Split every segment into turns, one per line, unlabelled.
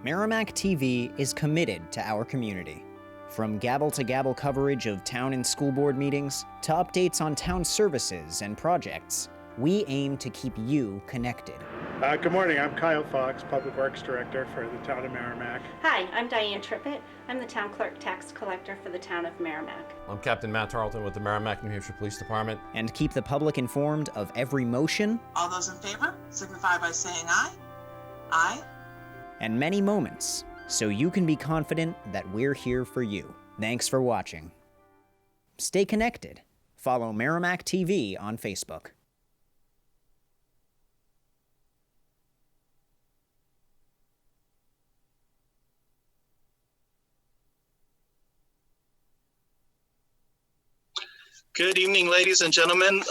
Merrimack TV is committed to our community. From gavel-to-gavel coverage of town and school board meetings to updates on town services and projects, we aim to keep you connected.
Good morning, I'm Kyle Fox, Public Works Director for the town of Merrimack.
Hi, I'm Diane Trippett. I'm the town clerk tax collector for the town of Merrimack.
I'm Captain Matt Tarleton with the Merrimack, New Hampshire Police Department.
And keep the public informed of every motion.
All those in favor signify by saying aye. Aye.
And many moments, so you can be confident that we're here for you. Thanks for watching. Stay connected. Follow Merrimack TV on Facebook.
Good evening, ladies and gentlemen.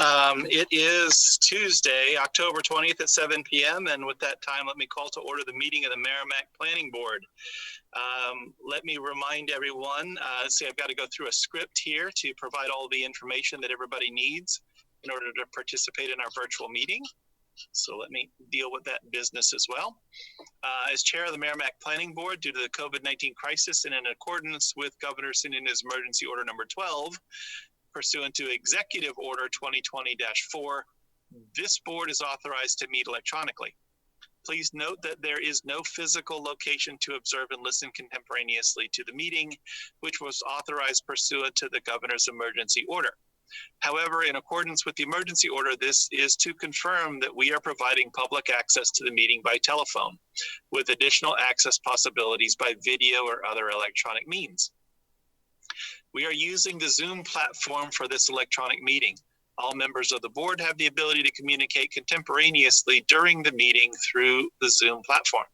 It is Tuesday, October 20th at 7 p.m. And with that time, let me call to order the meeting of the Merrimack Planning Board. Let me remind everyone, see, I've got to go through a script here to provide all the information that everybody needs in order to participate in our virtual meeting. So let me deal with that business as well. As chair of the Merrimack Planning Board, due to the COVID-19 crisis and in accordance with Governor Sunnuna's Emergency Order Number 12, pursuant to Executive Order 2020-4, this board is authorized to meet electronically. Please note that there is no physical location to observe and listen contemporaneously to the meeting, which was authorized pursuant to the governor's emergency order. However, in accordance with the emergency order, this is to confirm that we are providing public access to the meeting by telephone, with additional access possibilities by video or other electronic means. We are using the Zoom platform for this electronic meeting. All members of the board have the ability to communicate contemporaneously during the meeting through the Zoom platform.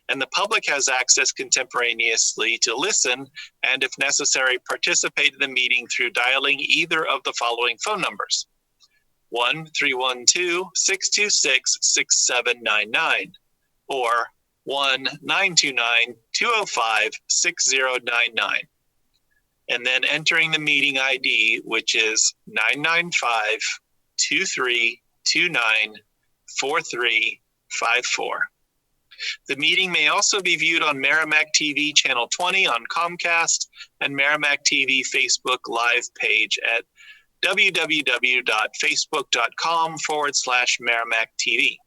And the public has access contemporaneously to listen and, if necessary, participate in the meeting through dialing either of the following phone numbers: 1-312-626-6799 or 1-929-205-6099. And then entering the meeting ID, which is 995-2329-4354. The meeting may also be viewed on Merrimack TV Channel 20 on Comcast and Merrimack TV Facebook Live page at www.facebook.com/Merrimack TV.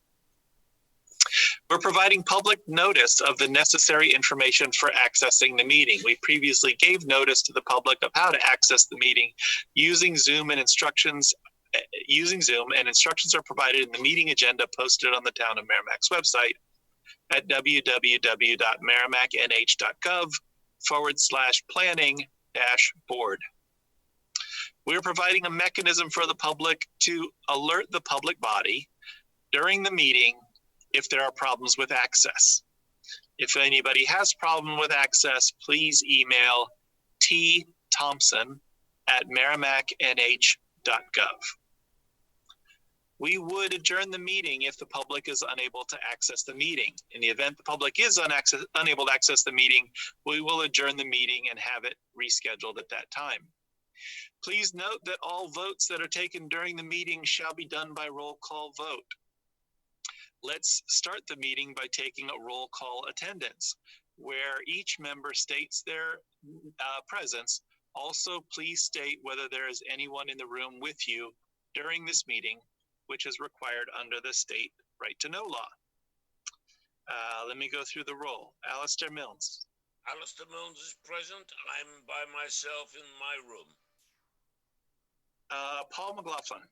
We're providing public notice of the necessary information for accessing the meeting. We previously gave notice to the public of how to access the meeting using Zoom, and instructions are provided in the meeting agenda posted on the town of Merrimack's website at www.merrimacknh.gov/planning-board. We're providing a mechanism for the public to alert the public body during the meeting if there are problems with access. If anybody has problem with access, please email tthompson@merrimacknh.gov. We would adjourn the meeting if the public is unable to access the meeting. In the event the public is unable to access the meeting, we will adjourn the meeting and have it rescheduled at that time. Please note that all votes that are taken during the meeting shall be done by roll call vote. Let's start the meeting by taking a roll call attendance, where each member states their presence. Also, please state whether there is anyone in the room with you during this meeting, which is required under the state right to know law. Let me go through the roll. Alistair Milnes.
Alistair Milnes is present. I'm by myself in my room.
Paul McLaughlin.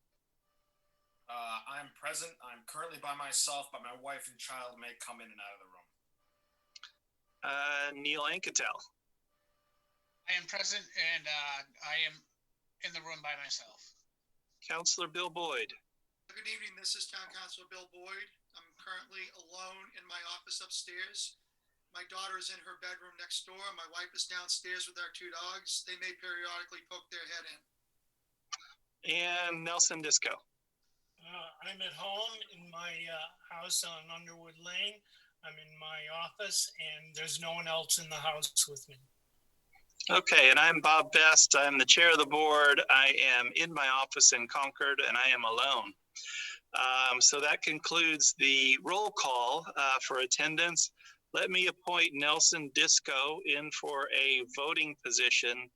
I'm present. I'm currently by myself, but my wife and child may come in and out of the room.
Neil Anketel.
I am present, and I am in the room by myself.
Councillor Bill Boyd.
Good evening. This is Town Councilor Bill Boyd. I'm currently alone in my office upstairs. My daughter is in her bedroom next door. My wife is downstairs with our two dogs. They may periodically poke their head in.
And Nelson Disco.
I'm at home in my house on Underwood Lane. I'm in my office, and there's no one else in the house with me.
Okay, and I'm Bob Best. I'm the chair of the board. I am in my office in Concord, and I am alone. So that concludes the roll call for attendance. let me appoint Nelson Disco in for a voting position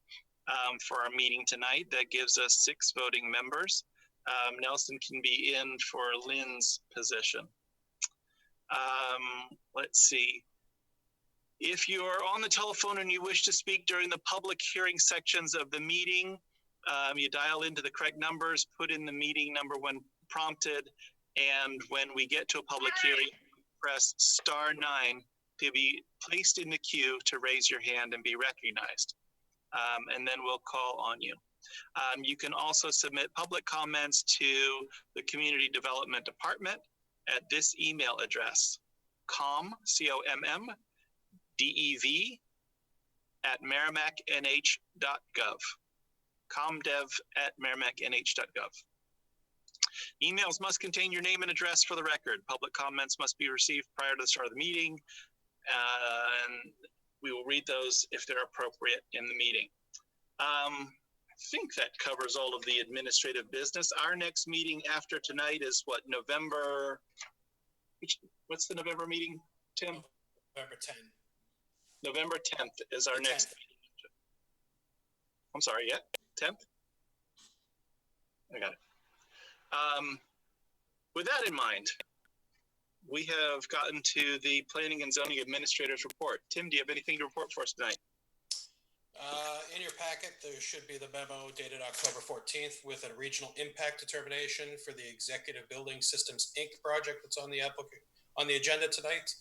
for our meeting tonight. That gives us 6 voting members. Nelson can be in for Lynn's position. Let's see. If you are on the telephone and you wish to speak during the public hearing sections of the meeting, you dial into the correct numbers, put in the meeting number when prompted, and when we get to a public hearing, press *9 to be placed in the queue to raise your hand and be recognized. And then we'll call on you. You can also submit public comments to the Community Development Department at this email address, comdev@merrimacknh.gov. comdev@merrimacknh.gov. Emails must contain your name and address for the record. Public comments must be received prior to the start of the meeting, and we will read those if they're appropriate in the meeting. I think that covers all of the administrative business. Our next meeting after tonight is what, what's the November meeting, Tim?
November 10th.
November 10th is our next meeting. I'm sorry, yeah, 10th? I got it. With that in mind, we have gotten to the Planning and Zoning Administrator's report. Tim, do you have anything to report for us tonight?
In your packet, there should be the memo dated October 14th with a regional impact determination for the Executive Building Systems, Inc. project that's on the agenda tonight.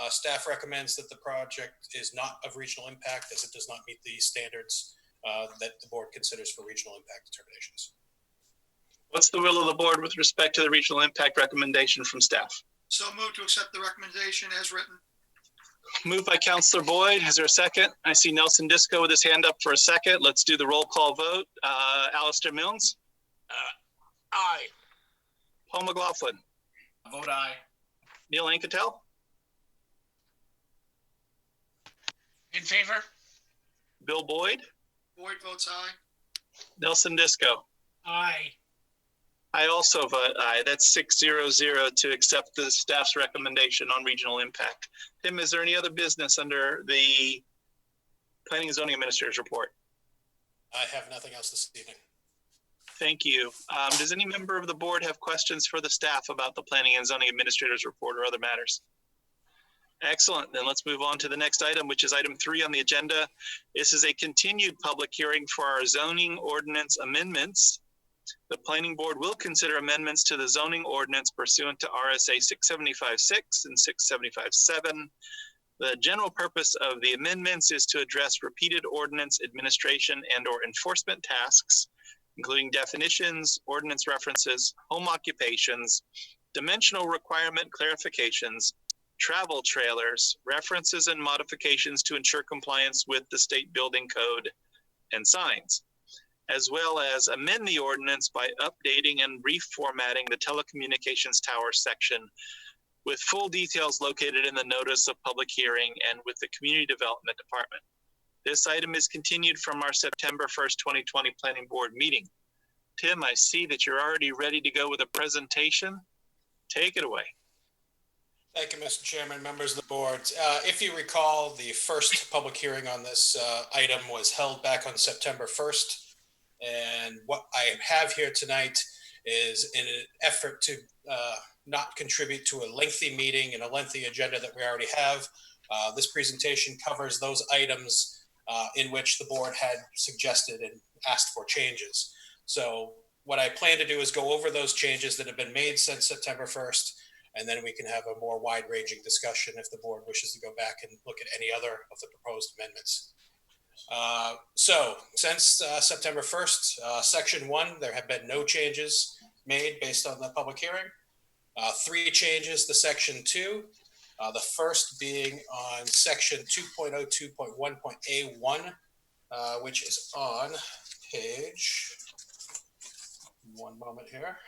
Staff recommends that the project is not of regional impact as it does not meet the standards that the board considers for regional impact determinations.
What's the will of the board with respect to the regional impact recommendation from staff?
So moved to accept the recommendation as written.
Moved by Councilor Boyd. Is there a second? I see Nelson Disco with his hand up for a second. Let's do the roll call vote. Alistair Milnes?
Aye.
Paul McLaughlin?
Vote aye.
Neil Anketel?
In favor?
Bill Boyd?
Boyd votes aye.
Nelson Disco?
Aye.
I also vote aye. That's 6-0-0 to accept the staff's recommendation on regional impact. Tim, is there any other business under the Planning and Zoning Administrator's report?
I have nothing else this evening.
Thank you. Does any member of the board have questions for the staff about the Planning and Zoning Administrator's report or other matters? Excellent. Then let's move on to the next item, which is item 3 on the agenda. This is a continued public hearing for our zoning ordinance amendments. The planning board will consider amendments to the zoning ordinance pursuant to RSA 675-6 and 675-7. The general purpose of the amendments is to address repeated ordinance administration and or enforcement tasks, including definitions, ordinance references, home occupations, dimensional requirement clarifications, travel trailers, references and modifications to ensure compliance with the state building code and signs, as well as amend the ordinance by updating and reformatting the telecommunications tower section with full details located in the notice of public hearing and with the Community Development Department. This item is continued from our September 1st, 2020 Planning Board meeting. Tim, I see that you're already ready to go with a presentation. Take it away.
Thank you, Mr. Chairman, members of the board. If you recall, the first public hearing on this item was held back on September 1st. And what I have here tonight is in an effort to not contribute to a lengthy meeting and a lengthy agenda that we already have. This presentation covers those items in which the board had suggested and asked for changes. So what I plan to do is go over those changes that have been made since September 1st, and then we can have a more wide-ranging discussion if the board wishes to go back and look at any other of the proposed amendments. So since September 1st, section 1, there have been no changes made based on the public hearing. 3 changes to section 2, the first being on section 2.02.1.A1, which is on page, one moment here,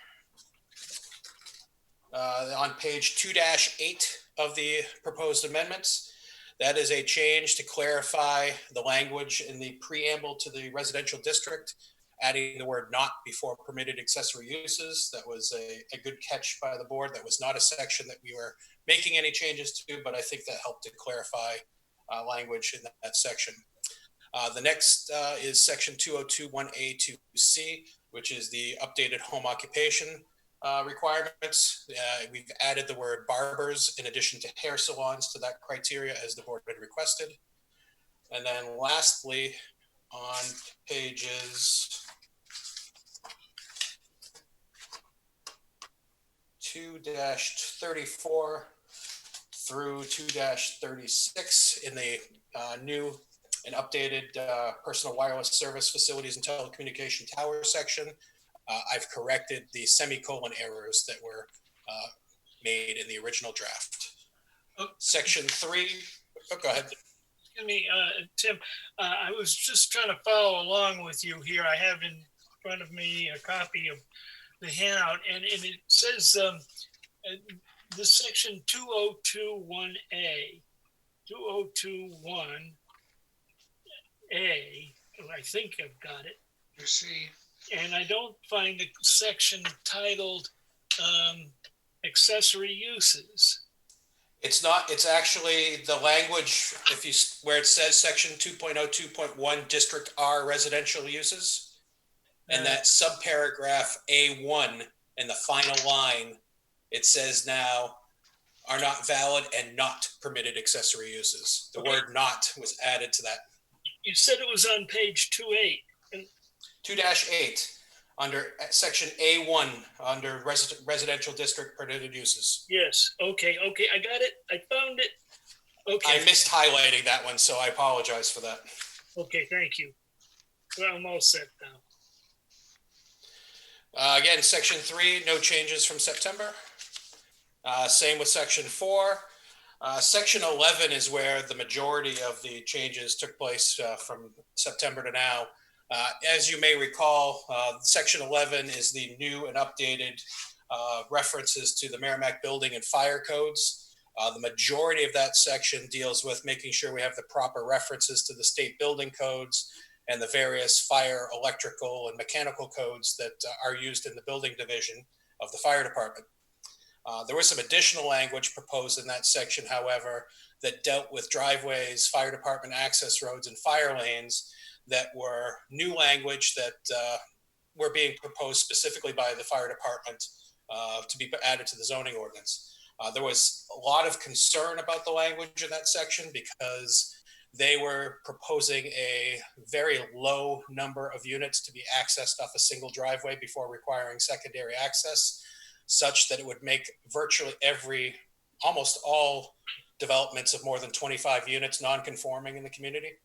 on page 2-8 of the proposed amendments. That is a change to clarify the language in the preamble to the residential district adding the word not before permitted accessory uses. That was a good catch by the board. That was not a section that we were making any changes to, but I think that helped to clarify language in that section. The next is section 2021A to C, which is the updated home occupation requirements. We've added the word barbers in addition to hair salons to that criteria as the board had requested. And then lastly, on pages 2-34 through 2-36 in the new and updated personal wireless service facilities and telecommunication tower section, I've corrected the semicolon errors that were made in the original draft. Section 3, go ahead.
Excuse me, Tim, I was just trying to follow along with you here. I have in front of me a copy of the handout, and it says this section 2021A, 2021A, I think I've got it.
You see.
And I don't find the section titled accessory uses.
It's not, it's actually the language, if you, where it says section 2.02.1 District R residential uses. And that subparagraph A1 in the final line, it says now are not valid and not permitted accessory uses. The word not was added to that.
You said it was on page 2.8.
2-8 under section A1 under residential district permitted uses.
Yes, okay, I got it, I found it. Okay.
I missed highlighting that one, so I apologize for that.
Okay, thank you. Well, I'm all set now.
Again, section 3, no changes from September. Same with section 4. Section 11 is where the majority of the changes took place from September to now. As you may recall, section 11 is the new and updated references to the Merrimack building and fire codes. The majority of that section deals with making sure we have the proper references to the state building codes and the various fire, electrical, and mechanical codes that are used in the building division of the fire department. There was some additional language proposed in that section, however, that dealt with driveways, fire department access roads, and fire lanes that were new language that were being proposed specifically by the fire department to be added to the zoning ordinance. There was a lot of concern about the language in that section because they were proposing a very low number of units to be accessed off a single driveway before requiring secondary access, such that it would make virtually almost all developments of more than 25 units non-conforming in the community.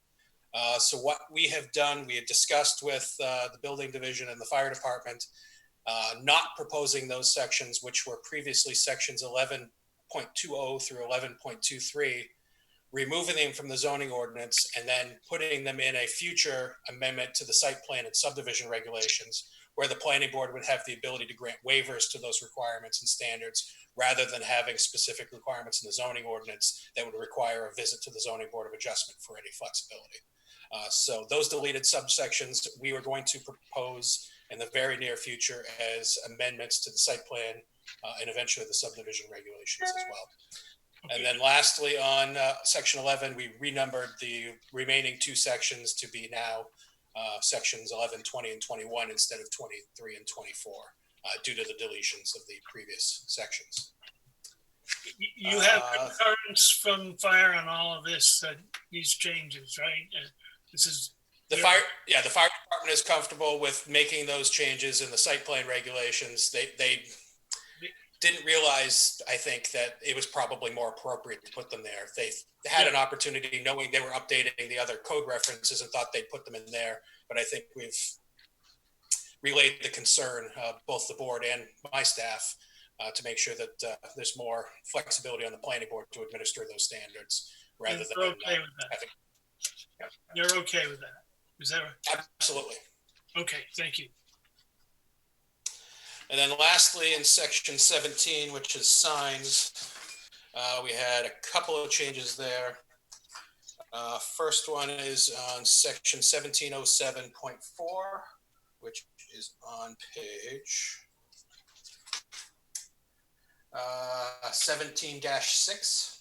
So what we have done, we had discussed with the building division and the fire department, not proposing those sections, which were previously sections 11.20 through 11.23, removing them from the zoning ordinance and then putting them in a future amendment to the site plan and subdivision regulations, where the planning board would have the ability to grant waivers to those requirements and standards, rather than having specific requirements in the zoning ordinance that would require a visit to the zoning board of adjustment for any flexibility. So those deleted subsections we were going to propose in the very near future as amendments to the site plan and eventually the subdivision regulations as well. And then lastly, on section 11, we renumbered the remaining 2 sections to be now sections 11, 20, and 21 instead of 23 and 24 due to the deletions of the previous sections.
You have concurrence from fire on all of this, these changes, right? This is
the fire department is comfortable with making those changes in the site plan regulations. They didn't realize, I think, that it was probably more appropriate to put them there. They had an opportunity, knowing they were updating the other code references, and thought they'd put them in there. But I think we've relayed the concern, both the board and my staff, to make sure that there's more flexibility on the planning board to administer those standards, rather than
okay with that.
having. Yeah.
You're okay with that? Is that right?
Absolutely.
Okay, thank you.
And then lastly, in section 17, which is signs, we had a couple of changes there. First one is on section 1707.4, which is on page 17-6,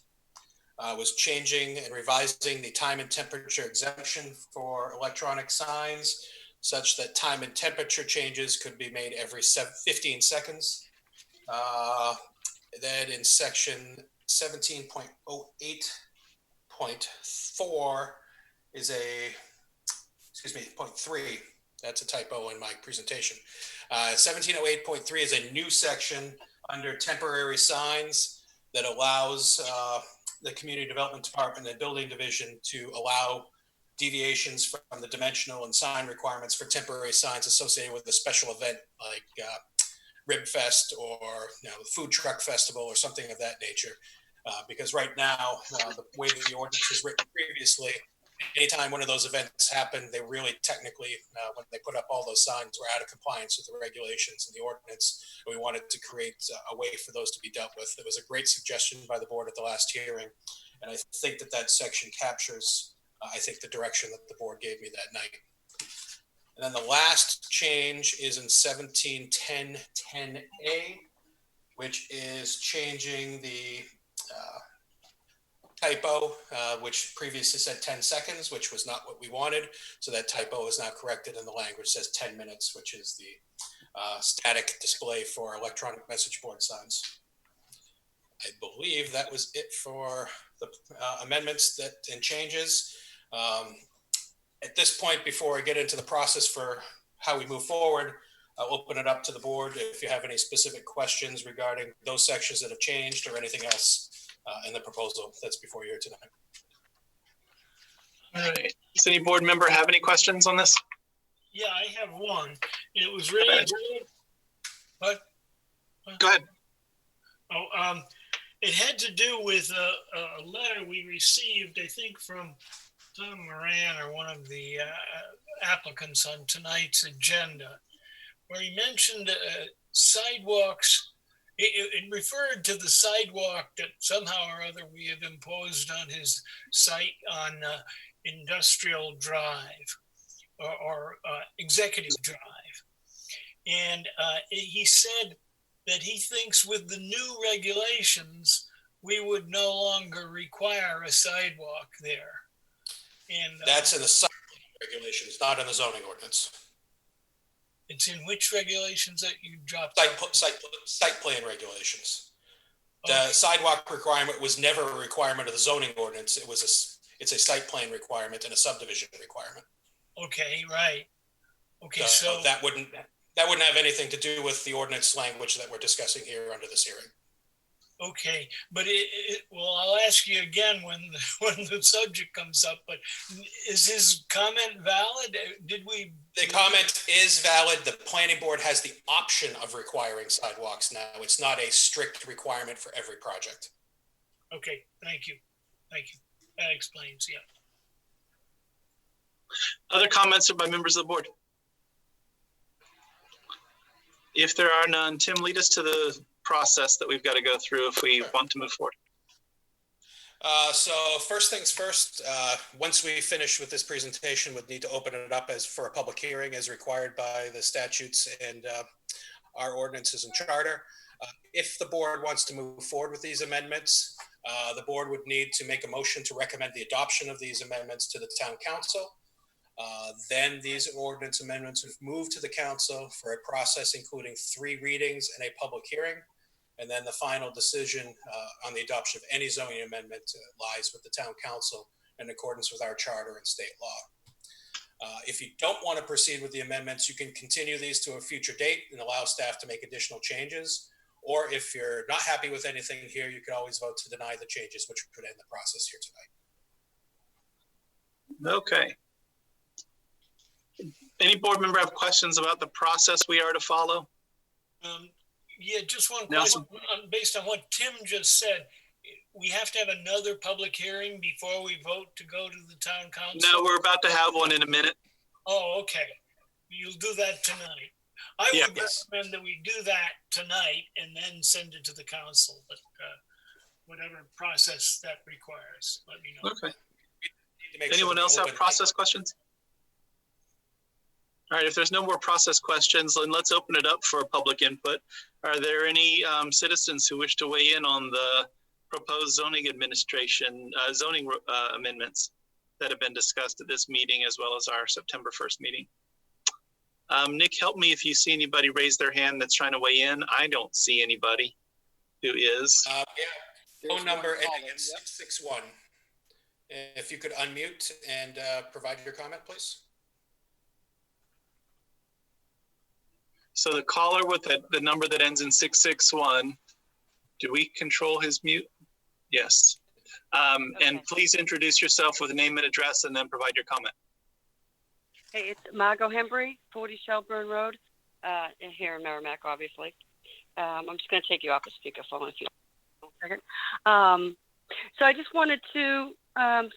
was changing and revising the time and temperature exemption for electronic signs such that time and temperature changes could be made every 15 seconds. Then in section 17.08.4 is point 3. That's a typo in my presentation. 1708.3 is a new section under temporary signs that allows the Community Development Department and Building Division to allow deviations from the dimensional and sign requirements for temporary signs associated with a special event like Rib Fest or Food Truck Festival or something of that nature. Because right now, the way the ordinance is written previously, anytime one of those events happened, they really technically, when they put up all those signs, were out of compliance with the regulations and the ordinance. And we wanted to create a way for those to be dealt with. It was a great suggestion by the board at the last hearing. And I think that that section captures, I think, the direction that the board gave me that night. And then the last change is in 171010A, which is changing the typo, which previously said 10 seconds, which was not what we wanted. So that typo is now corrected and the language says 10 minutes, which is the static display for electronic message board signs. I believe that was it for the amendments and changes. At this point, before I get into the process for how we move forward, I'll open it up to the board if you have any specific questions regarding those sections that have changed or anything else in the proposal that's before you here tonight.
All right. Does any board member have any questions on this?
Yeah, I have one. It was really, what?
Go ahead.
Oh, it had to do with a letter we received, I think, from Tom Moran or one of the applicants on tonight's agenda, where he mentioned sidewalks. It referred to the sidewalk that somehow or other we have imposed on his site on Industrial Drive or Executive Drive. And he said that he thinks with the new regulations, we would no longer require a sidewalk there. And
that's in the site regulations, not in the zoning ordinance.
It's in which regulations that you dropped?
Site plan regulations. The sidewalk requirement was never a requirement of the zoning ordinance. It's a site plan requirement and a subdivision requirement.
Okay, right. Okay,
so that wouldn't have anything to do with the ordinance language that we're discussing here under this hearing.
Okay, but well, I'll ask you again when the subject comes up, but is his comment valid? The
comment is valid. The planning board has the option of requiring sidewalks now. It's not a strict requirement for every project.
Okay, thank you. Thank you. That explains, yeah.
Other comments by members of the board? If there are none, Tim, lead us to the process that we've got to go through if we want to move forward.
So first things first, once we finish with this presentation, we'd need to open it up for a public hearing as required by the statutes and our ordinances and charter. If the board wants to move forward with these amendments, the board would need to make a motion to recommend the adoption of these amendments to the town council. Then these ordinance amendments would move to the council for a process including 3 readings and a public hearing. And then the final decision on the adoption of any zoning amendment lies with the town council in accordance with our charter and state law. If you don't want to proceed with the amendments, you can continue these to a future date and allow staff to make additional changes. Or if you're not happy with anything here, you can always vote to deny the changes, which could end the process here tonight.
Okay. Any board member have questions about the process we are to follow?
Yeah, just one question. Based on what Tim just said, we have to have another public hearing before we vote to go to the town council?
No, we're about to have one in a minute.
Oh, okay. You'll do that tonight. I would recommend that we do that tonight and then send it to the council, but whatever process that requires, let me know.
Okay. Anyone else have process questions? All right, if there's no more process questions, then let's open it up for public input. Are there any citizens who wish to weigh in on the proposed zoning administration, zoning amendments that have been discussed at this meeting as well as our September 1st meeting? Nick, help me if you see anybody raise their hand that's trying to weigh in. I don't see anybody who is.
Yeah, phone number ending in 661. If you could unmute and provide your comment, please.
So the caller with the number that ends in 661, do we control his mute? Yes. Okay. And please introduce yourself with name and address and then provide your comment.
Hey, it's Margot Hembry, 40 Shelburne Road, here in Merrimack, obviously. I'm just going to take you off the speakerphone if you want a second. So I just wanted to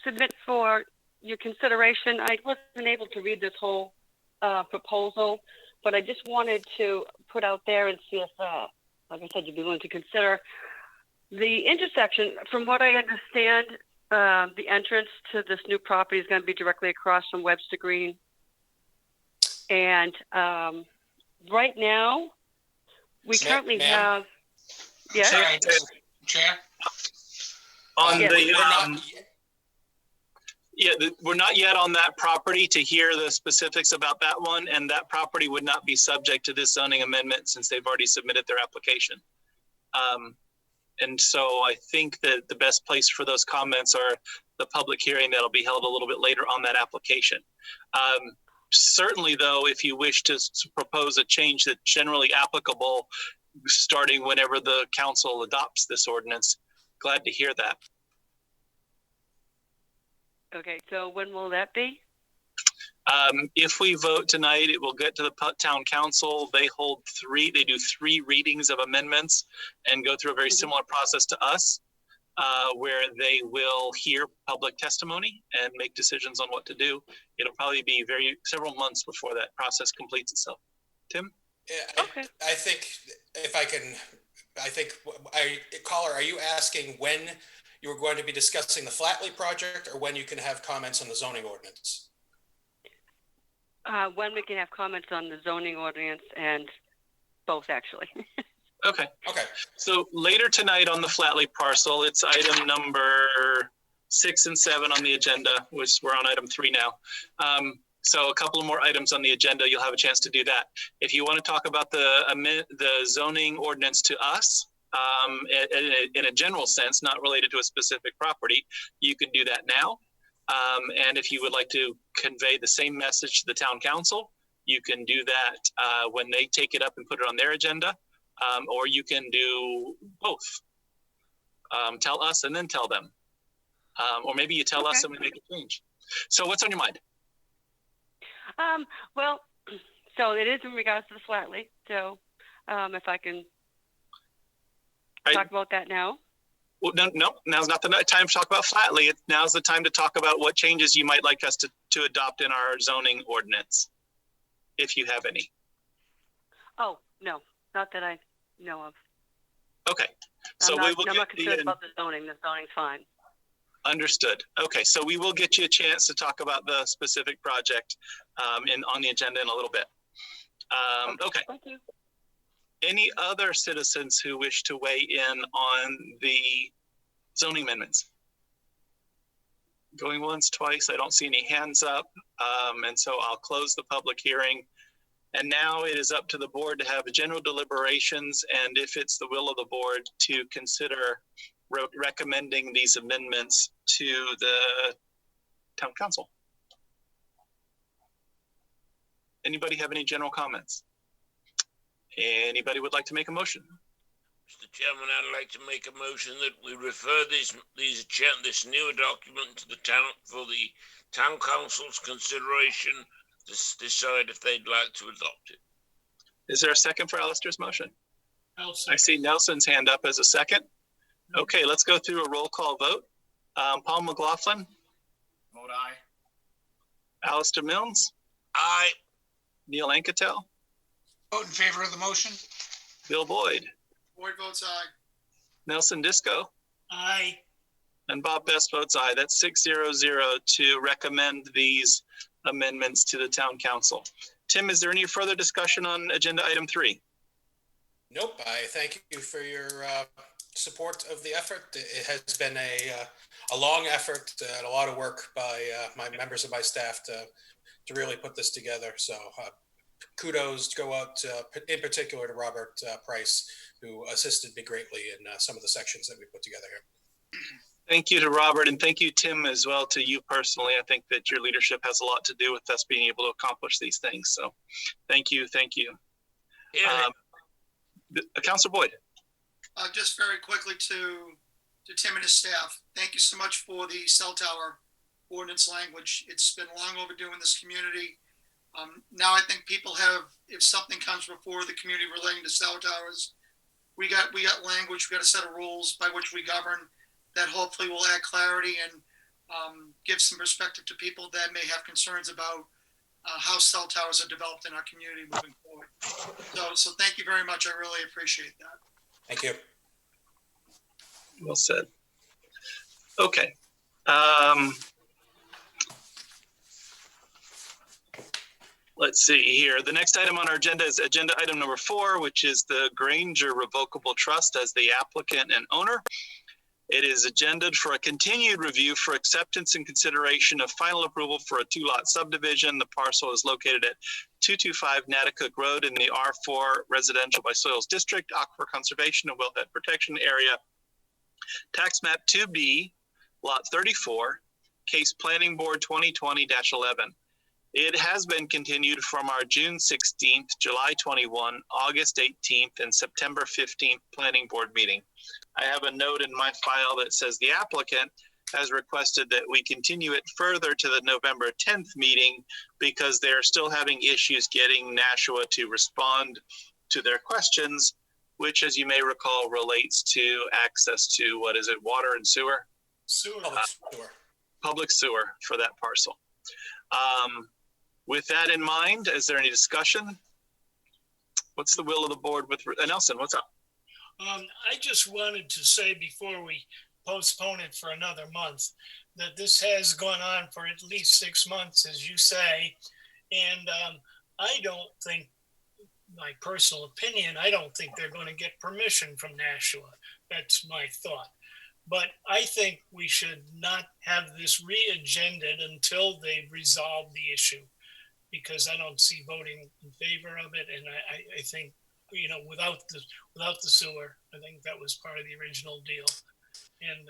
submit for your consideration. I wasn't able to read this whole proposal, but I just wanted to put out there and see if, like I said, you'd be willing to consider the intersection. From what I understand, the entrance to this new property is going to be directly across from Webster Green. And right now, we currently have. Yeah.
Chair.
On we're not yet on that property to hear the specifics about that one, and that property would not be subject to this zoning amendment since they've already submitted their application. And so I think that the best place for those comments are the public hearing that'll be held a little bit later on that application. Certainly, though, if you wish to propose a change that's generally applicable starting whenever the council adopts this ordinance, glad to hear that.
Okay, so when will that be?
If we vote tonight, it will get to the town council. They do three readings of amendments and go through a very similar process to us, where they will hear public testimony and make decisions on what to do. It'll probably be several months before that process completes itself. Tim?
Yeah, okay. I think caller, are you asking when you're going to be discussing the Flatley project or when you can have comments on the zoning ordinance?
When we can have comments on the zoning ordinance and both, actually.
Okay. So later tonight on the Flatley parcel, it's item number 6 and 7 on the agenda, which we're on item 3 now. So a couple of more items on the agenda, you'll have a chance to do that. If you want to talk about the zoning ordinance to us, in a general sense, not related to a specific property, you can do that now. And if you would like to convey the same message to the town council, you can do that when they take it up and put it on their agenda, or you can do both. Tell us and then tell them. Or maybe you tell us and we make a change. So what's on your mind?
Well, so it is in regards to the Flatley. So if I can talk about that now.
Well, no, now's not the time to talk about Flatley. Now's the time to talk about what changes you might like us to adopt in our zoning ordinance, if you have any.
Oh, no, not that I know of.
Okay.
So I'm not concerned about the zoning. The zoning's fine.
Understood. Okay, so we will get you a chance to talk about the specific project on the agenda in a little bit. Okay.
Thank you.
Any other citizens who wish to weigh in on the zoning amendments? Going once, twice, I don't see any hands up. And so I'll close the public hearing. And now it is up to the board to have general deliberations, and if it's the will of the board, to consider recommending these amendments to the town council. Anybody have any general comments? Anybody would like to make a motion?
Mr. Chairman, I'd like to make a motion that we refer this new document to the town for the town council's consideration to decide if they'd like to adopt it.
Is there a second for Alistair's motion? I see Nelson's hand up as a second. Okay, let's go through a roll call vote. Paul McLaughlin?
Vote aye.
Alistair Milnes?
Aye.
Neil Anketel?
Vote in favor of the motion.
Bill Boyd?
Boyd votes aye.
Nelson Disco?
Aye.
And Bob Best votes aye. That's 6-0-0 to recommend these amendments to the town council. Tim, is there any further discussion on agenda item 3?
Nope. I thank you for your support of the effort. It has been a long effort and a lot of work by my members of my staff to really put this together. So kudos go out in particular to Robert Price, who assisted me greatly in some of the sections that we put together here.
Thank you to Robert, and thank you, Tim, as well to you personally. I think that your leadership has a lot to do with us being able to accomplish these things. So thank you. Thank you.
Yeah.
Councilor Boyd.
Just very quickly to Tim and his staff, thank you so much for the cell tower ordinance language. It's been long overdue in this community. Now I think people have, if something comes before the community relating to cell towers, we got language, we got a set of rules by which we govern that hopefully will add clarity and give some perspective to people that may have concerns about how cell towers are developed in our community moving forward. So thank you very much. I really appreciate that.
Thank you.
Well said. Okay. Let's see here. The next item on our agenda is agenda item number 4, which is the Granger Revocable Trust as the applicant and owner. It is agendaed for a continued review for acceptance and consideration of final approval for a 2-lot subdivision. The parcel is located at 225 Natticook Road in the R4 Residential by Soils District, Aquifer Conservation and Wellhead Protection Area. Tax map 2B, lot 34, case planning board 2020-11. It has been continued from our June 16th, July 21, August 18th, and September 15th planning board meeting. I have a note in my file that says the applicant has requested that we continue it further to the November 10th meeting because they're still having issues getting Nashua to respond to their questions, which, as you may recall, relates to access to, what is it, water and sewer? Public sewer for that parcel. With that in mind, is there any discussion? What's the will of the board with, Nelson, what's up?
I just wanted to say before we postpone it for another month, that this has gone on for at least 6 months, as you say. And I don't think, my personal opinion, I don't think they're going to get permission from Nashua. That's my thought. But I think we should not have this re-agended until they resolve the issue, because I don't see voting in favor of it. And I think, you know, without the sewer, I think that was part of the original deal. And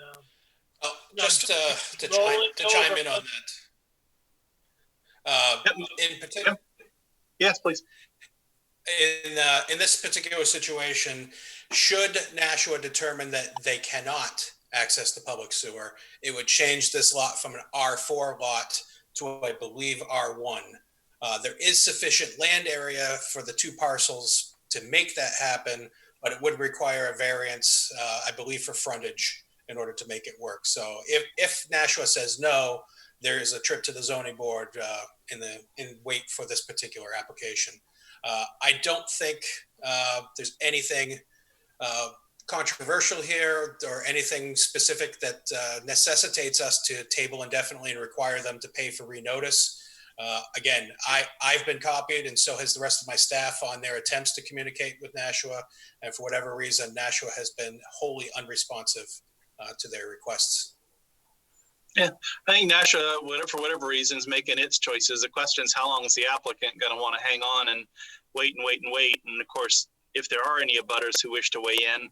just to chime in on that. In particular,
yes, please.
In this particular situation, should Nashua determine that they cannot access the public sewer, it would change this lot from an R4 lot to, I believe, R1. There is sufficient land area for the 2 parcels to make that happen, but it would require a variance, I believe, for frontage in order to make it work. So if Nashua says no, there is a trip to the zoning board in wait for this particular application. I don't think there's anything controversial here or anything specific that necessitates us to table indefinitely and require them to pay for renotice. Again, I've been copied, and so has the rest of my staff, on their attempts to communicate with Nashua, and for whatever reason, Nashua has been wholly unresponsive to their requests.
Yeah, I think Nashua, for whatever reason, is making its choices. The question is, how long is the applicant going to want to hang on and wait and wait and wait? And of course, if there are any abutters who wish to weigh in,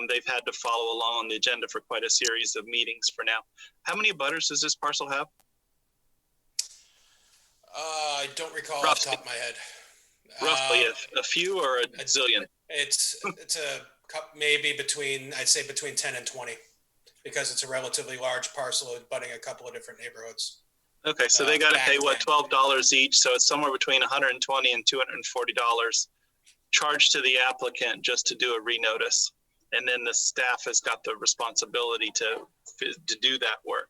they've had to follow along on the agenda for quite a series of meetings for now. How many abutters does this parcel have?
I don't recall off the top of my head.
Roughly a few or a zillion?
It's a maybe between, I'd say between 10 and 20, because it's a relatively large parcel abutting a couple of different neighborhoods.
Okay, so they got to pay, what, $12 each? So it's somewhere between $120 and $240 charged to the applicant just to do a renotice. And then the staff has got the responsibility to do that work.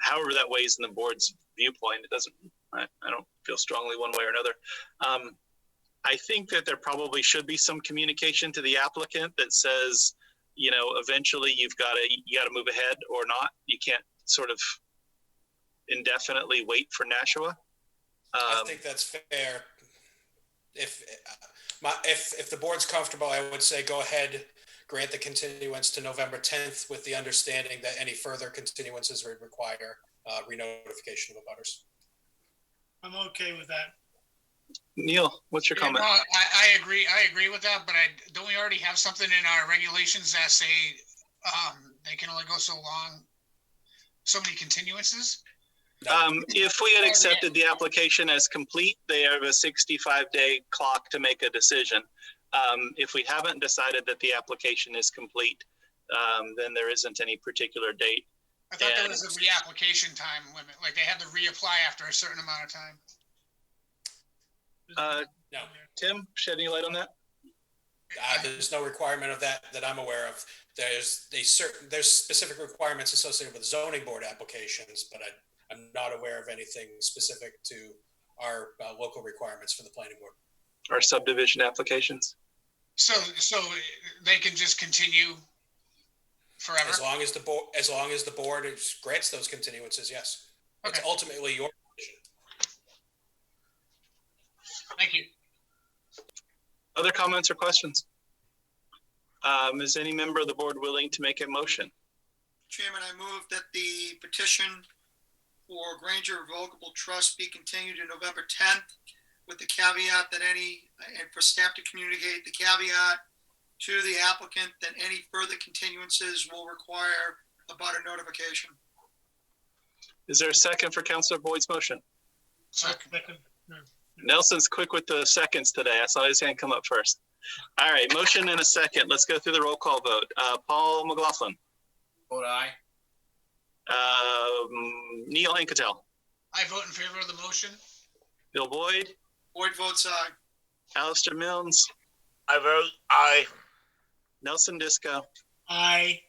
However that weighs in the board's viewpoint, it doesn't, I don't feel strongly one way or another. I think that there probably should be some communication to the applicant that says, you know, eventually you got to move ahead or not. You can't sort of indefinitely wait for Nashua.
I think that's fair. If the board's comfortable, I would say go ahead, grant the continuance to November 10th with the understanding that any further continuances would require re-notification of abutters.
I'm okay with that.
Neil, what's your comment?
No, I agree. I agree with that, but don't we already have something in our regulations that say they can only go so long, so many continuances?
If we had accepted the application as complete, they have a 65-day clock to make a decision. If we haven't decided that the application is complete, then there isn't any particular date.
I thought there was a reapplication time limit, like they had to reapply after a certain amount of time.
No.
Tim, shed any light on that?
There's no requirement of that I'm aware of. There's specific requirements associated with zoning board applications, but I'm not aware of anything specific to our local requirements for the planning board.
Our subdivision applications.
So they can just continue forever?
As long as the board grants those continuances, yes. Okay. It's ultimately your decision.
Thank you.
Other comments or questions? Is any member of the board willing to make a motion?
Chairman, I move that the petition for Granger Revocable Trust be continued to November 10th with the caveat that and for staff to communicate the caveat to the applicant that any further continuances will require a butter notification.
Is there a second for Councilor Boyd's motion?
Second.
Nelson's quick with the seconds today. I saw his hand come up first. All right, motion and a second. Let's go through the roll call vote. Paul McLaughlin.
Vote aye.
Neil Anketel.
I vote in favor of the motion.
Bill Boyd.
Boyd votes aye.
Alistair Milnes.
I vote aye.
Nelson Disco.
Aye.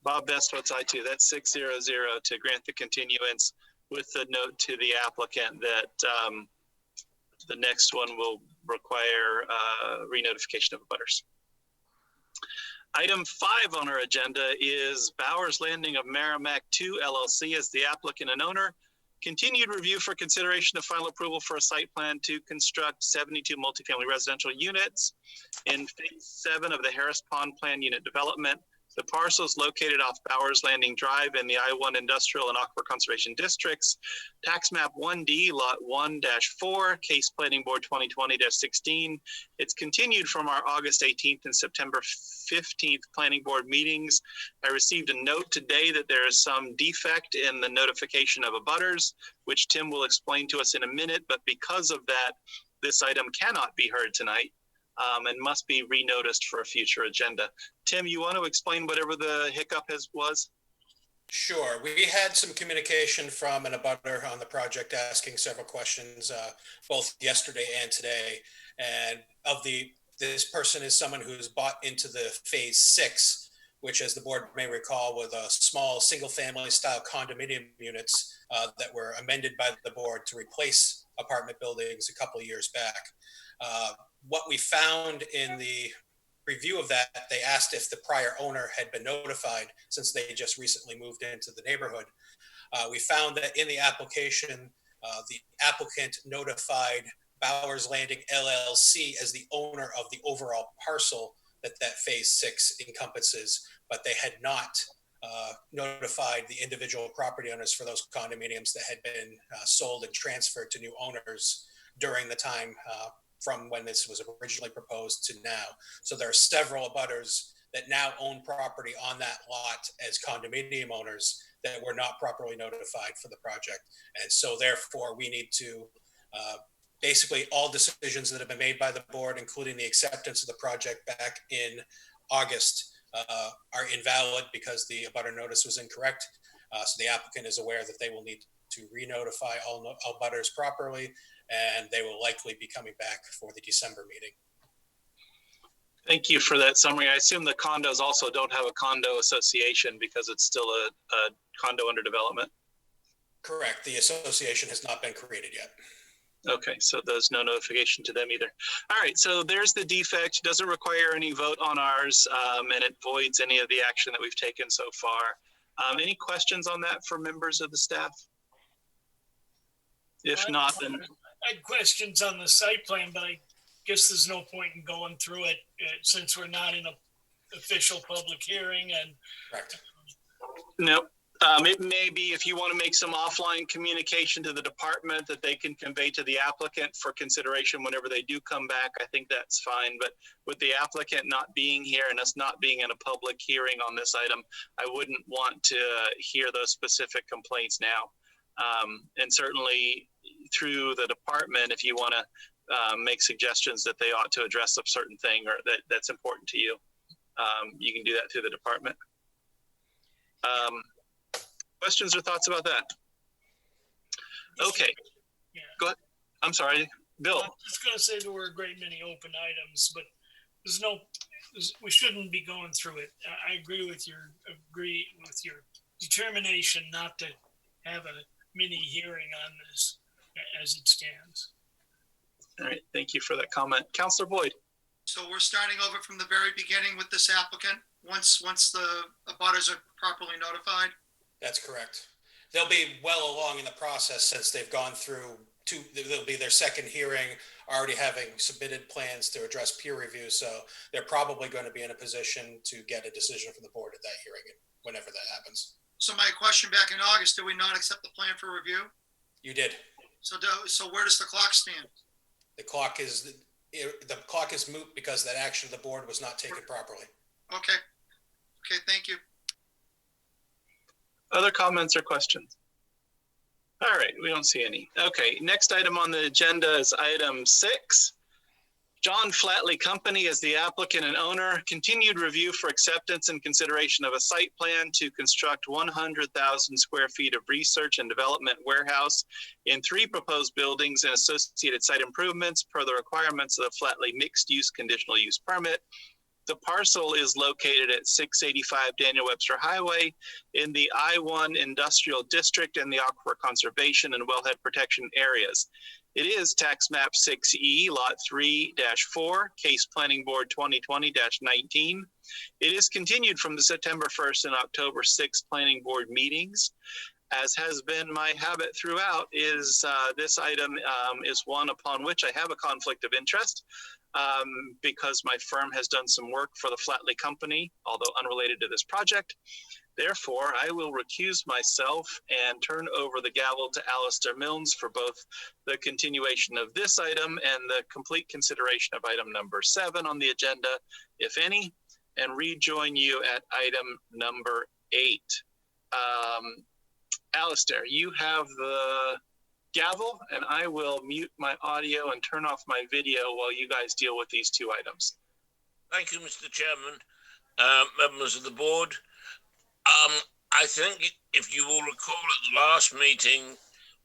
Bob Best votes aye too. That's 6-0-0 to grant the continuance with the note to the applicant that the next one will require re-notification of abutters. Item 5 on our agenda is Bowers Landing of Merrimack 2 LLC as the applicant and owner. Continued review for consideration of final approval for a site plan to construct 72 multifamily residential units in phase 7 of the Harris Pond Plan Unit Development. The parcel is located off Bowers Landing Drive in the I-1 Industrial and Aquifer Conservation Districts. Tax map 1D, lot 1-4, case planning board 2020-16. It's continued from our August 18th and September 15th planning board meetings. I received a note today that there is some defect in the notification of abutters, which Tim will explain to us in a minute, but because of that, this item cannot be heard tonight. And must be renoticed for a future agenda. Tim, you want to explain whatever the hiccup was?
Sure. We had some communication from an abutter on the project asking several questions, both yesterday and today. And this person is someone who's bought into the phase 6, which, as the board may recall, were the small single-family style condominium units that were amended by the board to replace apartment buildings a couple of years back. What we found in the review of that, they asked if the prior owner had been notified since they just recently moved into the neighborhood. We found that in the application, the applicant notified Bowers Landing LLC as the owner of the overall parcel that phase 6 encompasses, but they had not notified the individual property owners for those condominiums that had been sold and transferred to new owners during the time from when this was originally proposed to now. So there are several abutters that now own property on that lot as condominium owners that were not properly notified for the project. And so therefore we need to, basically all decisions that have been made by the board, including the acceptance of the project back in August, are invalid because the abutter notice was incorrect. So the applicant is aware that they will need to re-notify all abutters properly, and they will likely be coming back for the December meeting.
Thank you for that summary. I assume the condos also don't have a condo association because it's still a condo under development?
Correct. The association has not been created yet.
Okay, so there's no notification to them either. All right, so there's the defect. Doesn't require any vote on ours, and it voids any of the action that we've taken so far. Any questions on that for members of the staff? If not, then
I had questions on the site plan, but I guess there's no point in going through it since we're not in a official public hearing. And
Correct.
no. It may be if you want to make some offline communication to the department that they can convey to the applicant for consideration whenever they do come back. I think that's fine. But with the applicant not being here and us not being in a public hearing on this item, I wouldn't want to hear those specific complaints now. And certainly through the department, if you want to make suggestions that they ought to address a certain thing or that's important to you, you can do that through the department. Questions or thoughts about that? Okay.
Yeah.
Go ahead. I'm sorry, Bill.
I'm just going to say there were a great many open items, but we shouldn't be going through it. I agree with your determination not to have a mini hearing on this as it stands.
All right. Thank you for that comment. Councilor Boyd.
So we're starting over from the very beginning with this applicant, once the abutters are properly notified?
That's correct. They'll be well along in the process since they've gone through they'll be their second hearing, already having submitted plans to address peer review. So they're probably going to be in a position to get a decision from the board at that hearing, whenever that happens.
So my question back in August, did we not accept the plan for review?
You did.
So where does the clock stand?
The clock is moot because that action of the board was not taken properly.
Okay. Okay, thank you.
Other comments or questions? All right, we don't see any. Okay, next item on the agenda is item 6. John Flatley Company as the applicant and owner, continued review for acceptance and consideration of a site plan to construct 100,000 square feet of research and development warehouse in 3 proposed buildings and associated site improvements per the requirements of the Flatley mixed use conditional use permit. The parcel is located at 685 Daniel Webster Highway in the I-1 Industrial District and the Aquifer Conservation and Wellhead Protection areas. It is Tax Map 6E, Lot 3-4, Case Planning Board 2020-19. It is continued from the September 1st and October 6th Planning Board meetings. As has been my habit throughout, is this item is one upon which I have a conflict of interest. Because my firm has done some work for the Flatley Company, although unrelated to this project. Therefore, I will recuse myself and turn over the gavel to Alistair Milnes for both the continuation of this item and the complete consideration of item number 7 on the agenda, if any, and rejoin you at item number 8. Alistair, you have the gavel, and I will mute my audio and turn off my video while you guys deal with these 2 items.
Thank you, Mr. Chairman, members of the board. I think if you will recall at the last meeting,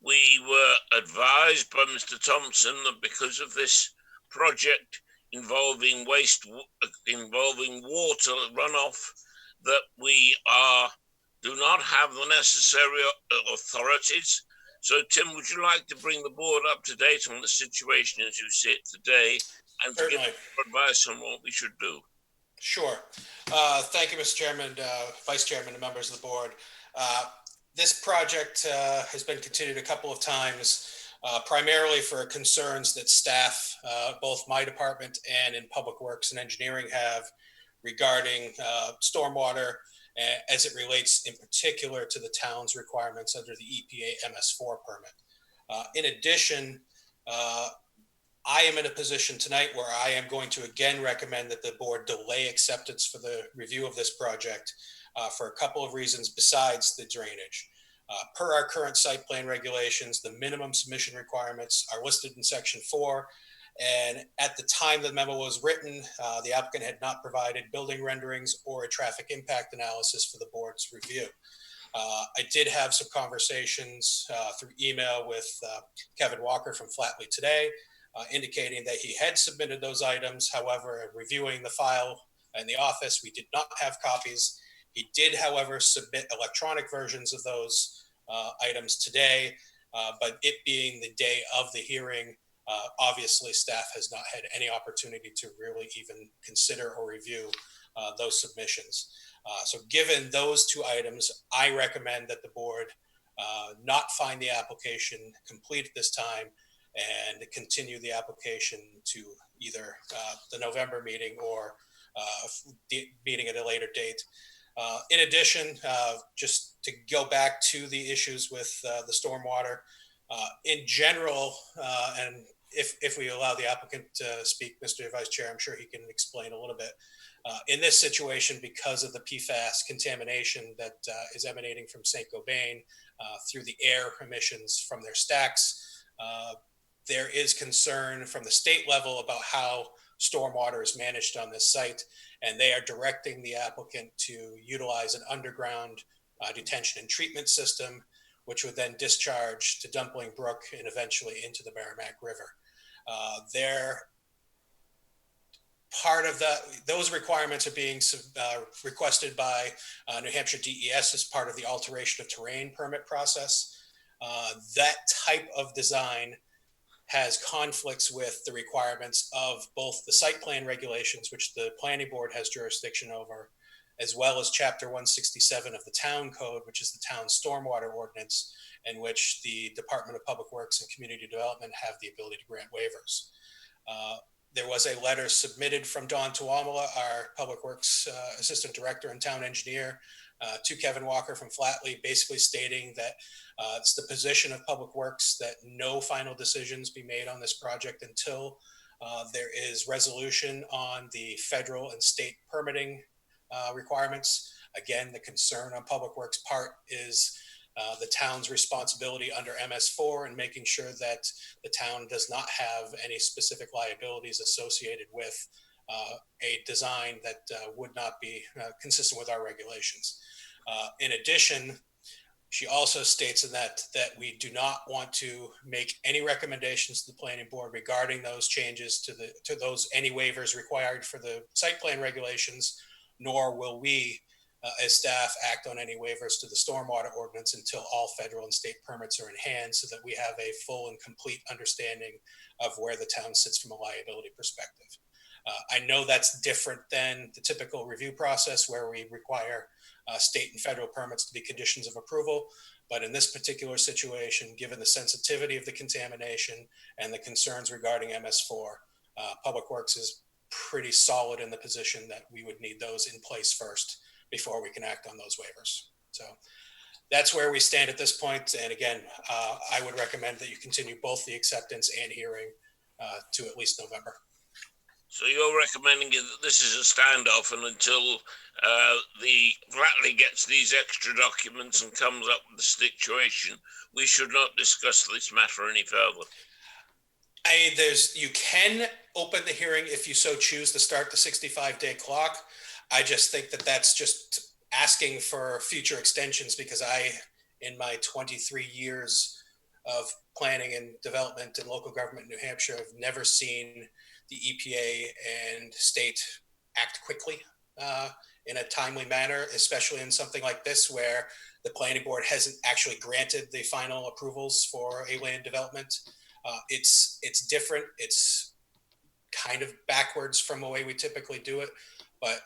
we were advised by Mr. Thompson that because of this project involving water runoff, that we do not have the necessary authorities. So, Tim, would you like to bring the board up to date on the situation as you see it today and to give advice on what we should do?
Sure. Thank you, Mr. Chairman, Vice Chairman, and members of the board. This project has been continued a couple of times, primarily for concerns that staff, both my department and in Public Works and Engineering, have regarding stormwater as it relates in particular to the town's requirements under the EPA MS4 permit. In addition, I am in a position tonight where I am going to again recommend that the board delay acceptance for the review of this project for a couple of reasons besides the drainage. Per our current site plan regulations, the minimum submission requirements are listed in section 4. And at the time the memo was written, the applicant had not provided building renderings or a traffic impact analysis for the board's review. I did have some conversations through email with Kevin Walker from Flatley today, indicating that he had submitted those items. However, reviewing the file in the office, we did not have copies. He did, however, submit electronic versions of those items today, but it being the day of the hearing, obviously staff has not had any opportunity to really even consider or review those submissions. So given those 2 items, I recommend that the board not find the application complete at this time and continue the application to either the November meeting or the meeting at a later date. In addition, just to go back to the issues with the stormwater, in general, and if we allow the applicant to speak, Mr. Vice Chair, I'm sure he can explain a little bit. In this situation, because of the PFAS contamination that is emanating from St. Gobain through the air emissions from their stacks, there is concern from the state level about how stormwater is managed on this site, and they are directing the applicant to utilize an underground detention and treatment system, which would then discharge to Dumpling Brook and eventually into the Merrimack River. Part of those requirements are being requested by New Hampshire DES as part of the alteration of terrain permit process. That type of design has conflicts with the requirements of both the site plan regulations, which the planning board has jurisdiction over, as well as Chapter 167 of the town code, which is the town stormwater ordinance, in which the Department of Public Works and Community Development have the ability to grant waivers. There was a letter submitted from Don Tuamala, our Public Works Assistant Director and Town Engineer, to Kevin Walker from Flatley, basically stating that it's the position of Public Works that no final decisions be made on this project until there is resolution on the federal and state permitting requirements. Again, the concern on Public Works' part is the town's responsibility under MS4 and making sure that the town does not have any specific liabilities associated with a design that would not be consistent with our regulations. In addition, she also states in that we do not want to make any recommendations to the planning board regarding those changes to those any waivers required for the site plan regulations, nor will we as staff act on any waivers to the stormwater ordinance until all federal and state permits are in hand, so that we have a full and complete understanding of where the town sits from a liability perspective. I know that's different than the typical review process where we require state and federal permits to be conditions of approval. But in this particular situation, given the sensitivity of the contamination and the concerns regarding MS4, Public Works is pretty solid in the position that we would need those in place first before we can act on those waivers. So that's where we stand at this point. And again, I would recommend that you continue both the acceptance and hearing to at least November.
So you're recommending that this is a standoff, and until the Flatley gets these extra documents and comes up with the situation, we should not discuss this matter any further.
You can open the hearing if you so choose to start the 65-day clock. I just think that that's just asking for future extensions, because in my 23 years of planning and development in local government in New Hampshire, I've never seen the EPA and state act quickly in a timely manner, especially in something like this where the planning board hasn't actually granted the final approvals for a land development. It's different. It's kind of backwards from the way we typically do it. But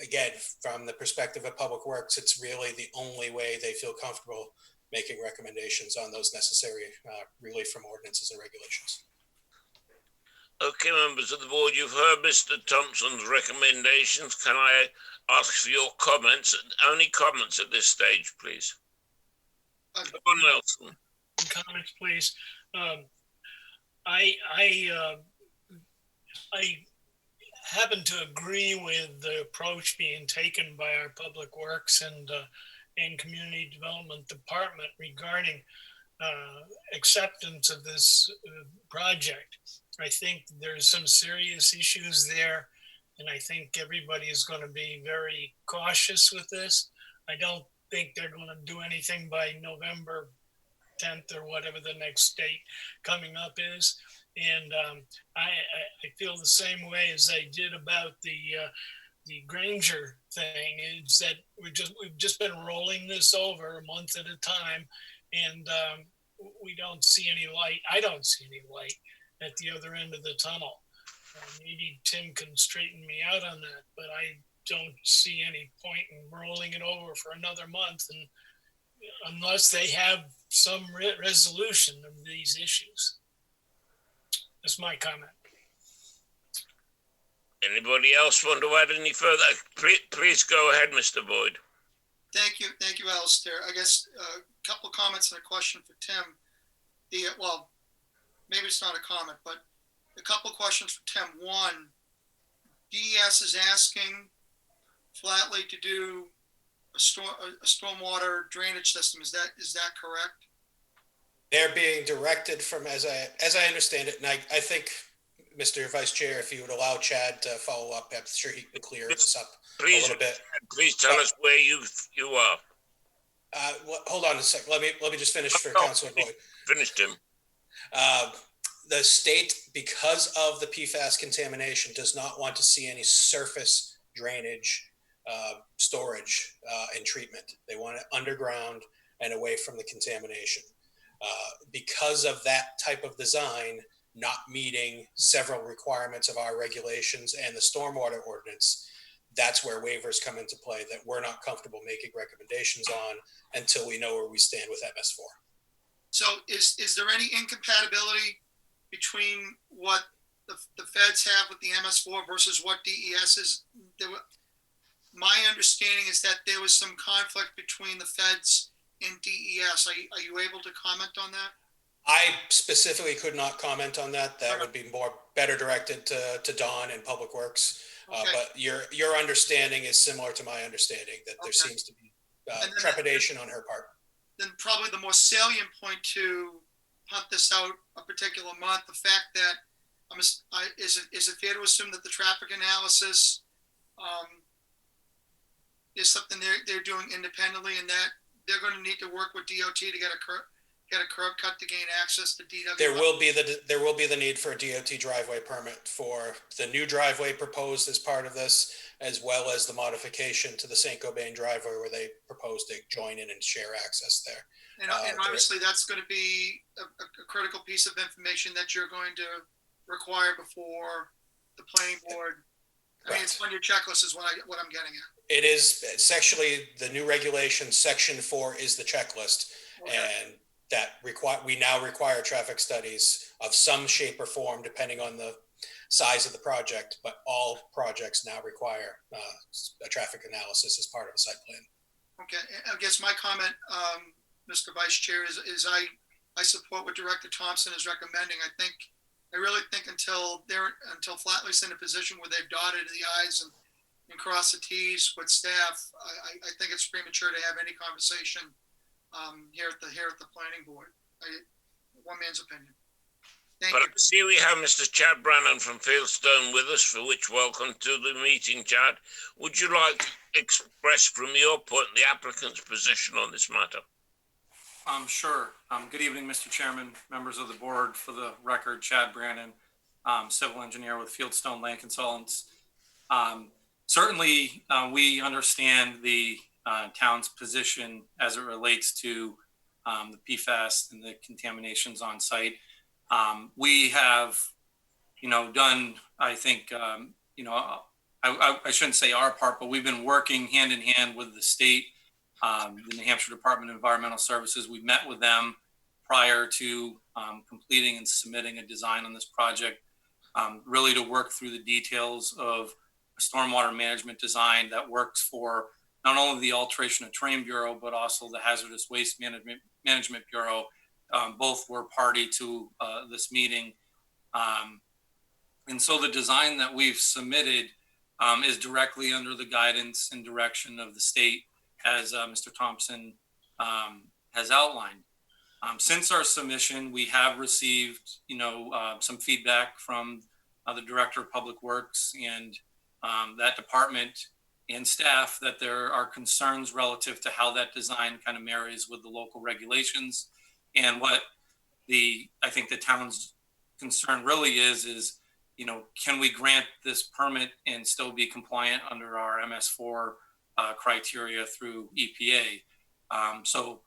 again, from the perspective of Public Works, it's really the only way they feel comfortable making recommendations on those necessary relief from ordinances and regulations.
Okay, members of the board, you've heard Mr. Thompson's recommendations. Can I ask for your comments? Only comments at this stage, please. John Nelson.
Comments, please. I happen to agree with the approach being taken by our Public Works and Community Development Department regarding acceptance of this project. I think there's some serious issues there, and I think everybody is going to be very cautious with this. I don't think they're going to do anything by November 10th or whatever the next date coming up is. And I feel the same way as I did about the Granger thing, is that we've just been rolling this over a month at a time, and we don't see any light. I don't see any light at the other end of the tunnel. Maybe Tim can straighten me out on that, but I don't see any point in rolling it over for another month and unless they have some resolution of these issues. That's my comment.
Anybody else want to add any further? Please go ahead, Mr. Boyd.
Thank you, Alistair. I guess a couple of comments and a question for Tim. Well, maybe it's not a comment, but a couple of questions for Tim. One, DES is asking Flatley to do a stormwater drainage system. Is that correct?
They're being directed from, as I understand it, and I think, Mr. Vice Chair, if you would allow Chad to follow up, I'm sure he can clear this up a little bit.
Please tell us where you are.
Hold on a second. Let me just finish for Councilor Boyd.
Finished him.
The state, because of the PFAS contamination, does not want to see any surface drainage, storage, and treatment. They want it underground and away from the contamination. Because of that type of design not meeting several requirements of our regulations and the stormwater ordinance, that's where waivers come into play that we're not comfortable making recommendations on until we know where we stand with MS4.
So is there any incompatibility between what the feds have with the MS4 versus what DES is? My understanding is that there was some conflict between the feds and DES. Are you able to comment on that?
I specifically could not comment on that. That would be better directed to Dawn and Public Works.
Okay.
But your understanding is similar to my understanding, that there seems to be trepidation on her part.
Then probably the more salient point to hunt this out a particular month, the fact that is it fair to assume that the traffic analysis is something they're doing independently, and that they're going to need to work with DOT to get a curb cut to gain access to DW?
There will be the need for a DOT driveway permit for the new driveway proposed as part of this, as well as the modification to the St. Gobain driveway where they propose to join in and share access there.
And obviously that's going to be a critical piece of information that you're going to require before the planning board. I mean, it's on your checklist is what I'm getting at.
It is sexually, the new regulation, section 4 is the checklist. Okay. And that we now require traffic studies of some shape or form, depending on the size of the project, but all projects now require a traffic analysis as part of a site plan.
Okay, I guess my comment, Mr. Vice Chair, is I support what Director Thompson is recommending. I really think until Flatley's in a position where they've dotted the I's and crossed the T's with staff, I think it's premature to have any conversation here at the planning board. One man's opinion. Thank you.
I see we have Mr. Chad Brannan from Fieldstone with us, for which welcome to the meeting, Chad. Would you like to express from your point the applicant's position on this matter?
Sure. Good evening, Mr. Chairman, members of the board. For the record, Chad Brannan, civil engineer with Fieldstone Land Consultants. Certainly, we understand the town's position as it relates to the PFAS and the contaminations on site. We have, done, I think, I shouldn't say our part, but we've been working hand in hand with the state, the New Hampshire Department of Environmental Services. We met with them prior to completing and submitting a design on this project, really to work through the details of a stormwater management design that works for not only the Alteration of Terrain Bureau, but also the Hazardous Waste Management Bureau. Both were party to this meeting. And so the design that we've submitted is directly under the guidance and direction of the state, as Mr. Thompson has outlined. Since our submission, we have received, some feedback from the Director of Public Works and that department and staff, that there are concerns relative to how that design kind of marries with the local regulations. And what I think the town's concern really is, can we grant this permit and still be compliant under our MS4 criteria through EPA? So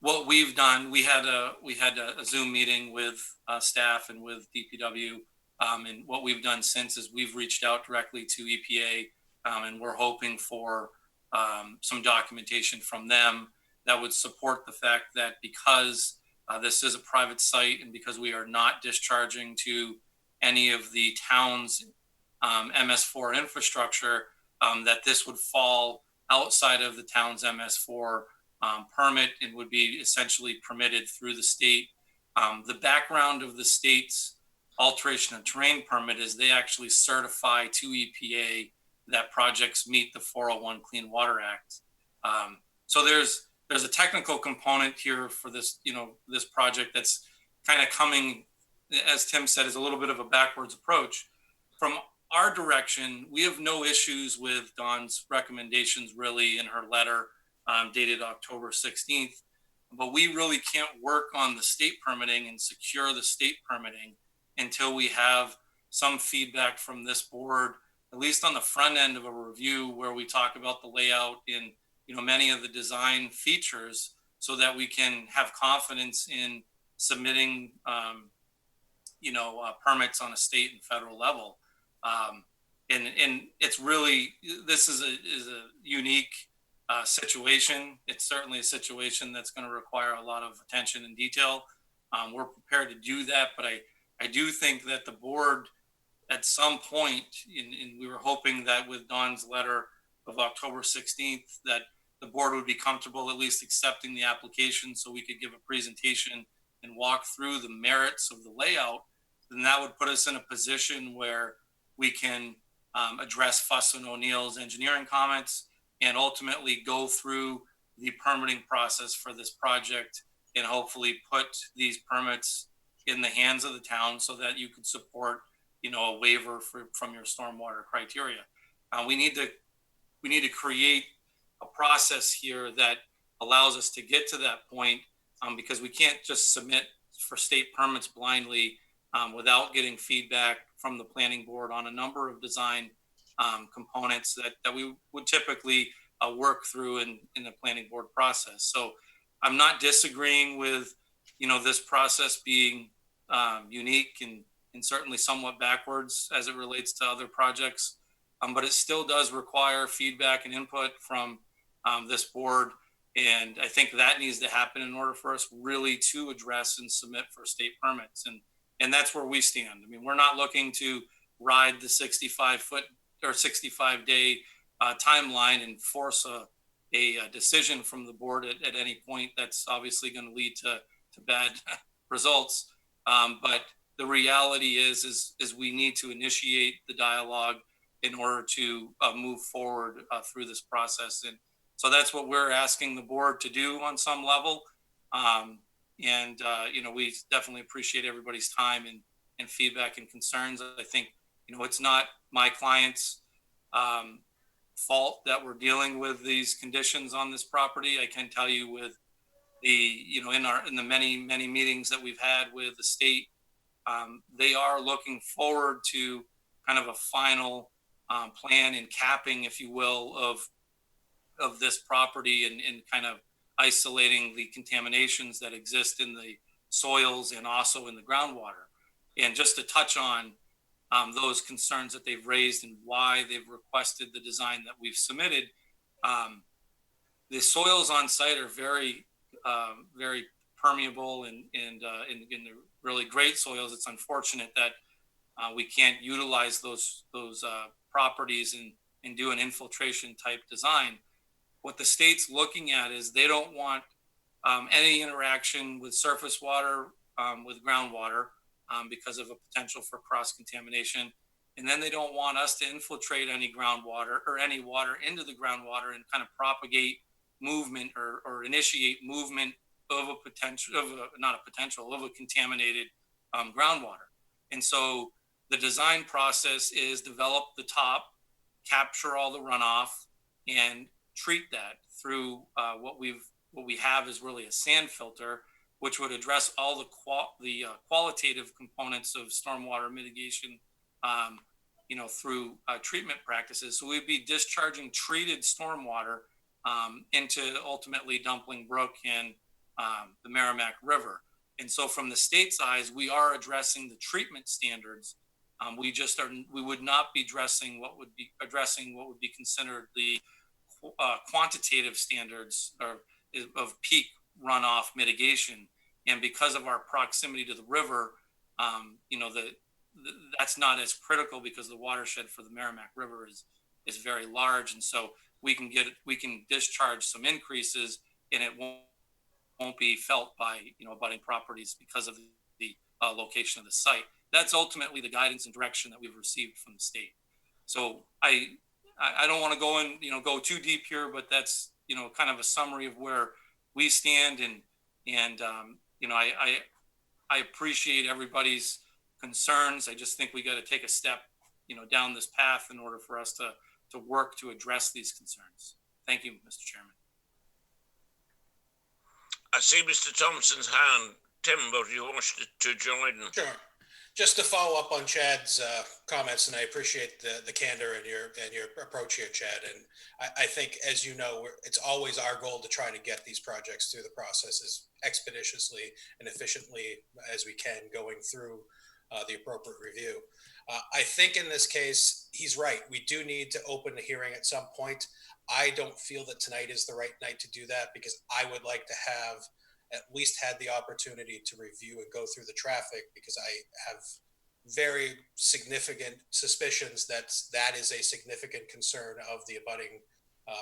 what we've done, we had a Zoom meeting with staff and with DPW. And what we've done since is we've reached out directly to EPA, and we're hoping for some documentation from them that would support the fact that because this is a private site and because we are not discharging to any of the town's MS4 infrastructure, that this would fall outside of the town's MS4 permit and would be essentially permitted through the state. The background of the state's alteration of terrain permit is they actually certify to EPA that projects meet the 401 Clean Water Act. So there's a technical component here for this, this project that's kind of coming, as Tim said, is a little bit of a backwards approach. From our direction, we have no issues with Dawn's recommendations really in her letter dated October 16th, but we really can't work on the state permitting and secure the state permitting until we have some feedback from this board, at least on the front end of a review where we talk about the layout in many of the design features, so that we can have confidence in submitting permits on a state and federal level. And it's really, this is a unique situation. It's certainly a situation that's going to require a lot of attention and detail. We're prepared to do that, but I do think that the board at some point, and we were hoping that with Dawn's letter of October 16th, that the board would be comfortable at least accepting the application so we could give a presentation and walk through the merits of the layout. Then that would put us in a position where we can address Fuss and O'Neill's engineering comments and ultimately go through the permitting process for this project and hopefully put these permits in the hands of the town so that you could support, a waiver from your stormwater criteria. We need to create a process here that allows us to get to that point, because we can't just submit for state permits blindly without getting feedback from the planning board on a number of design components that we would typically work through in the planning board process. So I'm not disagreeing with, this process being unique and certainly somewhat backwards as it relates to other projects, but it still does require feedback and input from this board. And I think that needs to happen in order for us really to address and submit for state permits. And that's where we stand. I mean, we're not looking to ride the 65-foot or 65-day timeline and force a decision from the board at any point. That's obviously going to lead to bad results. But the reality is we need to initiate the dialogue in order to move forward through this process. And so that's what we're asking the board to do on some level. We definitely appreciate everybody's time and feedback and concerns. I think, it's not my client's fault that we're dealing with these conditions on this property. I can tell you with the, in the many meetings that we've had with the state, they are looking forward to kind of a final plan and capping, if you will, of this property and kind of isolating the contaminations that exist in the soils and also in the groundwater. And just to touch on those concerns that they've raised and why they've requested the design that we've submitted, the soils on site are very, very permeable and they're really great soils. It's unfortunate that we can't utilize those properties and do an infiltration type design. What the state's looking at is they don't want any interaction with surface water, with groundwater, because of a potential for cross-contamination. And then they don't want us to infiltrate any groundwater or any water into the groundwater and kind of propagate movement or initiate movement of a contaminated groundwater. And so the design process is develop the top, capture all the runoff, and treat that through what we have is really a sand filter, which would address all the qualitative components of stormwater mitigation, through treatment practices. So we'd be discharging treated stormwater into ultimately Dumpling Brook and the Merrimack River. And so from the state's eyes, we are addressing the treatment standards. We would not be addressing what would be considered the quantitative standards or of peak runoff mitigation. And because of our proximity to the river, that's not as critical because the watershed for the Merrimack River is very large. And so we can discharge some increases, and it won't be felt by, abutting properties because of the location of the site. That's ultimately the guidance and direction that we've received from the state. So I don't want to go too deep here, but that's, kind of a summary of where we stand. And I appreciate everybody's concerns. I just think we got to take a step, down this path in order for us to work to address these concerns. Thank you, Mr. Chairman.
I see Mr. Thompson's hand. Tim, but you want to join?
Sure. Just to follow up on Chad's comments, and I appreciate the candor and your approach here, Chad. And I think, as you know, it's always our goal to try to get these projects through the process as expeditiously and efficiently as we can, going through the appropriate review. I think in this case, he's right. We do need to open a hearing at some point. I don't feel that tonight is the right night to do that, because I would like to have at least had the opportunity to review and go through the traffic, because I have very significant suspicions that is a significant concern of the abutting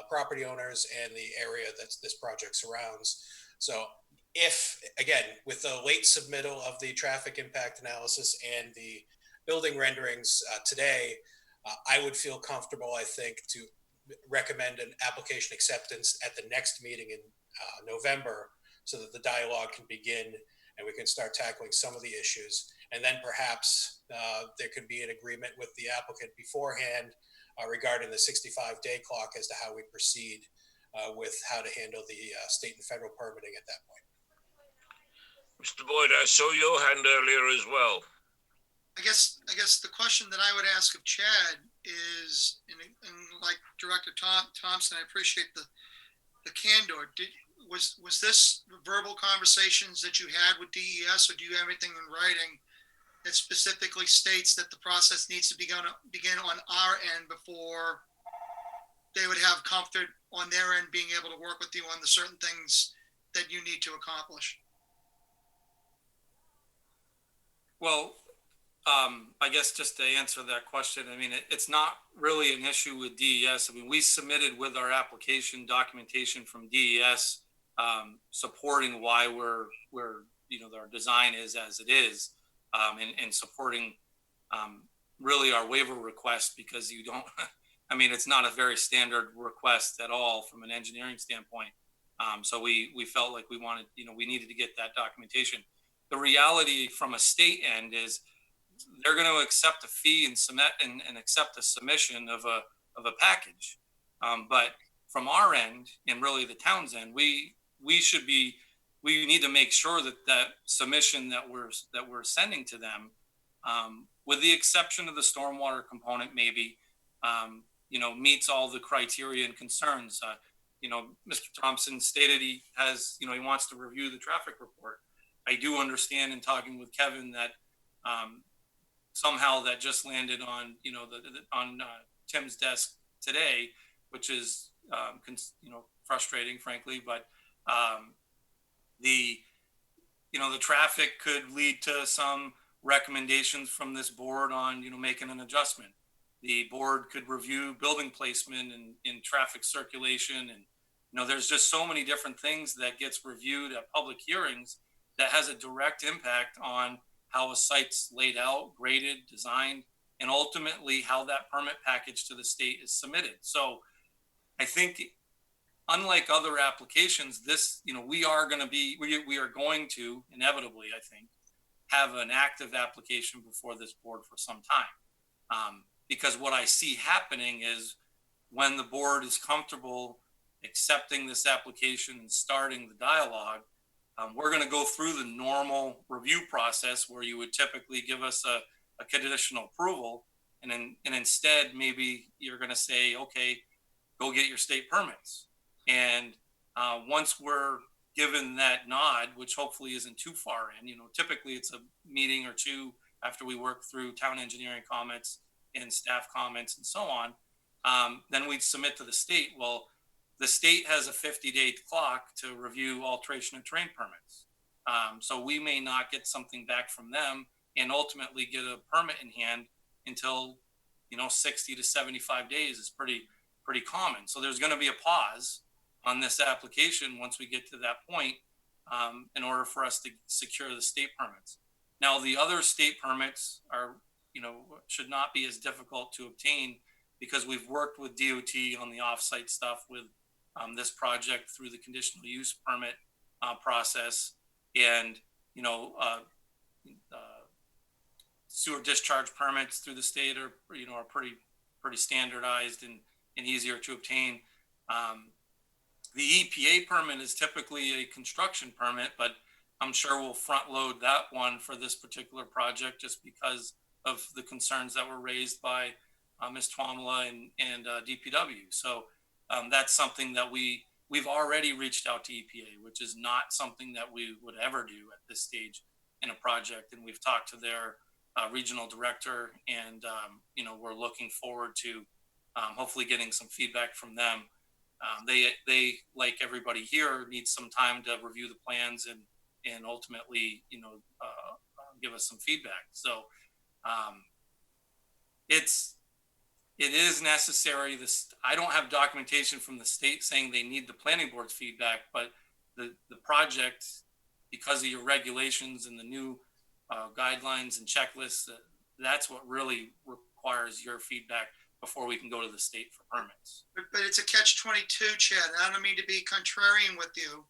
property owners and the area that this project surrounds. So if, again, with the late submittal of the traffic impact analysis and the building renderings today, I would feel comfortable, I think, to recommend an application acceptance at the next meeting in November, so that the dialogue can begin and we can start tackling some of the issues. And then perhaps there could be an agreement with the applicant beforehand regarding the 65-day clock as to how we proceed with how to handle the state and federal permitting at that point.
Mr. Boyd, I saw your hand earlier as well.
I guess the question that I would ask of Chad is, and like Director Thompson, I appreciate the candor. Was this verbal conversations that you had with DES, or do you have anything in writing that specifically states that the process needs to begin on our end before they would have comfort on their end being able to work with you on the certain things that you need to accomplish?
Well, I guess just to answer that question, I mean, it's not really an issue with DES. I mean, we submitted with our application documentation from DES supporting why we're our design is as it is, and supporting really our waiver request, because you don't, I mean, it's not a very standard request at all from an engineering standpoint. So we felt like we wanted, we needed to get that documentation. The reality from a state end is they're going to accept a fee and submit and accept a submission of a package. But from our end, and really the town's end, we need to make sure that that submission that we're sending to them, with the exception of the stormwater component, maybe, meets all the criteria and concerns. Mr. Thompson stated he has, he wants to review the traffic report. I do understand in talking with Kevin that somehow that just landed on, on Tim's desk today, which is, frustrating, frankly, but the traffic could lead to some recommendations from this board on, making an adjustment. The board could review building placement and traffic circulation. And, there's just so many different things that gets reviewed at public hearings that has a direct impact on how a site's laid out, graded, designed, and ultimately how that permit package to the state is submitted. So I think, unlike other applications, this, we are going to inevitably, I think, have an active application before this board for some time. Because what I see happening is when the board is comfortable accepting this application and starting the dialogue, we're going to go through the normal review process where you would typically give us a conditional approval. And instead, maybe you're going to say, okay, go get your state permits. And once we're given that nod, which hopefully isn't too far in, typically it's a meeting or two after we work through town engineering comments and staff comments and so on, then we'd submit to the state. Well, the state has a 50-day clock to review alteration of terrain permits. So we may not get something back from them and ultimately get a permit in hand until, 60 to 75 days is pretty common. So there's going to be a pause on this application once we get to that point, in order for us to secure the state permits. Now, the other state permits are, should not be as difficult to obtain because we've worked with DOT on the offsite stuff with this project through the conditional use permit process, and sewer discharge permits through the state are pretty standardized and easier to obtain. The EPA permit is typically a construction permit, but I'm sure we'll front load that one for this particular project just because of the concerns that were raised by Ms. Twamala and DPW. So that's something that we've already reached out to EPA, which is not something that we would ever do at this stage in a project. And we've talked to their regional director, and we're looking forward to hopefully getting some feedback from them. They like everybody here, need some time to review the plans and ultimately give us some feedback. So it is necessary. I don't have documentation from the state saying they need the planning board's feedback, but the project, because of your regulations and the new guidelines and checklists, that's what really requires your feedback before we can go to the state for permits.
But it's a catch-22, Chad. I don't mean to be contrarian with you,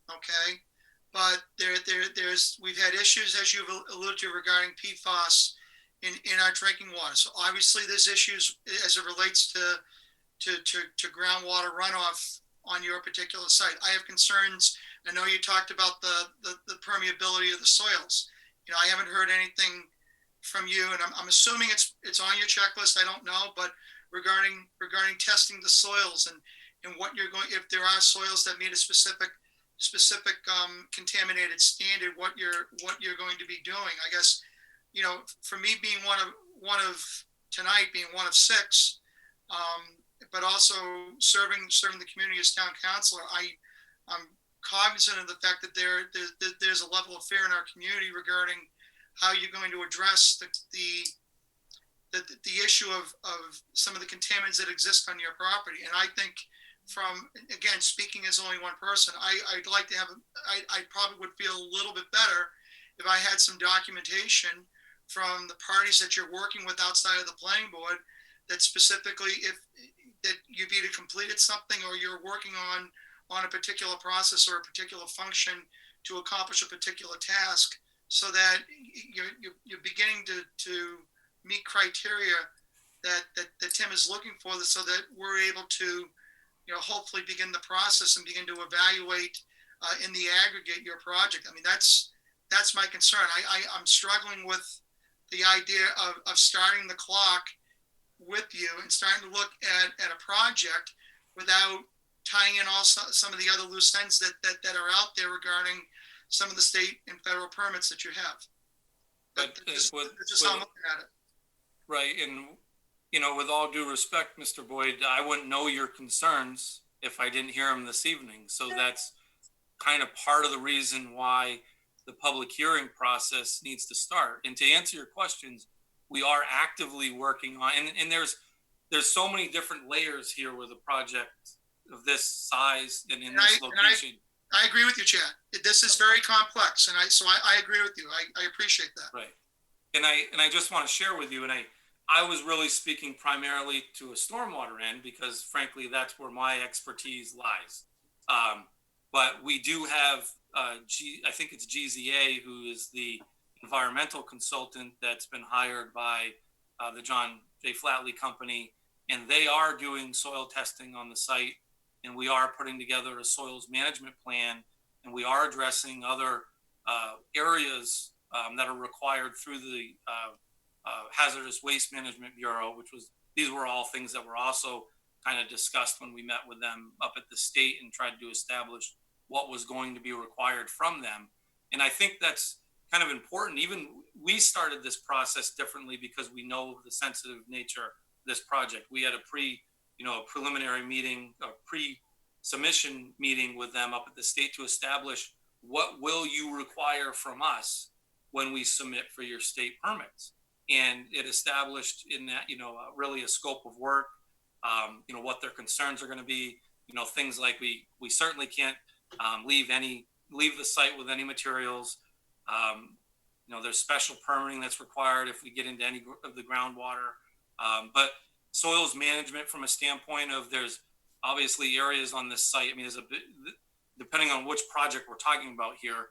okay? But we've had issues, as you've alluded to, regarding PFAS in our drinking water. So obviously there's issues as it relates to groundwater runoff on your particular site. I have concerns. I know you talked about the permeability of the soils. I haven't heard anything from you, and I'm assuming it's on your checklist. I don't know, but regarding testing the soils and what you're going, if there are soils that meet a specific contaminated standard, what you're going to be doing. I guess, for me being one of tonight, being one of six, but also serving the community as town councilor, I'm cognizant of the fact that there's a level of fear in our community regarding how you're going to address the issue of some of the contaminants that exist on your property. And I think, from, again, speaking as only one person, I'd like to I probably would feel a little bit better if I had some documentation from the parties that you're working with outside of the planning board that specifically, that you've either completed something or you're working on a particular process or a particular function to accomplish a particular task, so that you're beginning to meet criteria that Tim is looking for, so that we're able to hopefully begin the process and begin to evaluate in the aggregate your project. I mean, that's my concern. I'm struggling with the idea of starting the clock with you and starting to look at a project without tying in some of the other loose ends that are out there regarding some of the state and federal permits that you have. That's just how I'm looking at it.
Right. And, with all due respect, Mr. Boyd, I wouldn't know your concerns if I didn't hear them this evening. So that's kind of part of the reason why the public hearing process needs to start. And to answer your questions, we are actively working on, and there's so many different layers here with a project of this size and in this location.
I agree with you, Chad. This is very complex, and I agree with you. I appreciate that.
Right. And I just want to share with you, and I was really speaking primarily to a stormwater end because, frankly, that's where my expertise lies. But we do have, I think it's GZA, who is the environmental consultant that's been hired by the John J. Flatley Company, and they are doing soil testing on the site, and we are putting together a soils management plan, and we are addressing other areas that are required through the Hazardous Waste Management Bureau, these were all things that were also kind of discussed when we met with them up at the state and tried to establish what was going to be required from them. And I think that's kind of important. Even we started this process differently because we know the sensitive nature of this project. We had a preliminary meeting, submission meeting with them up at the state to establish what will you require from us when we submit for your state permits. And it established in that, really a scope of work, what their concerns are going to be, things like we certainly can't leave the site with any materials. There's special permitting that's required if we get into any of the groundwater. But soils management from a standpoint of there's obviously areas on this site. I mean, there's a bit, depending on which project we're talking about here,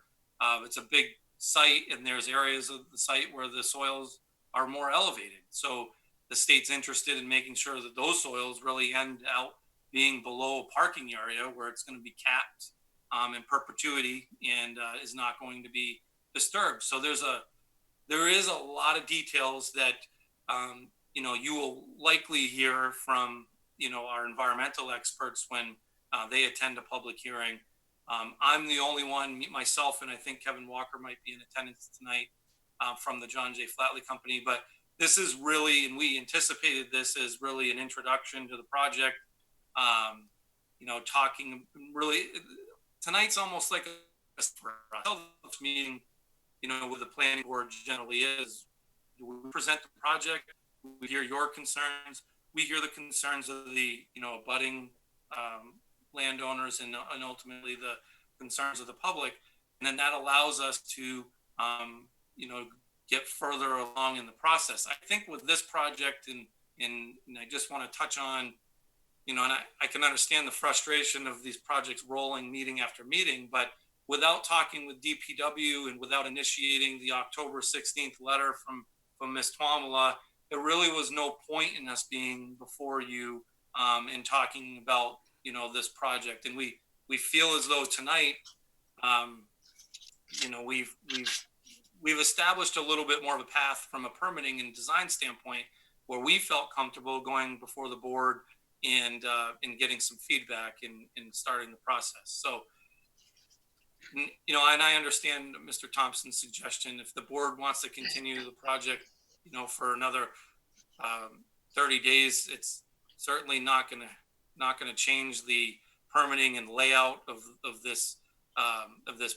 it's a big site and there's areas of the site where the soils are more elevated. So the state's interested in making sure that those soils really end out being below a parking area where it's going to be capped in perpetuity and is not going to be disturbed. So there is a lot of details that you will likely hear from our environmental experts when they attend a public hearing. I'm the only one, myself, and I think Kevin Walker might be in attendance tonight from the John J. Flatley Company. But this is really, and we anticipated this as really an introduction to the project. Talking really, tonight's almost like a meeting, with the planning board generally is. We present the project, we hear your concerns, we hear the concerns of the, abutting landowners and ultimately the concerns of the public. And then that allows us to, get further along in the process. I think with this project, and I just want to touch on, and I can understand the frustration of these projects rolling meeting after meeting, but without talking with DPW and without initiating the October 16th letter from Ms. Twamala, there really was no point in us being before you and talking about, this project. And we feel as though tonight, we've established a little bit more of a path from a permitting and design standpoint where we felt comfortable going before the board and getting some feedback and starting the process. So, and I understand Mr. Thompson's suggestion. If the board wants to continue the project, for another 30 days, it's certainly not going to change the permitting and layout of this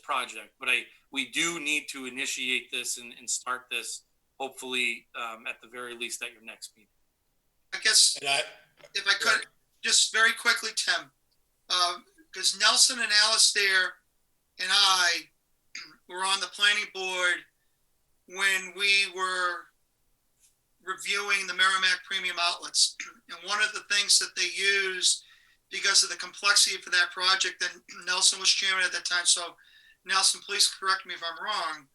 project. But we do need to initiate this and start this, hopefully, at the very least at your next meeting.
I guess if I could, just very quickly, Tim, because Nelson and Alistair and I were on the planning board when we were reviewing the Merrimack premium outlets. And one of the things that they used, because of the complexity for that project, and Nelson was chairman at that time, so Nelson, please correct me if I'm wrong,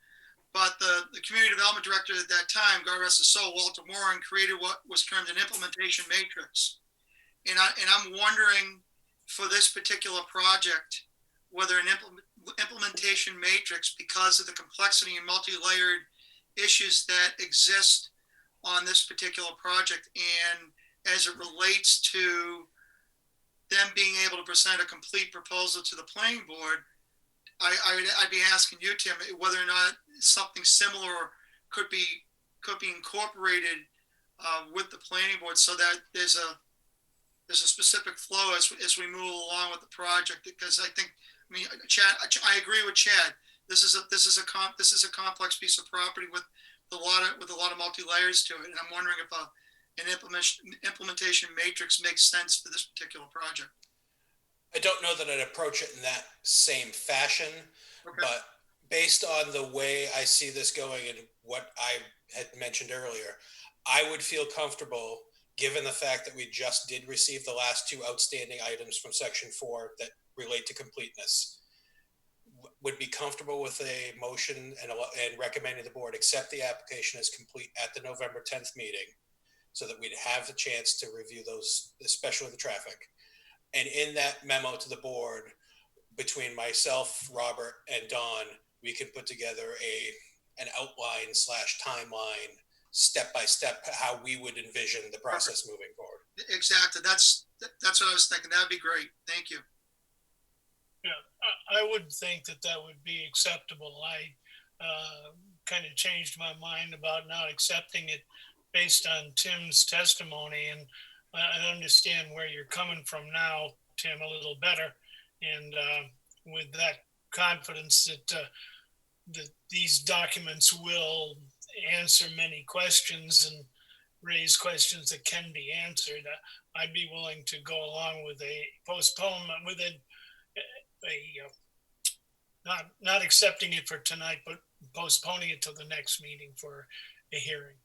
but the community development director at that time, God rest his soul, Walter Moran, created what was termed an implementation matrix. And I'm wondering for this particular project, whether an implementation matrix, because of the complexity and multi-layered issues that exist on this particular project, and as it relates to them being able to present a complete proposal to the planning board, I'd be asking you, Tim, whether or not something similar could be incorporated with the planning board, so that there's a specific flow as we move along with the project. Because Chad, I agree with Chad. This is a complex piece of property with a lot of multi layers to it, and I'm wondering if an implementation matrix makes sense for this particular project.
I don't know that I'd approach it in that same fashion, okay. But based on the way I see this going and what I had mentioned earlier, I would feel comfortable, given the fact that we just did receive the last two outstanding items from Section 4 that relate to completeness, would be comfortable with a motion and recommending the board accept the application as complete at the November 10th meeting, so that we'd have the chance to review those, especially the traffic. And in that memo to the board, between myself, Robert, and Don, we can put together an outline / timeline, step by step, how we would envision the process moving forward.
Exactly. That's what I was thinking. That'd be great. Thank you.
Yeah, I would think that would be acceptable. I kind of changed my mind about not accepting it based on Tim's testimony, and I understand where you're coming from now, Tim a little better, and with that confidence that these documents will answer many questions and raise questions that can be answered, I'd be willing to go along with a postponement, with not accepting it for tonight, but postponing it till the next meeting for a hearing.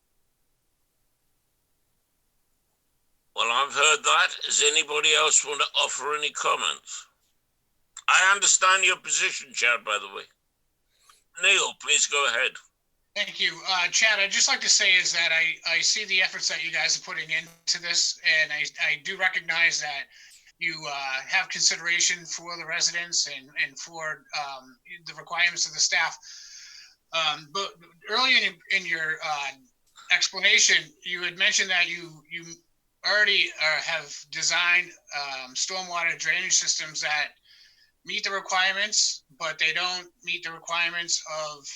Well, I've heard that. Does anybody else want to offer any comments? I understand your position, Chad, by the way. Neil, please go ahead.
Thank you. Chad, I'd just like to say is that I see the efforts that you guys are putting into this, and I do recognize that you have consideration for the residents and for the requirements of the staff. But earlier in your explanation, you had mentioned that you already have designed stormwater drainage systems that meet the requirements, but they don't meet the requirements of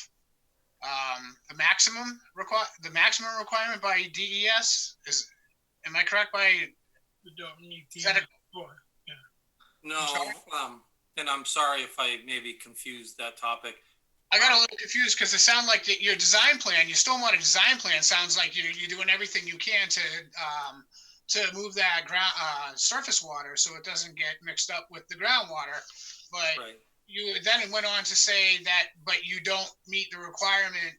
the maximum requirement by DES. Am I correct?
No, and I'm sorry if I maybe confused that topic.
I got a little confused because it sounded like your design plan, your stormwater design plan, sounds like you're doing everything you can to move that surface water so it doesn't get mixed up with the groundwater. But right. You then went on to say that, but you don't meet the requirement,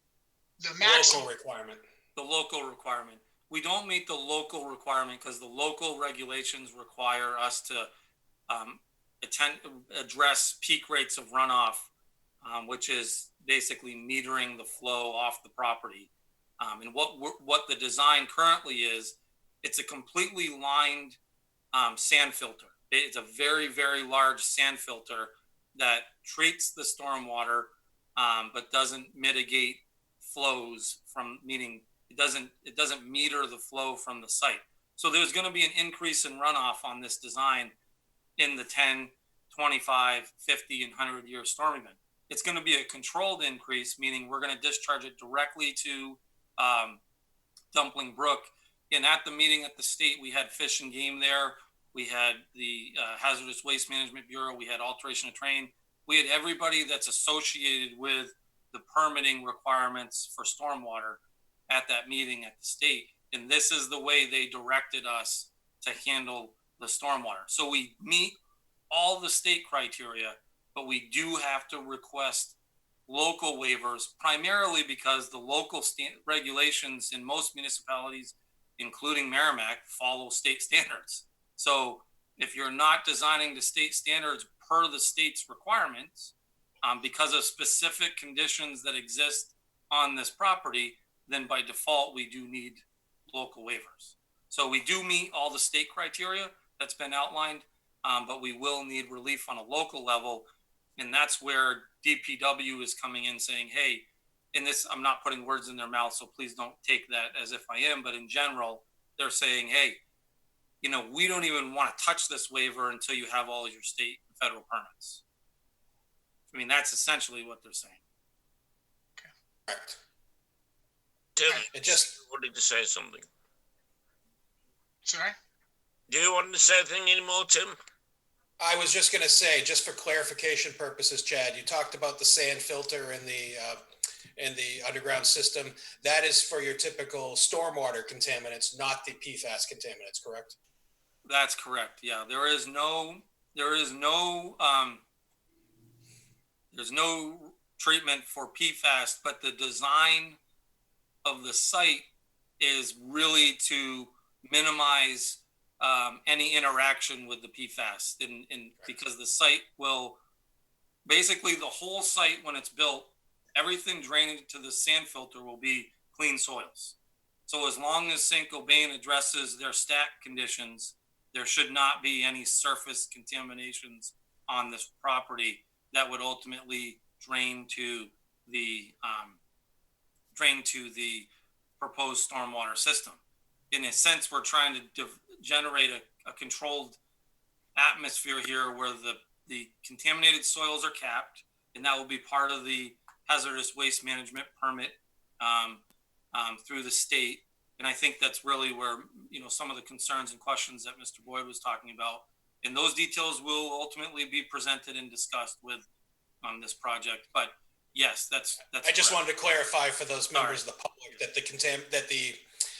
the maximum requirement.
The local requirement. We don't meet the local requirement because the local regulations require us to address peak rates of runoff, which is basically metering the flow off the property. And what the design currently is, it's a completely lined sand filter. It's a very, very large sand filter that treats the stormwater, but doesn't mitigate flows from, meaning it doesn't meter the flow from the site. So there's going to be an increase in runoff on this design in the 10, 25, 50, and 100-year storm event. It's going to be a controlled increase, meaning we're going to discharge it directly to Dumpling Brook. And at the meeting at the state, we had Fish and Game there. We had the Hazardous Waste Management Bureau. We had Alteration of Terrain. We had everybody that's associated with the permitting requirements for stormwater at that meeting at the state. And this is the way they directed us to handle the stormwater. So we meet all the state criteria, but we do have to request local waivers, primarily because the local regulations in most municipalities, including Merrimack, follow state standards. So if you're not designing to state standards per the state's requirements, because of specific conditions that exist on this property, then by default, we do need local waivers. So we do meet all the state criteria that's been outlined, but we will need relief on a local level. And that's where DPW is coming in saying, hey, in this, I'm not putting words in their mouth, so please don't take that as if I am, but in general, they're saying, hey, we don't even want to touch this waiver until you have all your state and federal permits. I mean, that's essentially what they're saying.
Correct.
Tim, wanted to say something.
Sorry?
Do you want to say anything anymore, Tim?
I was just going to say, just for clarification purposes, Chad, you talked about the sand filter in the underground system. That is for your typical stormwater contaminants, not the PFAS contaminants, correct?
That's correct. Yeah, there's no treatment for PFAS, but the design of the site is really to minimize any interaction with the PFAS, and because the site will basically, the whole site when it's built, everything draining to the sand filter will be clean soils. So as long as Saint-Gobain addresses their stack conditions, there should not be any surface contaminations on this property that would ultimately drain to the proposed stormwater system. In a sense, we're trying to generate a controlled atmosphere here where the contaminated soils are capped, and that will be part of the hazardous waste management permit through the state. And I think that's really where, some of the concerns and questions that Mr. Boyd was talking about And those details will ultimately be presented and discussed with on this project. But yes, that's.
I just wanted to clarify for those members of the public that the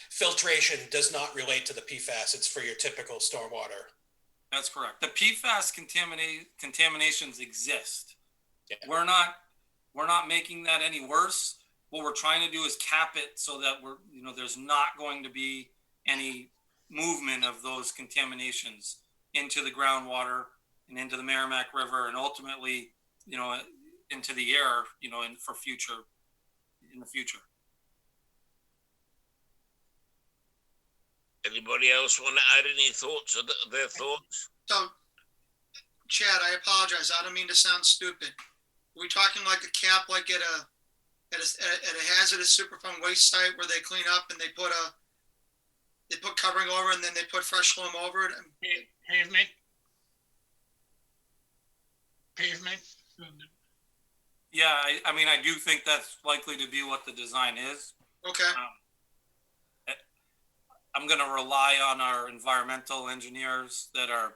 filtration does not relate to the PFAS. It's for your typical stormwater.
That's correct. The PFAS contaminations exist.
Yeah.
We're not making that any worse. What we're trying to do is cap it so that there's not going to be any movement of those contaminations into the groundwater and into the Merrimack River and ultimately, into the air, in the future.
Anybody else want to add any thoughts or their thoughts?
So, Chad, I apologize. I don't mean to sound stupid. Are we talking like a cap, like at a hazardous Superfund waste site where they clean up and they put covering over and then they put fresh loam over it?
Pavement.
Yeah, I do think that's likely to be what the design is.
Okay.
I'm going to rely on our environmental engineers that are,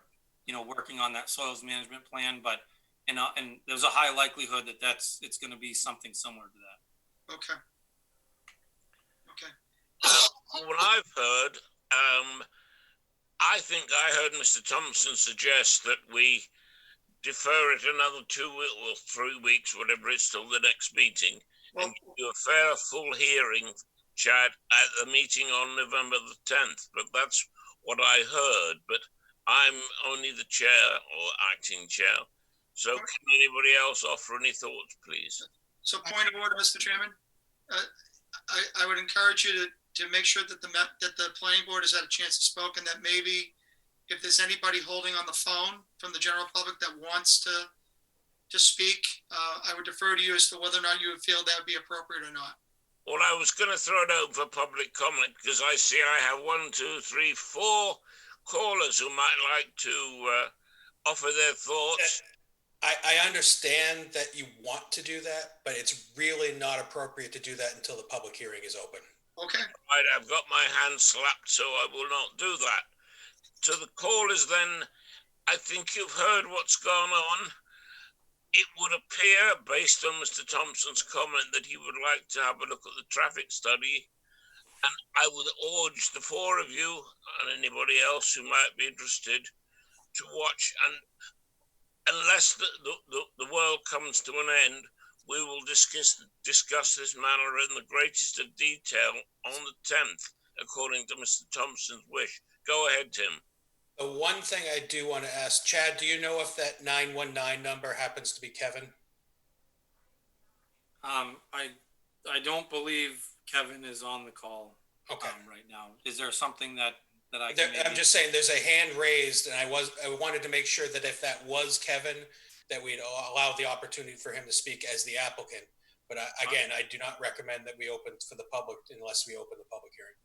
working on that soils management plan, but and there's a high likelihood that it's going to be something similar to that.
Okay.
What I've heard, I think I heard Mr. Thompson suggest that we defer it another 2 or 3 weeks, whatever it's till the next meeting, and do a fair full hearing, Chad, at the meeting on November the 10th. But that's what I heard. But I'm only the chair or acting chair. So can anybody else offer any thoughts, please?
So point of order, Mr. Chairman. I would encourage you to make sure that the planning board has had a chance to speak, and that maybe if there's anybody holding on the phone from the general public that wants to speak, I would defer to you as to whether or not you would feel that would be appropriate or not.
Well, I was going to throw it open for public comment because I see I have 1, 2, 3, 4 callers who might like to offer their thoughts.
I understand that you want to do that, but it's really not appropriate to do that until the public hearing is open.
Okay.
Right, I've got my hand slapped, so I will not do that. To the callers then, I think you've heard what's gone on. It would appear, based on Mr. Thompson's comment, that he would like to have a look at the traffic study. And I would urge the 4 of you and anybody else who might be interested to watch. And unless the world comes to an end, we will discuss this matter in the greatest of detail on the 10th, according to Mr. Thompson's wish. Go ahead, Tim.
The one thing I do want to ask, Chad, do you know if that 919 number happens to be Kevin?
I don't believe Kevin is on the call right now. Is there something that I can
I'm just saying there's a hand raised, and I wanted to make sure that if that was Kevin, that we'd allow the opportunity for him to speak as the applicant. But again, I do not recommend that we open for the public unless we open the public hearing.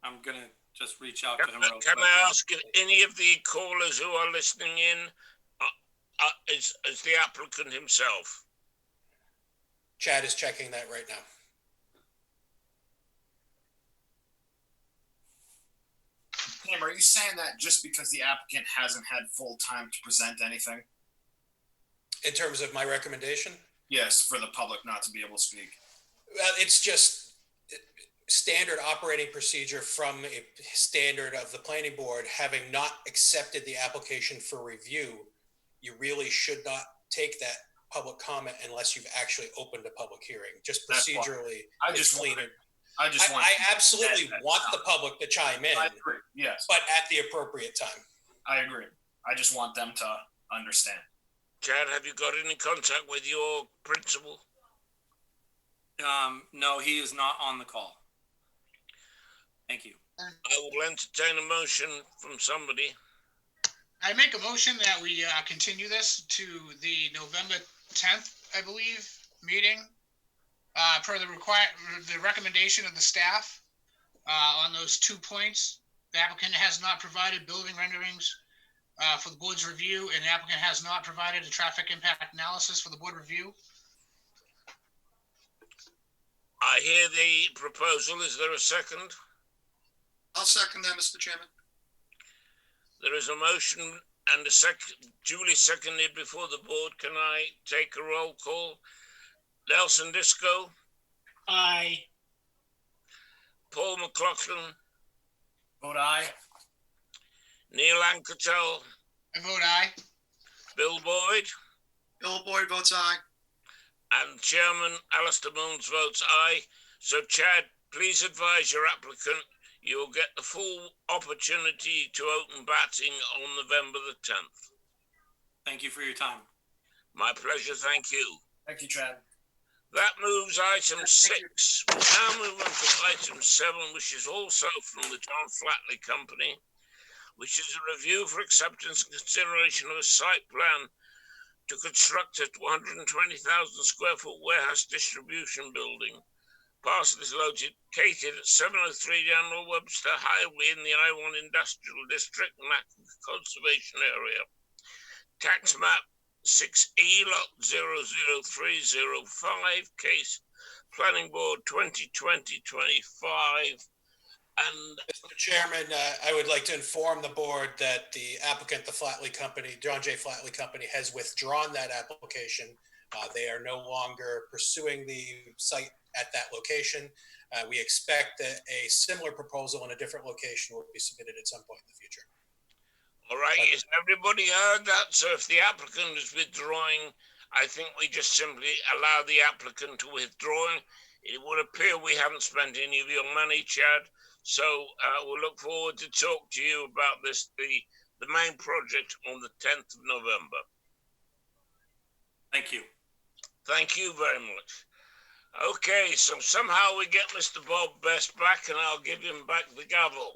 I'm going to just reach out to him real quick.
Can I ask if any of the callers who are listening in is the applicant himself?
Chad is checking that right now.
Pam, are you saying that just because the applicant hasn't had full time to present anything?
In terms of my recommendation?
Yes, for the public not to be able to speak.
Well, it's just standard operating procedure from a standard of the planning board. Having not accepted the application for review, you really should not take that public comment unless you've actually opened a public hearing. Just procedurally,
I absolutely
want the public to chime in.
I agree. Yes,
but at the appropriate time.
I agree. I just want them to understand.
Chad, have you got any contact with your principal?
No, he is not on the call. Thank you.
I will entertain a motion from somebody.
I make a motion that we continue this to the November 10th, I believe, meeting. Per the recommendation of the staff on those 2 points. The applicant has not provided building renderings for the board's review, and the applicant has not provided a traffic impact analysis for the board review.
I hear the proposal. Is there a second?
I'll second that, Mr. Chairman.
There is a motion and duly seconded before the board. Can I take a roll call? Nelson Disco?
Aye.
Paul McLaughlin?
Vote aye.
Neil Anketel?
I vote aye.
Bill Boyd?
Bill Boyd votes aye.
And Chairman Alistair Milnes votes aye. So Chad, please advise your applicant you'll get the full opportunity to open batting on November the 10th.
Thank you for your time.
My pleasure, thank you.
Thank you, Chad.
That moves item 6. We now move on to item 7, which is also from the John Flatley Company, which is a review for acceptance and consideration of a site plan to construct a 120,000 square foot warehouse distribution building. Parcel is located at 703 Daniel Webster Highway in the I-1 Industrial District, Mac Conservation Area. Tax map 6E lot 00305, case Planning Board 2020-25. And
Mr. Chairman, I would like to inform the board that the applicant, the Flatley Company, John J. Flatley Company, has withdrawn that application. They are no longer pursuing the site at that location. We expect that a similar proposal in a different location will be submitted at some point in the future.
all right, has everybody heard that? So if the applicant is withdrawing, I think we just simply allow the applicant to withdraw. It would appear we haven't spent any of your money, Chad. So we'll look forward to talk to you about this, the main project on the 10th of November.
Thank you.
Thank you very much. Okay, so somehow we get Mr. Bob Best back and I'll give him back the gavel.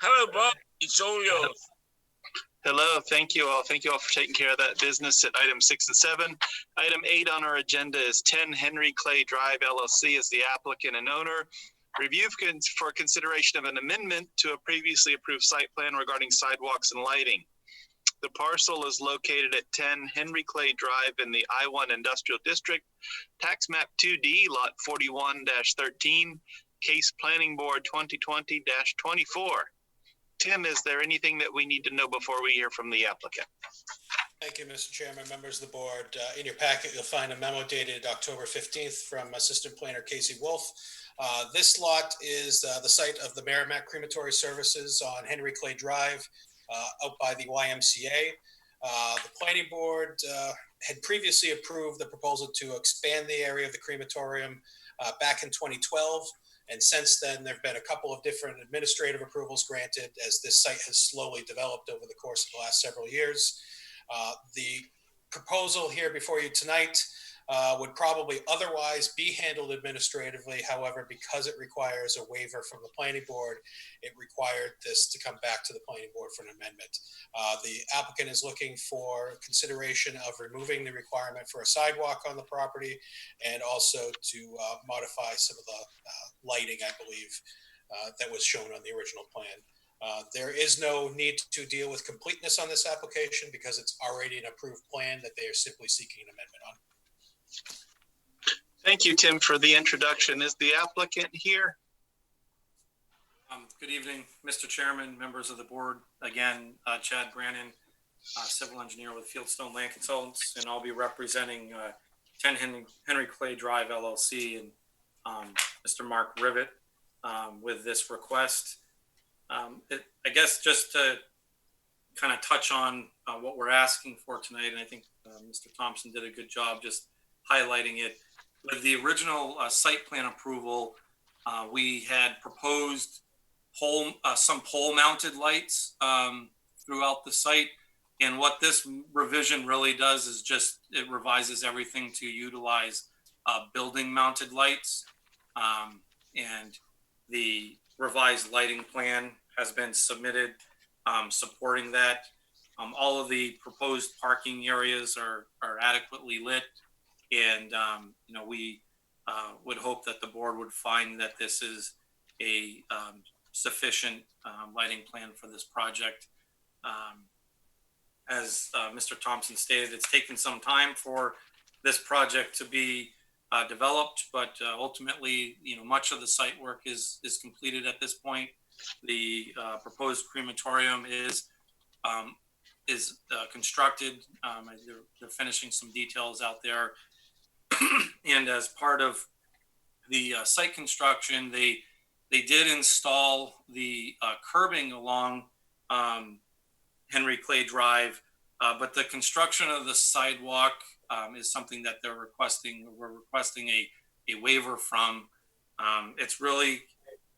Hello, Bob. It's all yours.
Hello, thank you all. Thank you all for taking care of that business at item 6 and 7. Item 8 on our agenda is 10 Henry Clay Drive LLC as the applicant and owner. Review for consideration of an amendment to a previously approved site plan regarding sidewalks and lighting. The parcel is located at 10 Henry Clay Drive in the I-1 Industrial District, tax map 2D, lot 41-13, case Planning Board 2020-24. Tim, is there anything that we need to know before we hear from the applicant?
Thank you, Mr. Chairman, members of the board. In your packet, you'll find a memo dated October 15th from Assistant Planner Casey Wolf. This lot is the site of the Merrimack Crematory Services on Henry Clay Drive, out by the YMCA. The planning board had previously approved the proposal to expand the area of the crematorium back in 2012. And since then, there have been a couple of different administrative approvals granted as this site has slowly developed over the course of the last several years. The proposal here before you tonight would probably otherwise be handled administratively. However, because it requires a waiver from the planning board, it required this to come back to the planning board for an amendment. The applicant is looking for consideration of removing the requirement for a sidewalk on the property and also to modify some of the lighting, I believe, that was shown on the original plan. There is no need to deal with completeness on this application because it's already an approved plan that they are simply seeking an amendment on.
Thank you, Tim, for the introduction. Is the applicant here?
Good evening, Mr. Chairman, members of the board. Again, Chad Brannon, civil engineer with Fieldstone Land Consultants, and I'll be representing 10 Henry Clay Drive LLC and Mr. Mark Rivet with this request. I guess just to kind of touch on what we're asking for tonight, and I think Mr. Thompson did a good job just highlighting it. With the original site plan approval, we had proposed some pole-mounted lights throughout the site. And what this revision really does is just, it revises everything to utilize building-mounted lights. And the revised lighting plan has been submitted supporting that. All of the proposed parking areas are adequately lit. And, we would hope that the board would find that this is a sufficient lighting plan for this project. As Mr. Thompson stated, it's taken some time for this project to be developed, but ultimately, much of the site work is completed at this point. the proposed crematorium is constructed. They're finishing some details out there, and as part of the site construction, they did install the curbing along Henry Clay Drive, but the construction of the sidewalk is something that they're requesting. We're requesting a waiver from. It's really,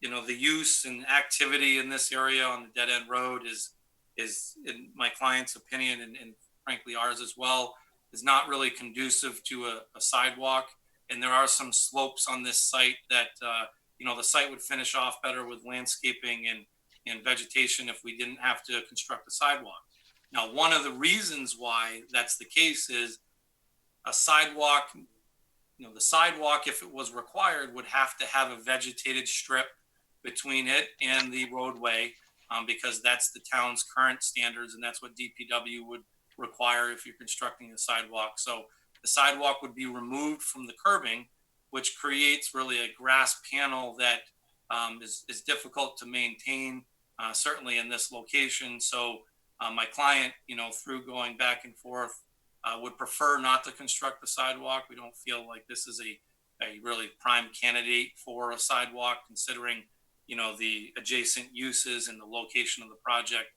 the use and activity in this area on the dead end road is in my client's opinion, and frankly ours as well, is not really conducive to a sidewalk. And there are some slopes on this site that, the site would finish off better with landscaping and vegetation if we didn't have to construct a sidewalk. Now, one of the reasons why that's the case is a sidewalk, the sidewalk, if it was required, would have to have a vegetated strip between it and the roadway, because that's the town's current standards, and that's what DPW would require if you're constructing a sidewalk. So the sidewalk would be removed from the curbing, which creates really a grass panel that is difficult to maintain, certainly in this location. So my client, through going back and forth, would prefer not to construct the sidewalk. We don't feel like this is a really prime candidate for a sidewalk, considering, the adjacent uses and the location of the project.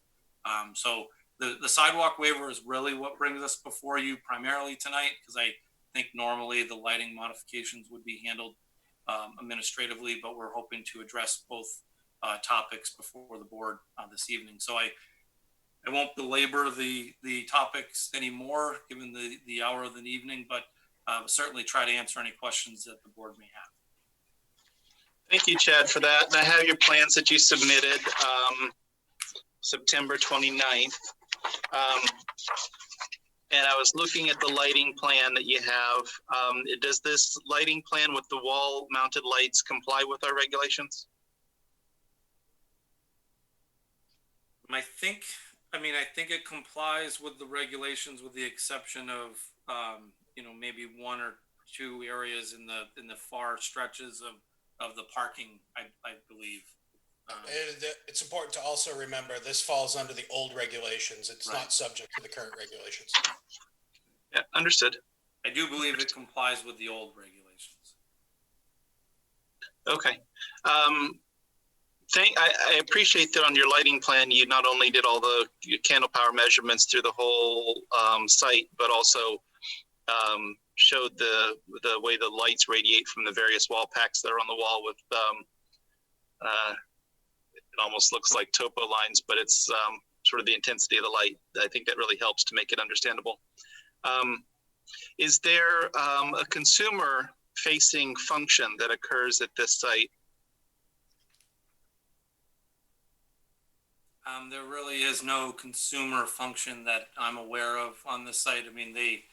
So the sidewalk waiver is really what brings us before you primarily tonight, because I think normally the lighting modifications would be handled administratively, but we're hoping to address both topics before the board this evening. So I won't belabor the topics anymore, given the hour of the evening, but certainly try to answer any questions that the board may have.
Thank you, Chad, for that. And I have your plans that you submitted September 29th. And I was looking at the lighting plan that you have. Does this lighting plan with the wall mounted lights comply with our regulations?
I think it complies with the regulations, with the exception of, maybe one or two areas in the far stretches of the parking, I believe.
It's important to also remember this falls under the old regulations. It's
Right.
not subject to the current regulations.
Yeah, understood.
I do believe it complies with the old regulations.
Okay. I appreciate that on your lighting plan, you not only did all the candle power measurements through the whole site, but also showed the way the lights radiate from the various wall packs that are on the wall with, it almost looks like topo lines, but it's sort of the intensity of the light. I think that really helps to make it understandable. Is there a consumer facing function that occurs at this site?
There really is no consumer function that I'm aware of on this site. I mean, they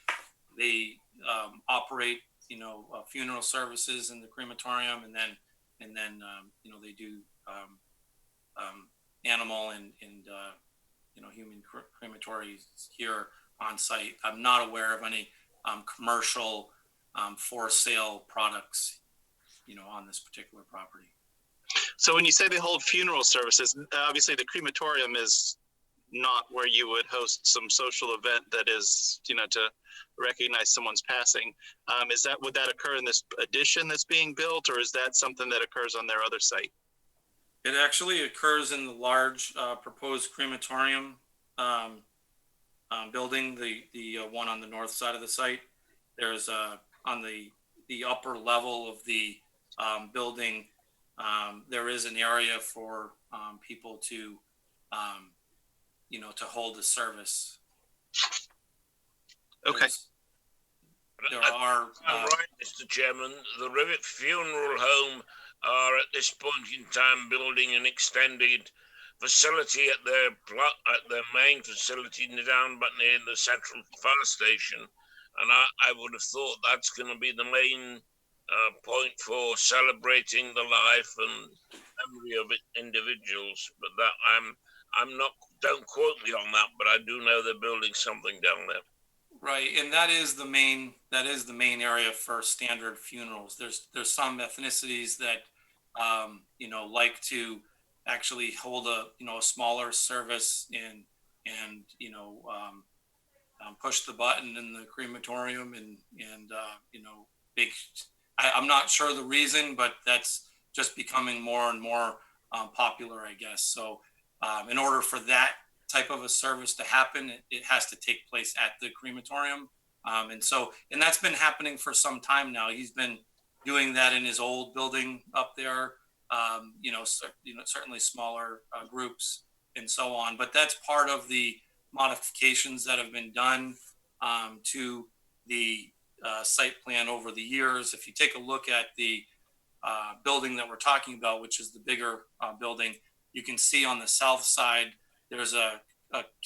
operate, funeral services in the crematorium, and then they do animal and human crematories here on site. I'm not aware of any commercial for sale products, on this particular property.
So when you say they hold funeral services, obviously the crematorium is not where you would host some social event that is, to recognize someone's passing. Would that occur in this addition that's being built, or is that something that occurs on their other site?
It actually occurs in the large proposed crematorium building, the one on the north side of the site. There's on the upper level of the building, there is an area for people to, to hold a service.
Okay.
There are.
Right, Mr. Chairman, the Rivet Funeral Home are at this point in time building an extended facility at their main facility down but near the central fire station, and I would have thought that's going to be the main point for celebrating the life and memory of individuals. But that I'm not. Don't quote me on that, but I do know they're building something down there.
Right, and that is the main area for standard funerals. There's some ethnicities that like to actually hold a smaller service and push the button in the crematorium and big. I'm not sure the reason, but that's just becoming more and more popular, I guess. So in order for that type of a service to happen, it has to take place at the crematorium. And that's been happening for some time now. He's been doing that in his old building up there, certainly smaller groups and so on. But that's part of the modifications that have been done to the site plan over the years. If you take a look at the building that we're talking about, which is the bigger building, you can see on the south side, there's a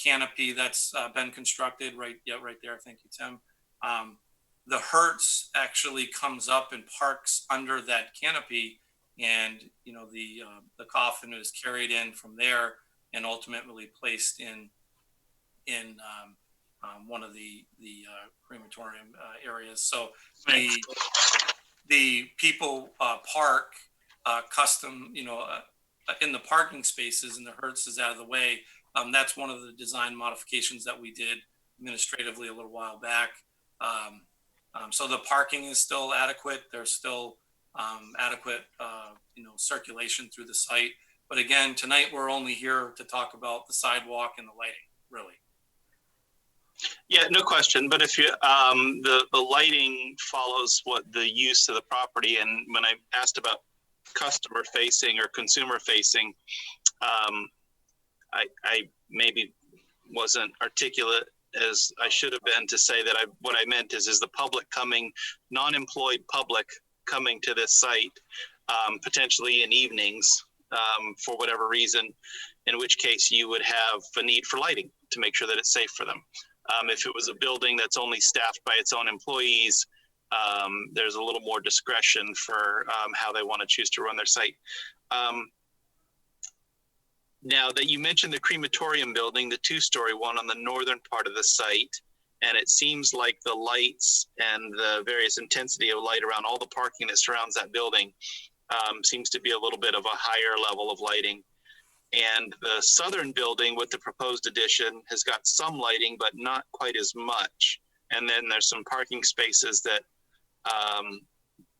canopy that's been constructed right there. Thank you, Tim. The hearse actually comes up and parks under that canopy, and the coffin is carried in from there and ultimately placed in one of the crematorium areas. So the people park custom, in the parking spaces, and the hearse is out of the way. That's one of the design modifications that we did administratively a little while back. So the parking is still adequate. There's still adequate, circulation through the site. But again, tonight we're only here to talk about the sidewalk and the lighting, really.
Yeah, no question. But if you, the lighting follows what the use of the property. And when I asked about customer facing or consumer facing, I maybe wasn't articulate as I should have been to say that what I meant is the public coming, non-employed public coming to this site, potentially in evenings for whatever reason, in which case you would have a need for lighting to make sure that it's safe for them. If it was a building that's only staffed by its own employees, there's a little more discretion for how they want to choose to run their site. Now that you mentioned the crematorium building, the two-story one on the northern part of the site, and it seems like the lights and the various intensity of light around all the parking that surrounds that building seems to be a little bit of a higher level of lighting. And the southern building with the proposed addition has got some lighting, but not quite as much. And then there's some parking spaces that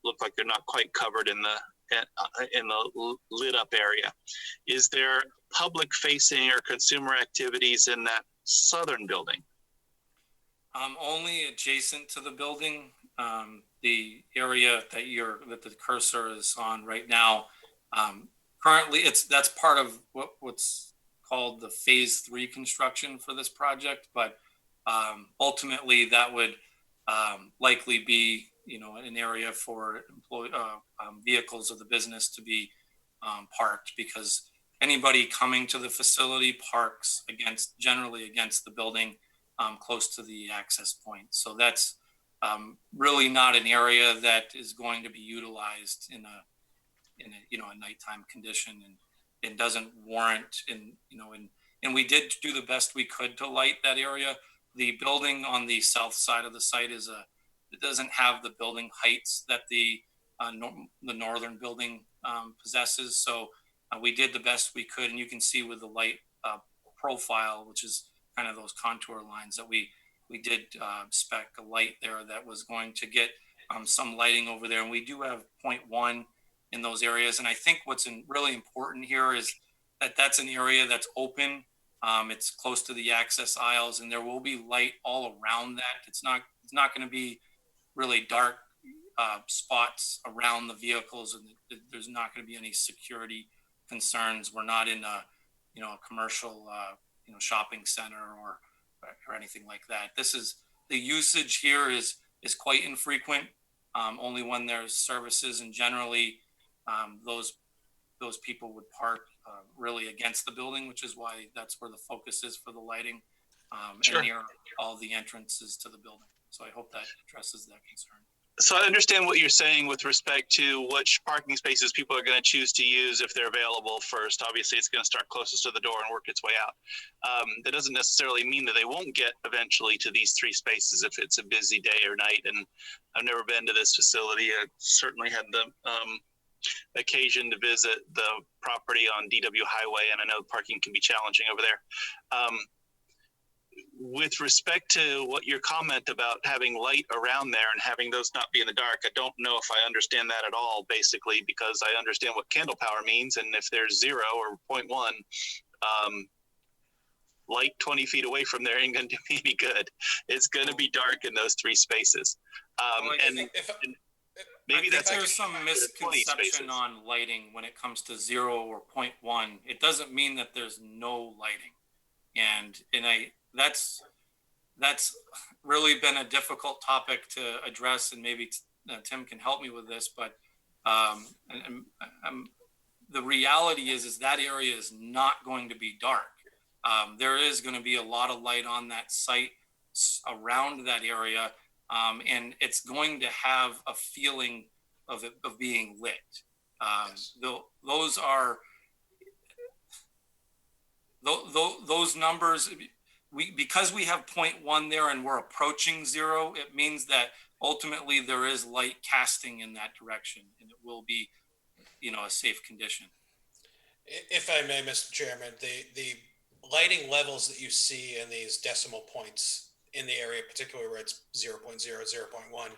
look like they're not quite covered in the lit up area. Is there public facing or consumer activities in that southern building?
Only adjacent to the building, the area that the cursor is on right now. Currently, that's part of what's called the phase 3 construction for this project, but ultimately that would likely be an area for vehicles of the business to be parked, because anybody coming to the facility parks generally against the building, close to the access point. So that's really not an area that is going to be utilized in a nighttime condition, and doesn't warrant and we did do the best we could to light that area. The building on the south side of the site it doesn't have the building heights that the northern building possesses. So we did the best we could, and you can see with the light profile, which is kind of those contour lines, that we did spec a light there that was going to get some lighting over there. And we do have 0.1 in those areas. And I think what's really important here is that that's an area that's open. It's close to the access aisles, and there will be light all around that. It's not going to be really dark spots around the vehicles, and there's not going to be any security concerns. We're not in a commercial shopping center or anything like that. The usage here is quite infrequent, only when there's services, and generally those people would park really against the building, which is why that's where the focus is for the lighting,
Sure.
and near all the entrances to the building. So I hope that addresses that concern.
So I understand what you're saying with respect to which parking spaces people are going to choose to use if they're available first. Obviously, it's going to start closest to the door and work its way out. That doesn't necessarily mean that they won't get eventually to these 3 spaces if it's a busy day or night. And I've never been to this facility. I certainly had the occasion to visit the property on DW Highway, and I know parking can be challenging over there. With respect to what your comment about having light around there and having those not be in the dark, I don't know if I understand that at all, basically, because I understand what candle power means. And if there's 0 or 0.1, light 20 feet away from there ain't going to do me any good. It's going to be dark in those 3 spaces. Maybe
there's some misconception on lighting when it comes to 0 or 0.1. It doesn't mean that there's no lighting. And that's really been a difficult topic to address, and maybe Tim can help me with this, but the reality is that area is not going to be dark. There is going to be a lot of light on that site around that area, and it's going to have a feeling of being lit. Those numbers, because we have 0.1 there and we're approaching 0, it means that ultimately there is light casting in that direction, and it will be, a safe condition.
If I may, Mr. Chairman, the lighting levels that you see in these decimal points in the area, particularly where it's 0.0, 0.1,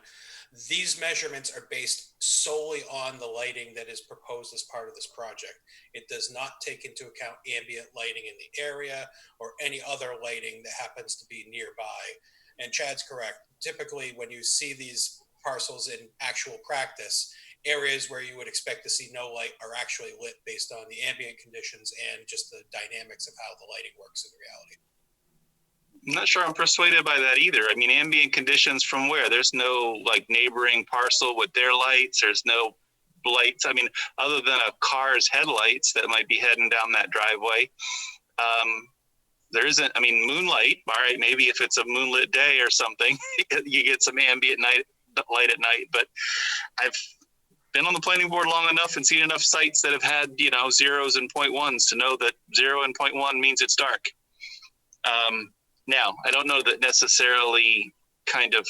these measurements are based solely on the lighting that is proposed as part of this project. It does not take into account ambient lighting in the area or any other lighting that happens to be nearby. And Chad's correct. Typically, when you see these parcels in actual practice, areas where you would expect to see no light are actually lit based on the ambient conditions and just the dynamics of how the lighting works in reality.
I'm not sure I'm persuaded by that either. I mean, ambient conditions from where? There's no neighboring parcel with their lights. There's no lights. I mean, other than a car's headlights that might be heading down that driveway. There isn't, moonlight. All right, maybe if it's a moonlit day or something, you get some ambient light at night. But I've been on the planning board long enough and seen enough sites that have had, 0s and 0.1s to know that 0 and 0.1 means it's dark. Now, I don't know that necessarily kind of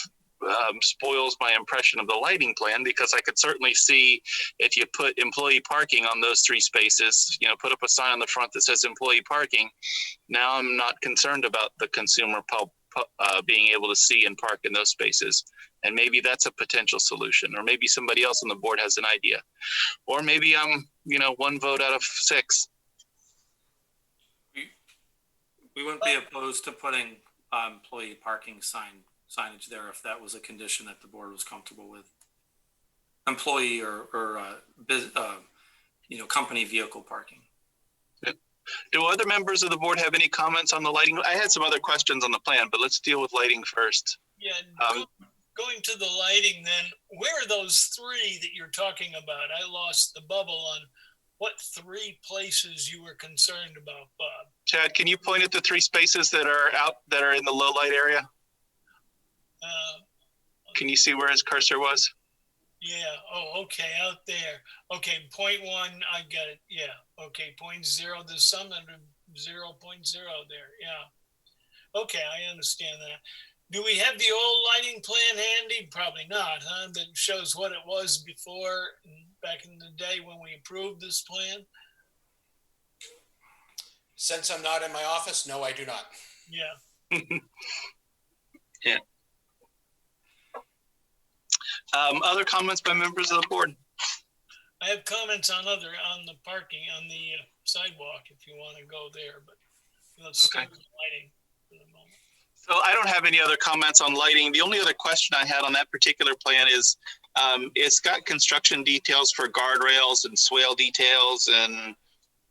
spoils my impression of the lighting plan, because I could certainly see if you put employee parking on those 3 spaces, put up a sign on the front that says employee parking. Now I'm not concerned about the consumer being able to see and park in those spaces. And maybe that's a potential solution, or maybe somebody else on the board has an idea, or maybe I'm, 1 vote out of 6.
We wouldn't be opposed to putting employee parking signage there if that was a condition that the board was comfortable with. Employee or company vehicle parking.
Do other members of the board have any comments on the lighting? I had some other questions on the plan, but let's deal with lighting first.
Yeah, going to the lighting then, where are those 3 that you're talking about? I lost the bubble on what 3 places you were concerned about, Bob.
Chad, can you point at the 3 spaces that are in the low light area? Can you see where his cursor was?
Yeah. Oh, okay. Out there. Okay. 0.1. I got it. Yeah. Okay. 0.0. There's some under 0.0 there. Yeah. Okay. I understand that. Do we have the old lighting plan handy? Probably not, huh? That shows what it was before, back in the day when we approved this plan?
Since I'm not in my office, no, I do not.
Yeah.
Yeah. Other comments by members of the board?
I have comments on the parking, on the sidewalk, if you want to go there, but let's start with lighting for the moment.
So I don't have any other comments on lighting. The only other question I had on that particular plan is it's got construction details for guardrails and swale details and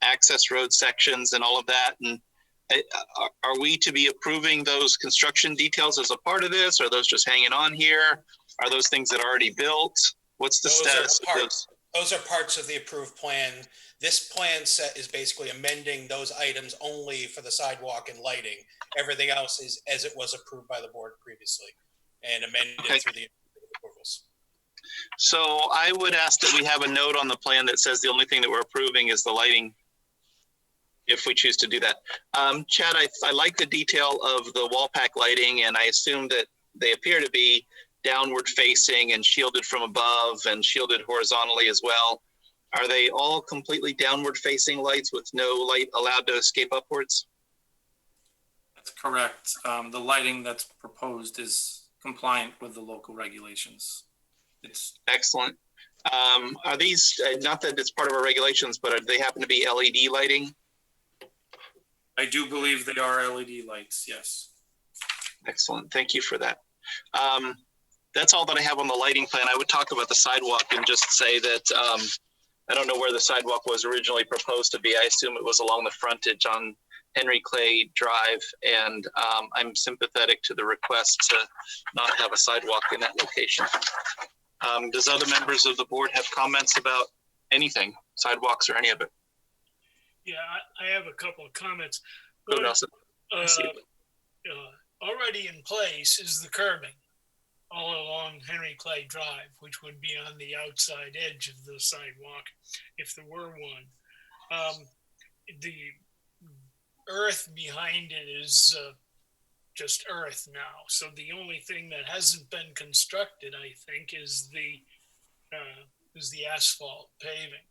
access road sections and all of that. And are we to be approving those construction details as a part of this? Or are those just hanging on here? Are those things that are already built? What's the status of those?
Those are parts of the approved plan. This plan set is basically amending those items only for the sidewalk and lighting. Everything else is as it was approved by the board previously and amended through the approvals.
So I would ask that we have a note on the plan that says the only thing that we're approving is the lighting, if we choose to do that. Chad, I like the detail of the wall pack lighting, and I assume that they appear to be downward facing and shielded from above and shielded horizontally as well. Are they all completely downward facing lights with no light allowed to escape upwards?
That's correct. The lighting that's proposed is compliant with the local regulations. It's
excellent. Are these, not that it's part of our regulations, but do they happen to be LED lighting?
I do believe they are LED lights, yes.
Excellent. Thank you for that. That's all that I have on the lighting plan. I would talk about the sidewalk and just say that I don't know where the sidewalk was originally proposed to be. I assume it was along the frontage on Henry Clay Drive, and I'm sympathetic to the request to not have a sidewalk in that location. Does other members of the board have comments about anything, sidewalks or any of it?
Yeah, I have a couple of comments.
Go, Nelson.
Already in place is the curbing all along Henry Clay Drive, which would be on the outside edge of the sidewalk if there were one. The earth behind it is just earth now. So the only thing that hasn't been constructed, I think, is the asphalt paving.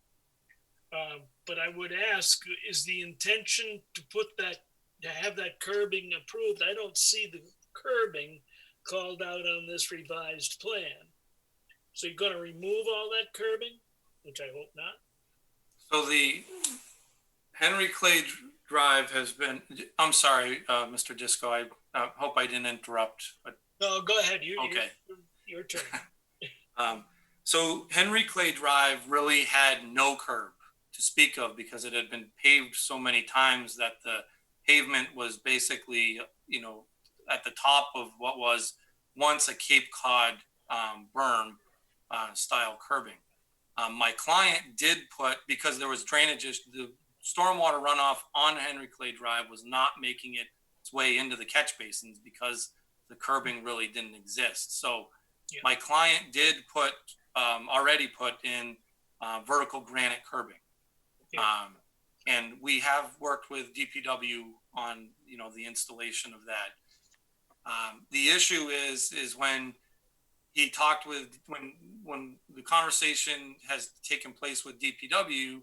But I would ask, is the intention to have that curbing approved? I don't see the curbing called out on this revised plan. So you're going to remove all that curbing, which I hope not.
So the Henry Clay Drive has been, I'm sorry, Mr. Disco, I hope I didn't interrupt. But
no, go ahead.
Okay.
Your turn.
So Henry Clay Drive really had no curb to speak of because it had been paved so many times that the pavement was basically, at the top of what was once a Cape Cod berm style curbing. My client did put, because there was drainage, the stormwater runoff on Henry Clay Drive was not making its way into the catch basins because the curbing really didn't exist. So my client did already put in vertical granite curbing. And we have worked with DPW on, the installation of that. The issue is when he talked with, when the conversation has taken place with DPW,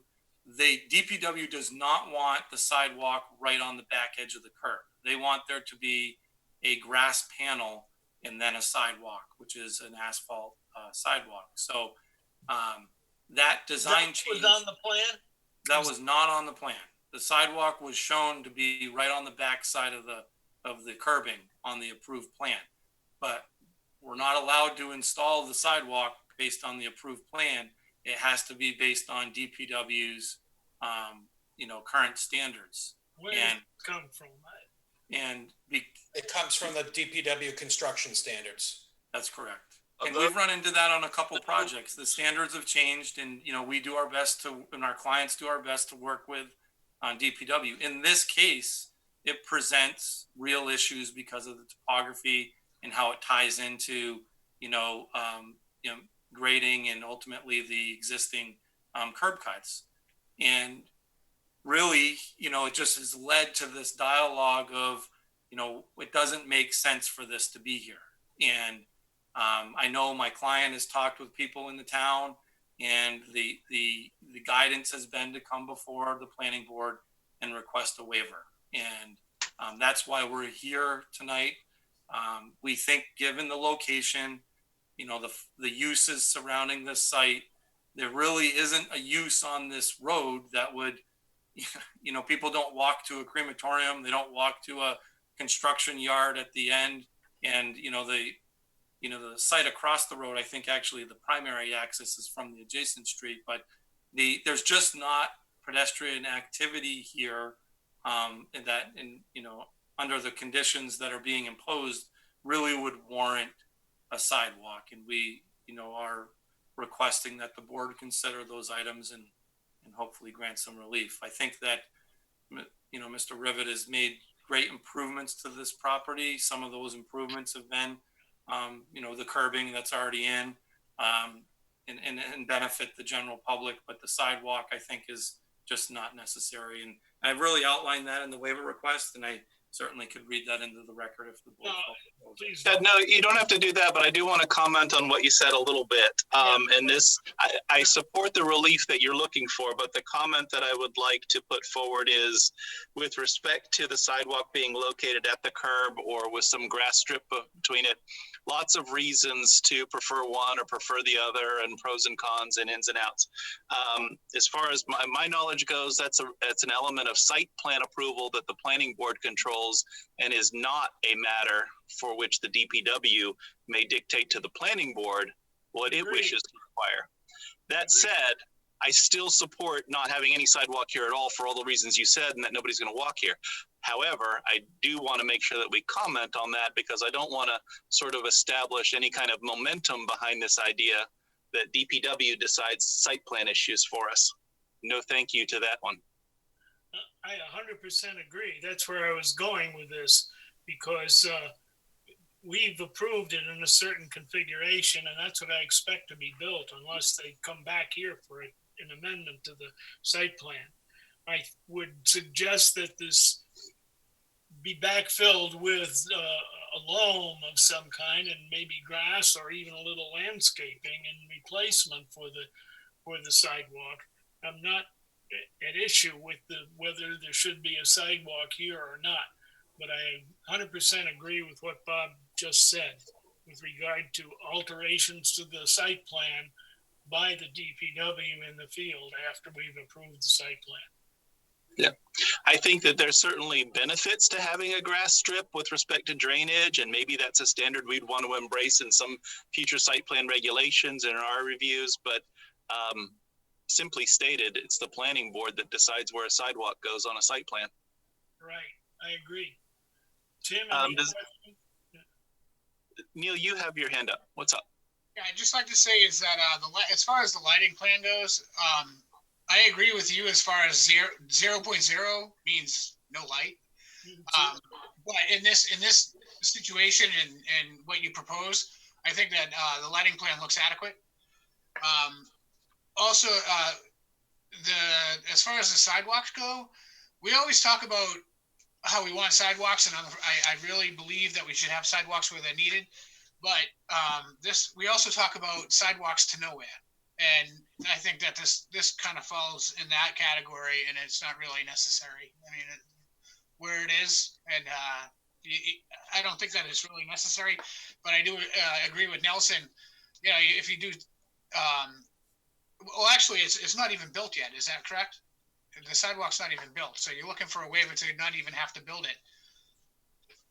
DPW does not want the sidewalk right on the back edge of the curb. They want there to be a grass panel and then a sidewalk, which is an asphalt sidewalk. So that design change
was on the plan?
That was not on the plan. The sidewalk was shown to be right on the back side of the curbing on the approved plan, but we're not allowed to install the sidewalk based on the approved plan. It has to be based on DPW's, current standards.
Where does it come from?
It comes from the DPW construction standards.
That's correct. And we've run into that on a couple projects. The standards have changed, and we do our best to, and our clients do our best to work with on DPW. In this case, it presents real issues because of the topography and how it ties into, grading and ultimately the existing curb cuts. And really, it just has led to this dialogue of, it doesn't make sense for this to be here. And I know my client has talked with people in the town, and the guidance has been to come before the planning board and request a waiver. And that's why we're here tonight. We think, given the location, the uses surrounding this site, there really isn't a use on this road that would, people don't walk to a crematorium, they don't walk to a construction yard at the end, and the site across the road, I think actually the primary access is from the adjacent street, but there's just not pedestrian activity here, under the conditions that are being imposed really would warrant a sidewalk. And we, are requesting that the board consider those items and hopefully grant some relief. I think that, Mr. Rivet has made great improvements to this property. Some of those improvements have been, the curbing that's already in, and benefit the general public, but the sidewalk I think is just not necessary. And I've really outlined that in the waiver request, and I certainly could read that into the record if the board.
Please.
No, you don't have to do that, but I do want to comment on what you said a little bit. And this, I support the relief that you're looking for, but the comment that I would like to put forward is with respect to the sidewalk being located at the curb or with some grass strip between it, lots of reasons to prefer one or prefer the other, and pros and cons and ins and outs. As far as my knowledge goes, that's an element of site plan approval that the planning board controls and is not a matter for which the DPW may dictate to the planning board what it wishes to require. That said, I still support not having any sidewalk here at all for all the reasons you said, and that nobody's going to walk here. However, I do want to make sure that we comment on that, because I don't want to sort of establish any kind of momentum behind this idea that DPW decides site plan issues for us. No thank you to that one.
I 100% agree. That's where I was going with this, because we've approved it in a certain configuration, and that's what I expect to be built unless they come back here for an amendment to the site plan. I would suggest that this be backfilled with a loam of some kind, and maybe grass or even a little landscaping in replacement for the sidewalk. I'm not at issue with whether there should be a sidewalk here or not, but I 100% agree with what Bob just said with regard to alterations to the site plan by the DPW in the field after we've approved the site plan.
Yeah, I think that there's certainly benefits to having a grass strip with respect to drainage, and maybe that's a standard we'd want to embrace in some future site plan regulations and in our reviews, but simply stated, it's the planning board that decides where a sidewalk goes on a site plan.
Right, I agree. Tim,
Neil, you have your hand up. What's up?
Yeah, I'd just like to say is that as far as the lighting plan goes, I agree with you as far as 0.0 means no light. But in this situation and what you propose, I think that the lighting plan looks adequate. Also, as far as the sidewalks go, we always talk about how we want sidewalks, and I really believe that we should have sidewalks where they're needed. But we also talk about sidewalks to nowhere. And I think that this kind of falls in that category, and it's not really necessary. I mean, where it is, and I don't think that it's really necessary. But I do agree with Nelson. You know, if you do, well, actually, it's not even built yet. Is that correct? The sidewalk's not even built, so you're looking for a waiver to not even have to build it.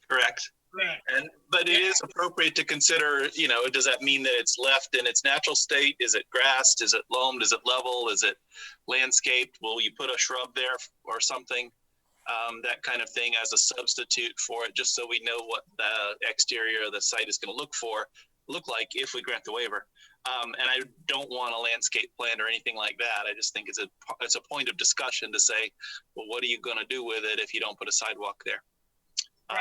Correct.
Right.
But it is appropriate to consider, you know, does that mean that it's left in its natural state? Is it grassed? Is it loamed? Is it level? Is it landscaped? Will you put a shrub there or something? That kind of thing as a substitute for it, just so we know what the exterior of the site is going to look like if we grant the waiver. And I don't want a landscape plan or anything like that. I just think it's a point of discussion to say, well, what are you going to do with it if you don't put a sidewalk there?
Right.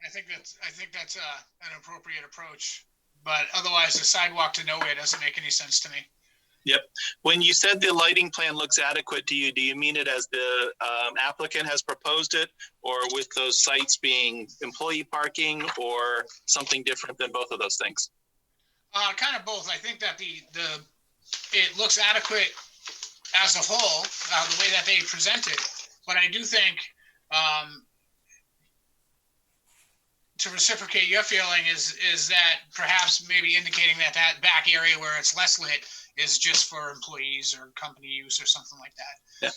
I think that's an appropriate approach, but otherwise the sidewalk to nowhere doesn't make any sense to me.
Yep. When you said the lighting plan looks adequate to you, do you mean it as the applicant has proposed it, or with those sites being employee parking, or something different than both of those things?
Kind of both. I think that it looks adequate as a whole, the way that they present it, but I do think to reciprocate your feeling is that perhaps maybe indicating that back area where it's less lit is just for employees or company use or something like that.
Yeah.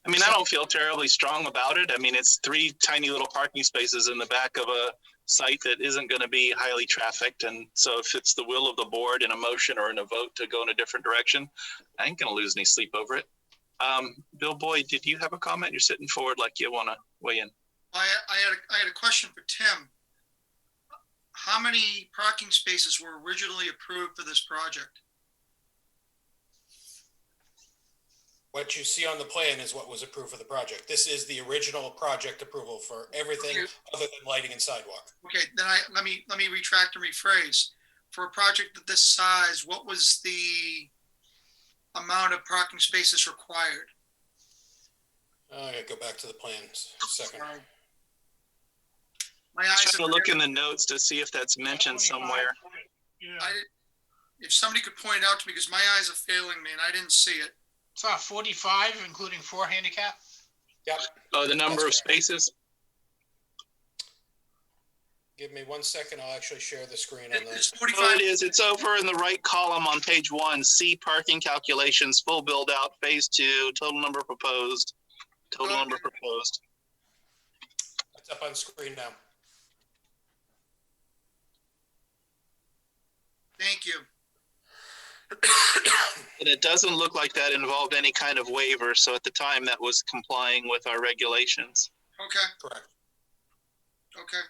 I mean, I don't feel terribly strong about it. I mean, it's 3 tiny little parking spaces in the back of a site that isn't going to be highly trafficked. And so if it's the will of the board in a motion or in a vote to go in a different direction, I ain't going to lose any sleep over it. Bill Boyd, did you have a comment? You're sitting forward like you want to weigh in.
I had a question for Tim. How many parking spaces were originally approved for this project?
What you see on the plan is what was approved for the project. This is the original project approval for everything other than lighting and sidewalk.
Okay, then let me retract and rephrase. For a project of this size, what was the amount of parking spaces required?
I gotta go back to the plans a second.
My eyes
Trying to look in the notes to see if that's mentioned somewhere.
Yeah.
If somebody could point it out to me, because my eyes are failing me and I didn't see it.
It's 45, including 4 handicap.
Yep.
Oh, the number of spaces?
Give me 1 second. I'll actually share the screen on
It's
that.
45.
Oh, it is. It's over in the right column on page 1. See parking calculations, full build out, phase 2, total number proposed. Total number proposed.
It's up on screen now.
Thank you.
And it doesn't look like that involved any kind of waiver. So at the time that was complying with our regulations.
Okay.
Correct.
Okay.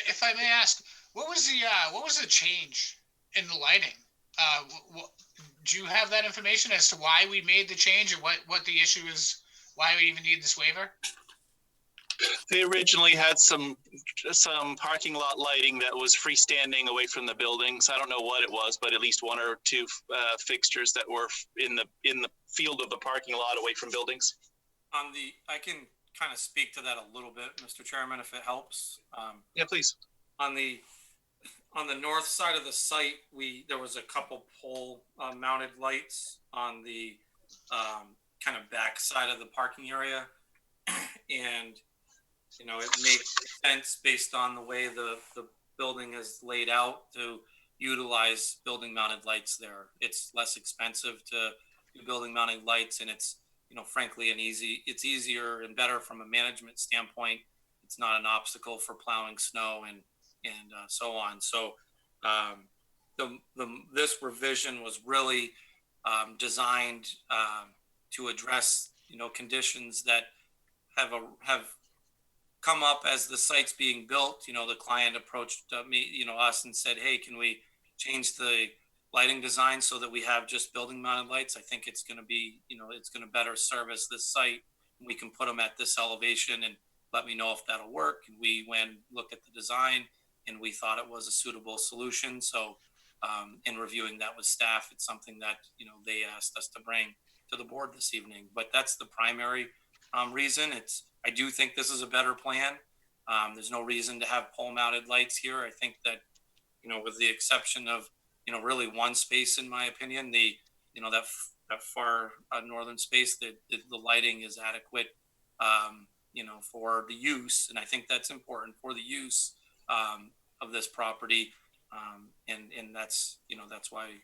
If I may ask, what was the change in the lighting? Do you have that information as to why we made the change, or what the issue is, why we even need this waiver?
They originally had some parking lot lighting that was freestanding away from the buildings. I don't know what it was, but at least 1 or 2 fixtures that were in the field of the parking lot away from buildings.
I can kind of speak to that a little bit, Mr. Chairman, if it helps.
Yeah, please.
On the north side of the site, there was a couple pole mounted lights on the kind of back side of the parking area, and it makes sense based on the way the building is laid out to utilize building mounted lights there. It's less expensive to do building mounted lights, and it's frankly it's easier and better from a management standpoint. It's not an obstacle for plowing snow and so on. So this revision was really designed to address conditions that have come up as the site's being built. The client approached us and said, "Hey, can we change the lighting design so that we have just building mounted lights? I think it's going to be, it's going to better service this site. We can put them at this elevation, and let me know if that'll work." And we went and looked at the design, and we thought it was a suitable solution. So in reviewing that with staff, it's something that they asked us to bring to the board this evening. But that's the primary reason. I do think this is a better plan. There's no reason to have pole mounted lights here. I think that with the exception of really 1 space, in my opinion, that far northern space, the lighting is adequate for the use, and I think that's important for the use of this property, and that's why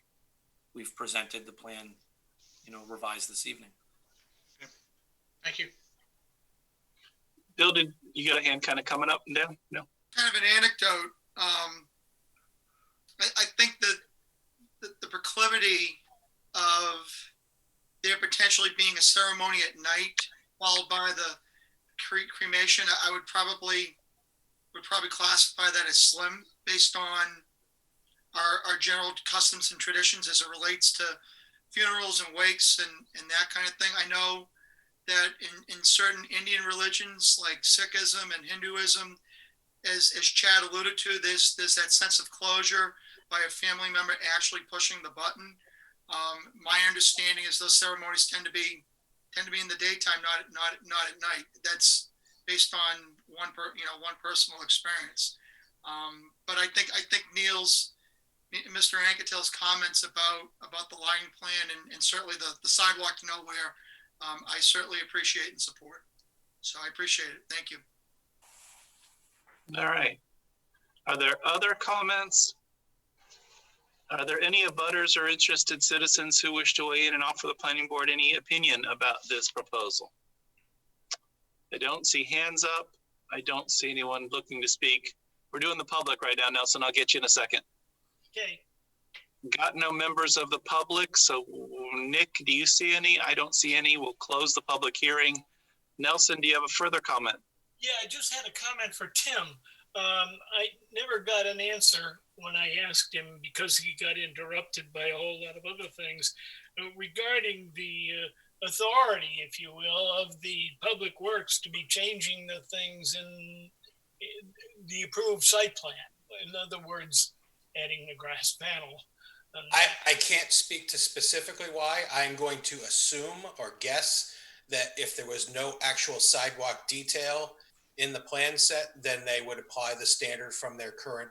we've presented the plan revised this evening.
Thank you.
Bill, did you got a hand kind of coming up and down? No.
Kind of an anecdote. I think that the proclivity of there potentially being a ceremony at night followed by the cremation, I would probably classify that as slim based on our general customs and traditions as it relates to funerals and wakes and that kind of thing. I know that in certain Indian religions like Sikhism and Hinduism, as Chad alluded to, there's that sense of closure by a family member actually pushing the button. My understanding is those ceremonies tend to be in the daytime, not at night. That's based on one personal experience. But I think Mr. Anketell's comments about the lighting plan and certainly the sidewalk to nowhere, I certainly appreciate and support. So I appreciate it. Thank you.
All right. Are there other comments? Are there any abutters or interested citizens who wish to weigh in and offer the planning board any opinion about this proposal? I don't see hands up. I don't see anyone looking to speak. We're doing the public right now, Nelson. I'll get you in a second.
Okay.
Got no members of the public. So Nick, do you see any? I don't see any. We'll close the public hearing. Nelson, do you have a further comment?
Yeah, I just had a comment for Tim. I never got an answer when I asked him because he got interrupted by a whole lot of other things regarding the authority, if you will, of the Public Works to be changing the things in the approved site plan. In other words, adding the grass panel.
I can't speak to specifically why. I'm going to assume or guess that if there was no actual sidewalk detail in the plan set, then they would apply the standard from their current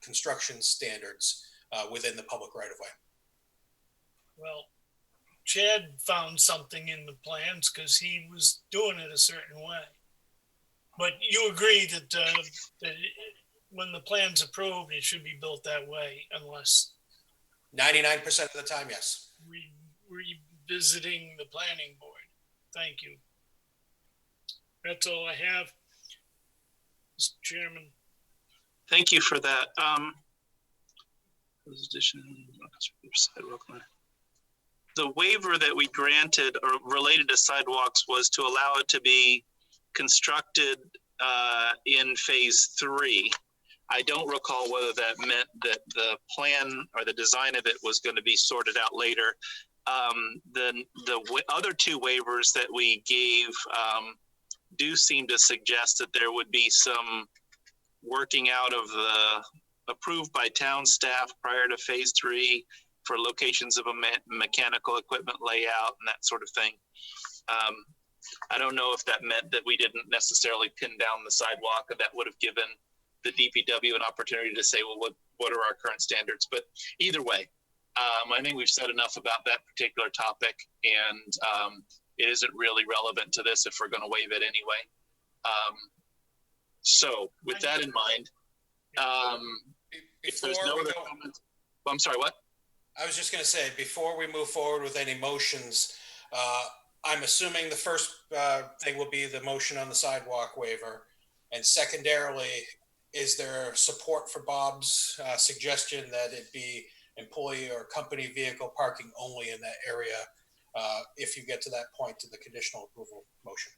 construction standards within the public right of way.
Well, Chad found something in the plans because he was doing it a certain way. But you agree that when the plan's approved, it should be built that way unless
99% of the time, yes.
Revisiting the planning board. Thank you. That's all I have, Mr. Chairman.
Thank you for that. The waiver that we granted or related to sidewalks was to allow it to be constructed in phase 3. I don't recall whether that meant that the plan or the design of it was going to be sorted out later. The other 2 waivers that we gave do seem to suggest that there would be some working out of the approved by town staff prior to phase 3 for locations of a mechanical equipment layout and that sort of thing. I don't know if that meant that we didn't necessarily pin down the sidewalk, and that would have given the DPW an opportunity to say, well, what are our current standards? But either way, I think we've said enough about that particular topic, and it isn't really relevant to this if we're going to waive it anyway. So with that in mind, if there's no other comments, I'm sorry, what?
I was just going to say, before we move forward with any motions, I'm assuming the first thing will be the motion on the sidewalk waiver. And secondarily, is there support for Bob's suggestion that it be employee or company vehicle parking only in that area if you get to that point to the conditional approval motion?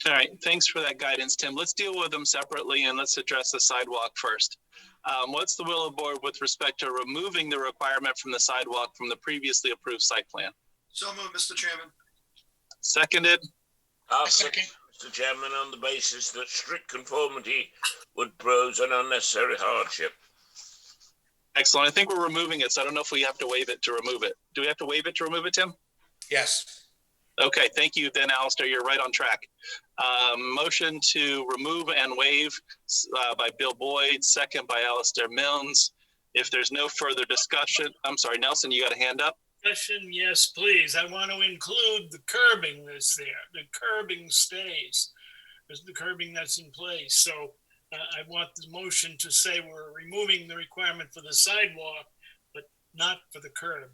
All right, thanks for that guidance, Tim. Let's deal with them separately and let's address the sidewalk first. What's the will of the board with respect to removing the requirement from the sidewalk from the previously approved site plan?
So moved, Mr. Chairman.
Seconded?
I'll second, Mr. Chairman, on the basis that strict conformity would pose an unnecessary hardship.
Excellent. I think we're removing it, so I don't know if we have to waive it to remove it. Do we have to waive it to remove it, Tim?
Yes.
Okay, thank you then, Alistair. You're right on track. Motion to remove and waive by Bill Boyd, second by Alistair Milnes. If there's no further discussion, I'm sorry, Nelson, you got a hand up?
Discussion, yes, please. I want to include the curbing that's there. The curbing stays. There's the curbing that's in place. So I want the motion to say we're removing the requirement for the sidewalk, but not for the curb.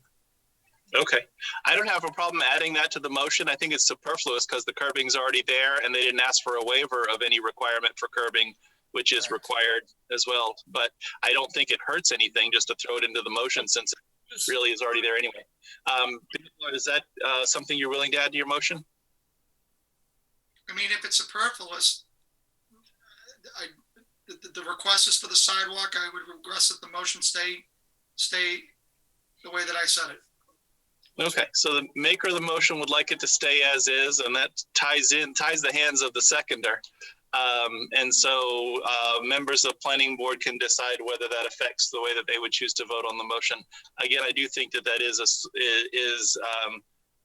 Okay. I don't have a problem adding that to the motion. I think it's superfluous because the curbing's already there and they didn't ask for a waiver of any requirement for curbing, which is required as well. But I don't think it hurts anything just to throw it into the motion since it really is already there anyway. Is that something you're willing to add to your motion?
I mean, if it's superfluous, the request is for the sidewalk. I would request that the motion stay the way that I said it.
Okay, so the maker of the motion would like it to stay as is, and that ties the hands of the seconder. And so members of planning board can decide whether that affects the way that they would choose to vote on the motion. Again, I do think that that is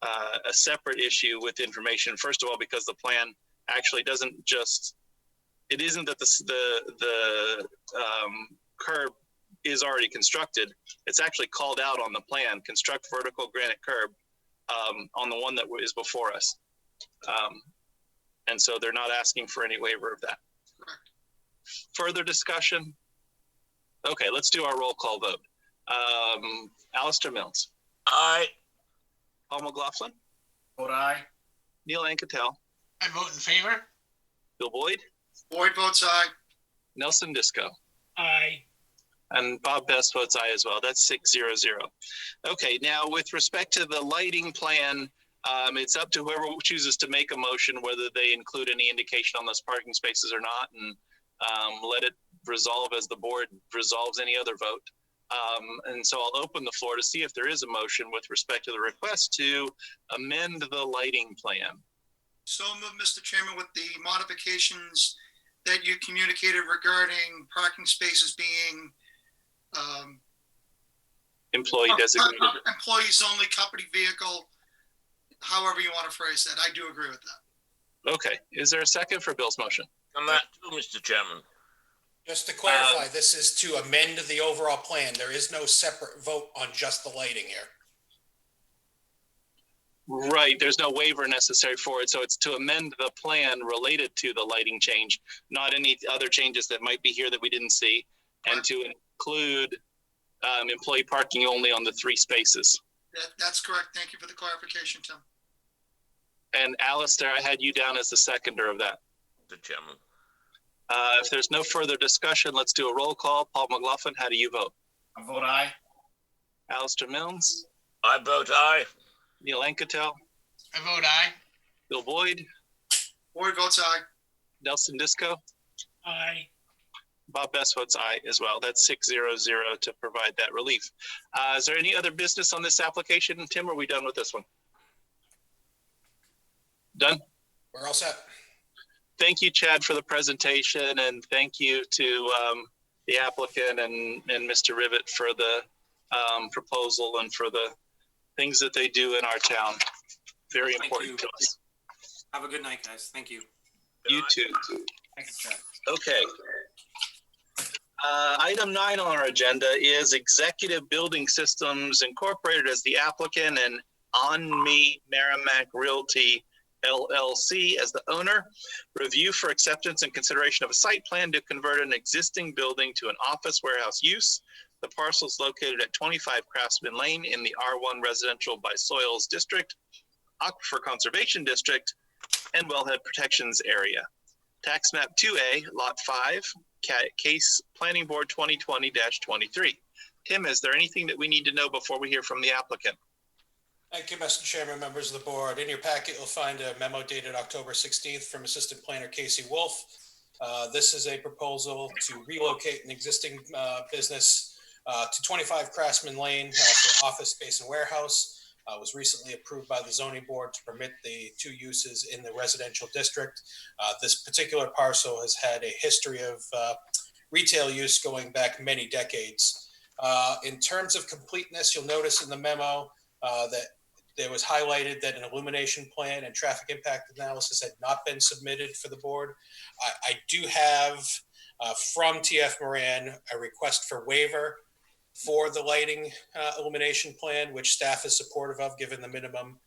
a separate issue with information. First of all, because the plan actually doesn't just, it isn't that the curb is already constructed. It's actually called out on the plan, construct vertical granite curb on the one that is before us. And so they're not asking for any waiver of that. Further discussion? Okay, let's do our roll call vote. Alistair Milnes.
Aye.
Paul McLaughlin.
Vote aye.
Neil Anketel.
I vote in favor.
Bill Boyd.
Boyd votes aye.
Nelson Disco.
Aye.
And Bob Best votes aye as well. That's 6-0-0. Okay, now with respect to the lighting plan, it's up to whoever chooses to make a motion whether they include any indication on those parking spaces or not, and let it resolve as the board resolves any other vote. And so I'll open the floor to see if there is a motion with respect to the request to amend the lighting plan.
So moved, Mr. Chairman, with the modifications that you communicated regarding parking spaces being
employee designated.
Employees only, company vehicle, however you want to phrase that. I do agree with that.
Okay. Is there a second for Bill's motion?
on that too, Mr. Chairman.
Just to clarify, this is to amend the overall plan. There is no separate vote on just the lighting here.
Right, there's no waiver necessary for it, so it's to amend the plan related to the lighting change, not any other changes that might be here that we didn't see, and to include employee parking only on the 3 spaces.
That's correct. Thank you for the clarification, Tim.
And Alistair, I had you down as the seconder of that.
Mr. Chairman.
If there's no further discussion, let's do a roll call. Paul McLaughlin, how do you vote?
I vote aye.
Alistair Milnes?
I vote aye.
Neil Anketel?
I vote aye.
Bill Boyd?
Boyd votes aye.
Nelson Disco?
Aye.
Bob Best votes aye as well. That's 6-0-0 to provide that relief. Is there any other business on this application? Tim, are we done with this one? Done?
We're all set.
Thank you, Chad, for the presentation, and thank you to the applicant and Mr. Rivet for the proposal and for the things that they do in our town. Very important to us.
Have a good night, guys. Thank you.
You too.
Thank you, Chad.
Okay. Item 9 on our agenda is Executive Building Systems Incorporated as the applicant and On Me Merrimack Realty LLC as the owner. Review for acceptance and consideration of a site plan to convert an existing building to an office warehouse use. The parcel is located at 25 Craftsman Lane in the R1 Residential by Soils District, Aquifer Conservation District, and Wellhead Protections Area. Tax map 2A, lot 5, case planning board 2020-23. Tim, is there anything that we need to know before we hear from the applicant?
Thank you, Mr. Chairman, members of the board. In your packet, you'll find a memo dated October 16th from Assistant Planner Casey Wolf. This is a proposal to relocate an existing business to 25 Craftsman Lane for office space and warehouse. Was recently approved by the zoning board to permit the 2 uses in the residential district. This particular parcel has had a history of retail use going back many decades. In terms of completeness, you'll notice in the memo that there was highlighted that an illumination plan and traffic impact analysis had not been submitted for the board. I do have from TF Moran a request for waiver for the lighting illumination plan, which staff is supportive of given the minimum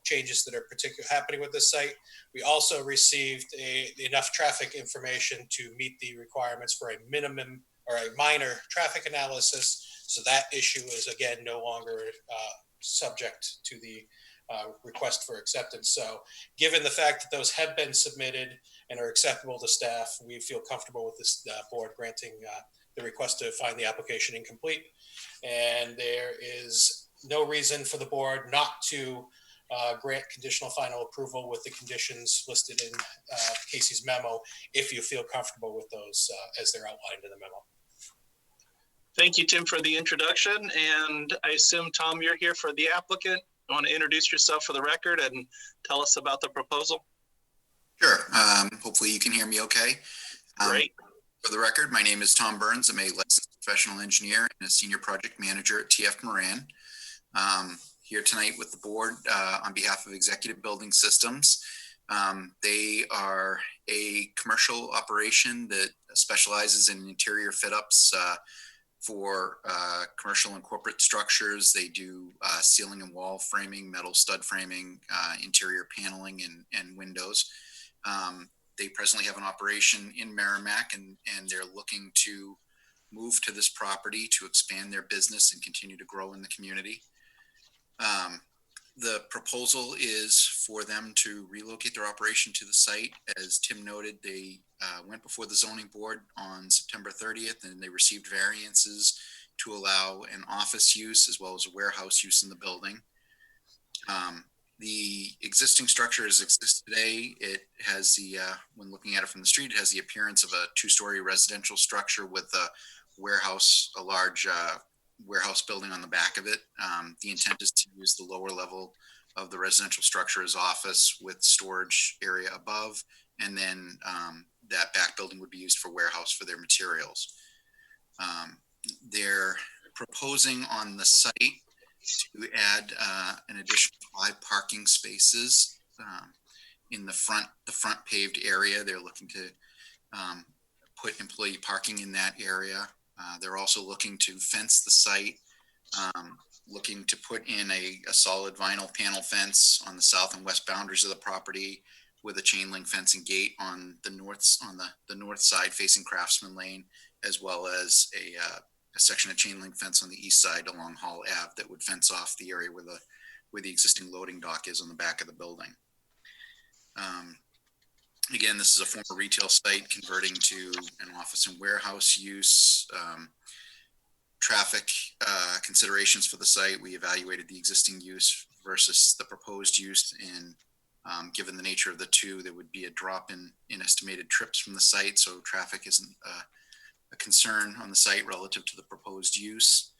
changes that are happening with this site. We also received enough traffic information to meet the requirements for a minimum or a minor traffic analysis. So that issue is again no longer subject to the request for acceptance. So given the fact that those have been submitted and are acceptable to staff, we feel comfortable with this board granting the request to find the application incomplete. And there is no reason for the board not to grant conditional final approval with the conditions listed in Casey's memo, if you feel comfortable with those as they're outlined in the memo.
Thank you, Tim, for the introduction. And I assume, Tom, you're here for the applicant. You want to introduce yourself for the record and tell us about the proposal?
Sure. Hopefully you can hear me okay.
Great.
For the record, my name is Tom Burns. I'm a licensed professional engineer and a senior project manager at TF Moran. Here tonight with the board on behalf of Executive Building Systems. They are a commercial operation that specializes in interior fit-ups for commercial and corporate structures. They do ceiling and wall framing, metal stud framing, interior paneling, and windows. They presently have an operation in Merrimack, and they're looking to move to this property to expand their business and continue to grow in the community. The proposal is for them to relocate their operation to the site. As Tim noted, they went before the zoning board on September 30th, and they received variances to allow an office use as well as a warehouse use in the building. The existing structure as exists today, it has the, when looking at it from the street, it has the appearance of a 2-story residential structure with a warehouse, a large warehouse building on the back of it. The intent is to use the lower level of the residential structure as office with storage area above, and then that back building would be used for warehouse for their materials. They're proposing on the site to add an additional 5 parking spaces in the front paved area. They're looking to put employee parking in that area. They're also looking to fence the site, looking to put in a solid vinyl panel fence on the south and west boundaries of the property with a chain link fencing gate on the north side facing Craftsman Lane, as well as a section of chain link fence on the east side along Hall Ave that would fence off the area where the existing loading dock is on the back of the building. Again, this is a former retail site converting to an office and warehouse use. Traffic considerations for the site, we evaluated the existing use versus the proposed use, and given the nature of the two, there would be a drop in estimated trips from the site, so traffic isn't a concern on the site relative to the proposed use.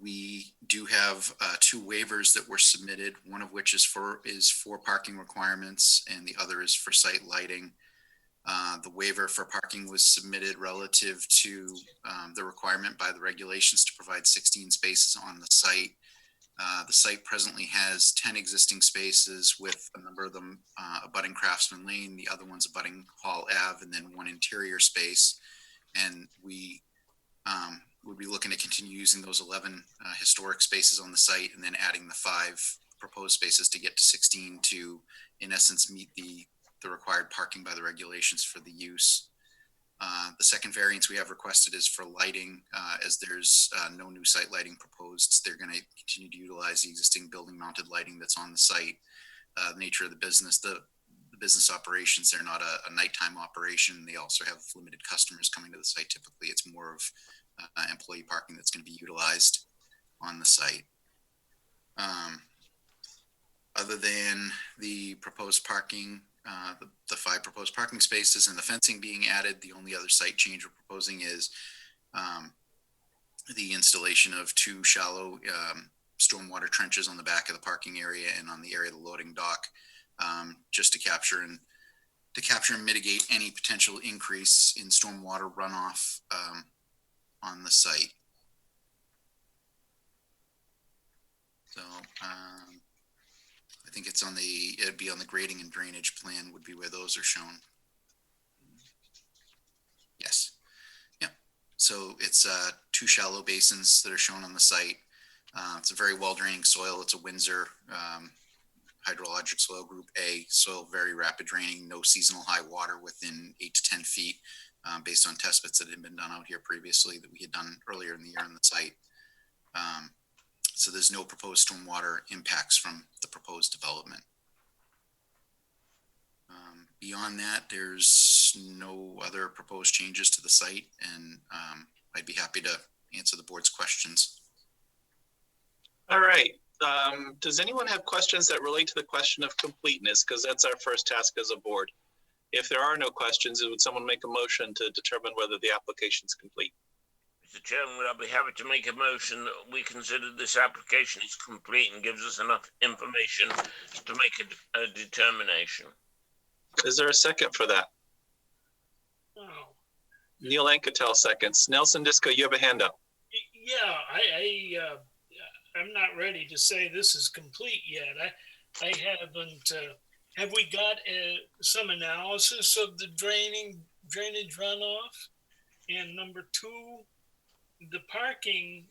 We do have 2 waivers that were submitted, one of which is for parking requirements and the other is for site lighting. The waiver for parking was submitted relative to the requirement by the regulations to provide 16 spaces on the site. The site presently has 10 existing spaces, with a number of them abutting Craftsman Lane, the other ones abutting Hall Ave, and then 1 interior space. And we would be looking to continue using those 11 historic spaces on the site, and then adding the 5 proposed spaces to get to 16 to, in essence, meet the required parking by the regulations for the use. The second variance we have requested is for lighting, as there's no new site lighting proposed. They're going to continue to utilize the existing building mounted lighting that's on the site. The nature of the business, the business operations, they're not a nighttime operation. They also have limited customers coming to the site. Typically, it's more of employee parking that's going to be utilized on the site. Other than the proposed parking, the 5 proposed parking spaces and the fencing being added, the only other site change we're proposing is the installation of 2 shallow stormwater trenches on the back of the parking area and on the area of the loading dock, just to capture and mitigate any potential increase in stormwater runoff on the site. So I think it'd be on the grading and drainage plan would be where those are shown. Yes. Yep. So it's 2 shallow basins that are shown on the site. It's a very well draining soil. It's a Windsor hydrologic soil group A soil, very rapid draining, no seasonal high water within 8 to 10 feet, based on test bits that had been done out here previously that we had done earlier in the year on the site. So there's no proposed stormwater impacts from the proposed development. Beyond that, there's no other proposed changes to the site, and I'd be happy to answer the board's questions.
All right. Does anyone have questions that relate to the question of completeness? Because that's our first task as a board. If there are no questions, would someone make a motion to determine whether the application is complete?
Mr. Chairman, I'll be happy to make a motion that we consider this application is complete and gives us enough information to make a determination.
Is there a second for that?
Oh.
Neil Anketel seconds. Nelson Disco, you have a hand up.
Yeah, I'm not ready to say this is complete yet. I haven't. Have we got some analysis of the drainage runoff? And number 2, the parking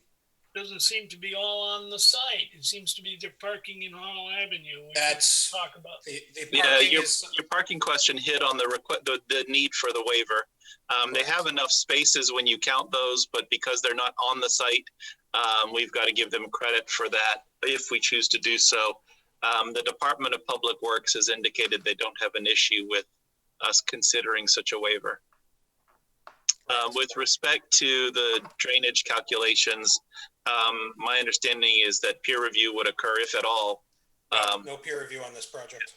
doesn't seem to be all on the site. It seems to be they're parking in Hall Avenue.
That's
talk about
your parking question hit on the need for the waiver. They have enough spaces when you count those, but because they're not on the site, we've got to give them credit for that if we choose to do so. The Department of Public Works has indicated they don't have an issue with us considering such a waiver. With respect to the drainage calculations, my understanding is that peer review would occur, if at all.
No peer review on this project.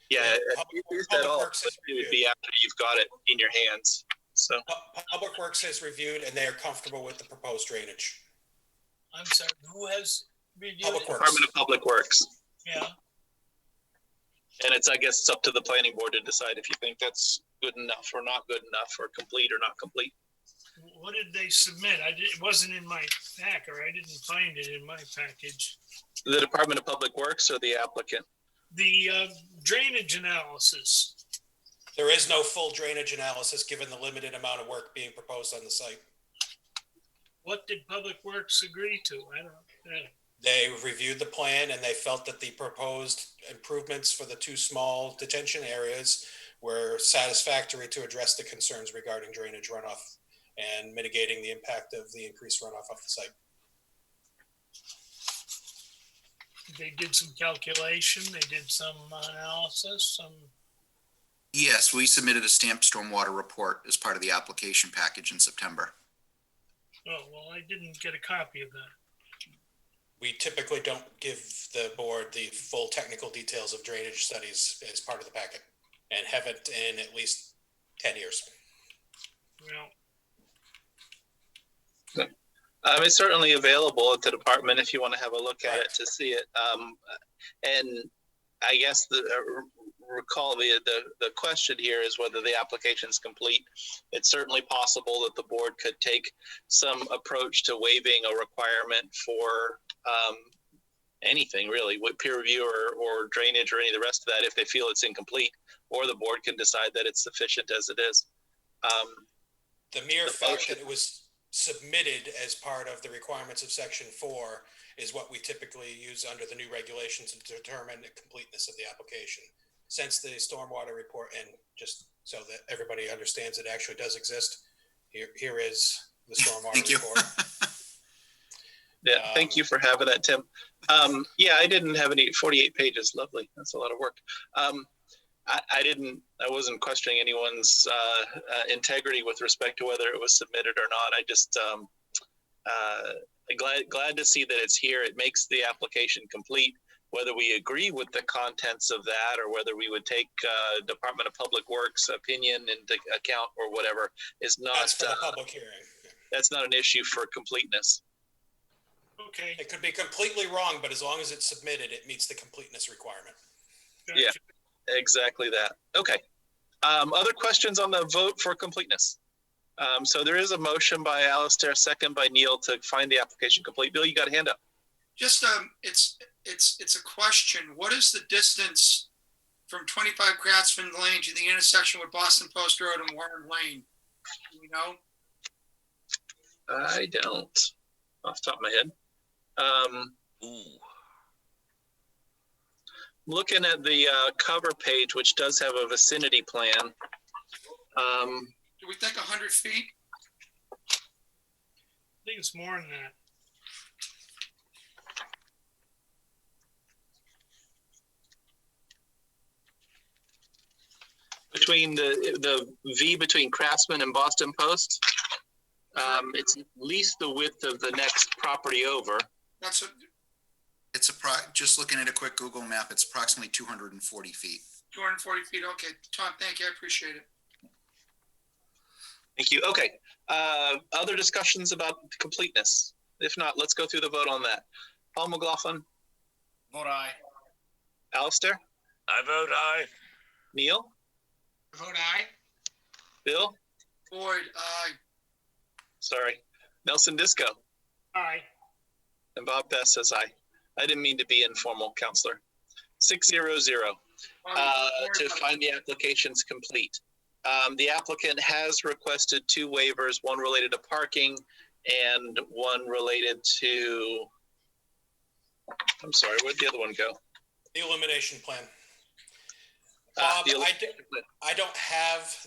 Yeah, if at all, it would be after you've got it in your hands. So
Public Works has reviewed and they are comfortable with the proposed drainage.
I'm sorry, who has reviewed?
Public Works.
Department of Public Works.
Yeah.
And I guess it's up to the planning board to decide if you think that's good enough or not good enough, or complete or not complete.
What did they submit? It wasn't in my pack, or I didn't find it in my package.
The Department of Public Works or the applicant?
the drainage analysis.
There is no full drainage analysis given the limited amount of work being proposed on the site.
What did Public Works agree to? I don't know.
They reviewed the plan and they felt that the proposed improvements for the two small detention areas were satisfactory to address the concerns regarding drainage runoff and mitigating the impact of the increased runoff off the site.
They did some calculation, they did some analysis, some.
Yes, we submitted a stamped stormwater report as part of the application package in September.
Oh, well, I didn't get a copy of that.
We typically don't give the board the full technical details of drainage studies as part of the packet and haven't in at least 10 years.
Well,
it's certainly available at the department if you want to have a look at it to see it. And I guess recall the question here is whether the application is complete. It's certainly possible that the board could take some approach to waiving a requirement for anything really, with peer review or drainage or any of the rest of that if they feel it's incomplete, or the board can decide that it's sufficient as it is.
The mere fact that it was submitted as part of the requirements of Section 4 is what we typically use under the new regulations to determine the completeness of the application. Since the stormwater report, and just so that everybody understands it actually does exist, here is the stormwater report.
Yeah, thank you for having that, Tim. Yeah, I didn't have any 48 pages. Lovely. That's a lot of work. I wasn't questioning anyone's integrity with respect to whether it was submitted or not. I just glad to see that it's here. It makes the application complete. Whether we agree with the contents of that or whether we would take Department of Public Works opinion into account or whatever is not.
That's for the public hearing.
That's not an issue for completeness.
okay.
It could be completely wrong, but as long as it's submitted, it meets the completeness requirement.
Gotcha.
Yeah, exactly that. Okay. Other questions on the vote for completeness? So there is a motion by Alistair, second by Neil to find the application complete. Bill, you got a hand up.
Just, it's a question. What is the distance from 25 Craftsman Lane to the intersection with Boston Post Road and Warren Lane? Do you know?
I don't, off the top of my head. Looking at the cover page, which does have a vicinity plan.
Do we think 100 feet?
I think it's more than that.
Between the V between Craftsman and Boston Post, it's at least the width of the next property over.
That's what.
It's just looking at a quick Google map, it's approximately 240 feet.
240 feet. Okay, Tom, thank you. I appreciate it.
Thank you. Okay. Other discussions about completeness? If not, let's go through the vote on that. Paul McLaughlin?
Vote aye.
Alistair?
I vote aye.
Neil?
Vote aye.
Bill?
Boyd, aye.
Sorry. Nelson Disco?
Aye.
And Bob Best says aye. I didn't mean to be informal, Counselor. 600 to find the applications complete. The applicant has requested two waivers, one related to parking and one related to, I'm sorry, where'd the other one go?
The illumination plan. Bob, I don't have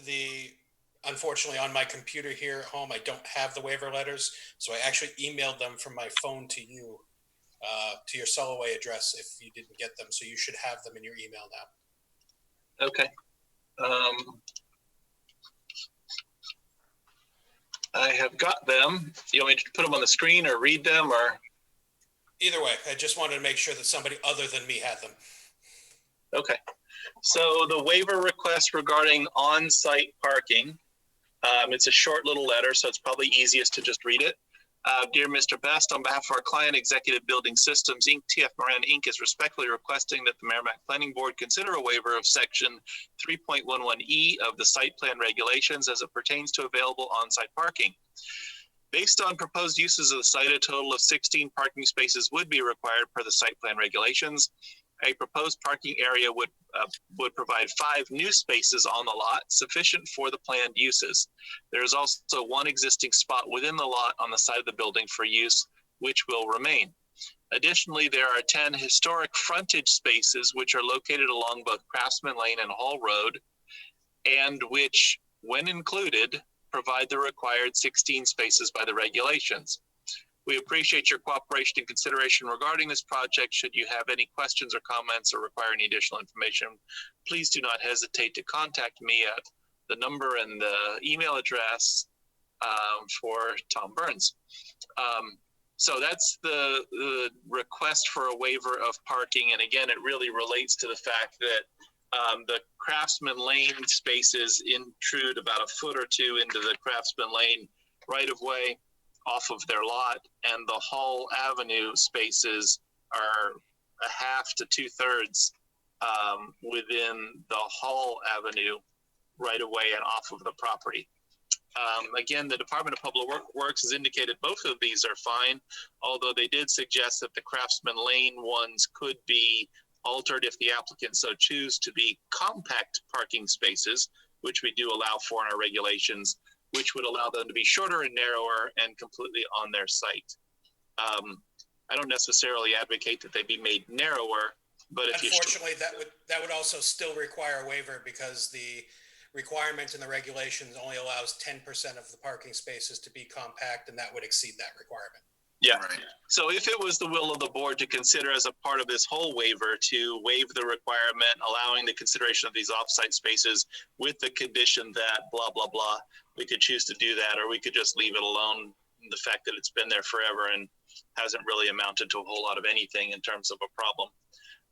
unfortunately on my computer here at home, I don't have the waiver letters. So I actually emailed them from my phone to you, to your Soloway address if you didn't get them. So you should have them in your email now.
Okay. I have got them. You want me to put them on the screen or read them or?
Either way, I just wanted to make sure that somebody other than me had them.
Okay. So the waiver request regarding on-site parking, it's a short little letter, so it's probably easiest to just read it. Dear Mr. Best, on behalf of our client, Executive Building Systems, Inc., TF Moran, Inc. is respectfully requesting that the Merrimack Planning Board consider a waiver of Section 3.11E of the site plan regulations as it pertains to available on-site parking. Based on proposed uses of the site, a total of 16 parking spaces would be required per the site plan regulations. A proposed parking area would provide 5 new spaces on the lot, sufficient for the planned uses. There is also 1 existing spot within the lot on the side of the building for use, which will remain. Additionally, there are 10 historic frontage spaces which are located along both Craftsman Lane and Hall Road, and which, when included, provide the required 16 spaces by the regulations. We appreciate your cooperation and consideration regarding this project. Should you have any questions or comments or require any additional information, please do not hesitate to contact me at the number and the email address for Tom Burns. So that's the request for a waiver of parking. And again, it really relates to the fact that the Craftsman Lane spaces intrude about a foot or 2 into the Craftsman Lane right-of-way off of their lot, and the Hall Avenue spaces are a half to 2/3 within the Hall Avenue right-of-way and off of the property. Again, the Department of Public Works has indicated both of these are fine, although they did suggest that the Craftsman Lane ones could be altered if the applicant so choose to be compact parking spaces, which we do allow for in our regulations, which would allow them to be shorter and narrower and completely on their site. I don't necessarily advocate that they be made narrower, but if
unfortunately, that would also still require a waiver, because the requirement in the regulations only allows 10% of the parking spaces to be compact, and that would exceed that requirement.
Yeah. Right. So if it was the will of the board to consider as a part of this whole waiver to waive the requirement, allowing the consideration of these offsite spaces with the condition that blah, blah, blah, we could choose to do that, or we could just leave it alone. The fact that it's been there forever and hasn't really amounted to a whole lot of anything in terms of a problem.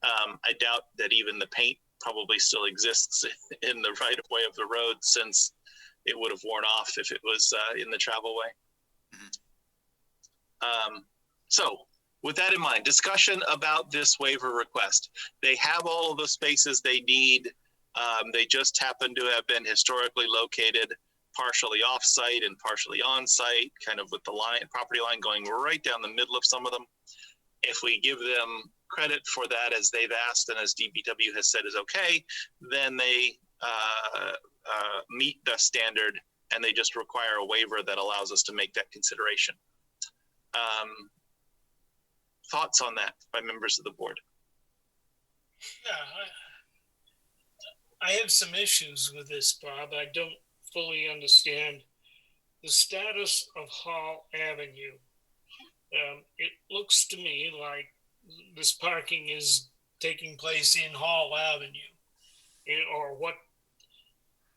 I doubt that even the paint probably still exists in the right of way of the road, since it would have worn off if it was in the travel way. So with that in mind, discussion about this waiver request. They have all of the spaces they need. They just happen to have been historically located partially off-site and partially on-site, kind of with the property line going right down the middle of some of them. If we give them credit for that, as they've asked and as DPW has said is okay, then they meet the standard, and they just require a waiver that allows us to make that consideration. Thoughts on that by members of the board?
Yeah, I have some issues with this, Bob. I don't fully understand the status of Hall Avenue. It looks to me like this parking is taking place in Hall Avenue, or what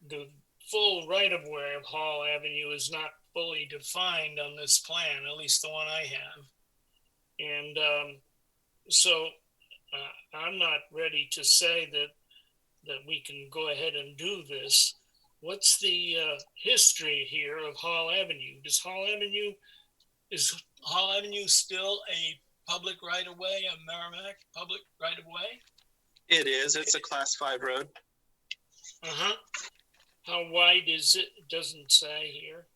the full right-of-way of Hall Avenue is not fully defined on this plan, at least the one I have. And so I'm not ready to say that we can go ahead and do this. What's the history here of Hall Avenue? Is Hall Avenue still a public right-of-way, a Merrimack public right-of-way?
It is. It's a Class 5 road.
How wide is it? It doesn't say here.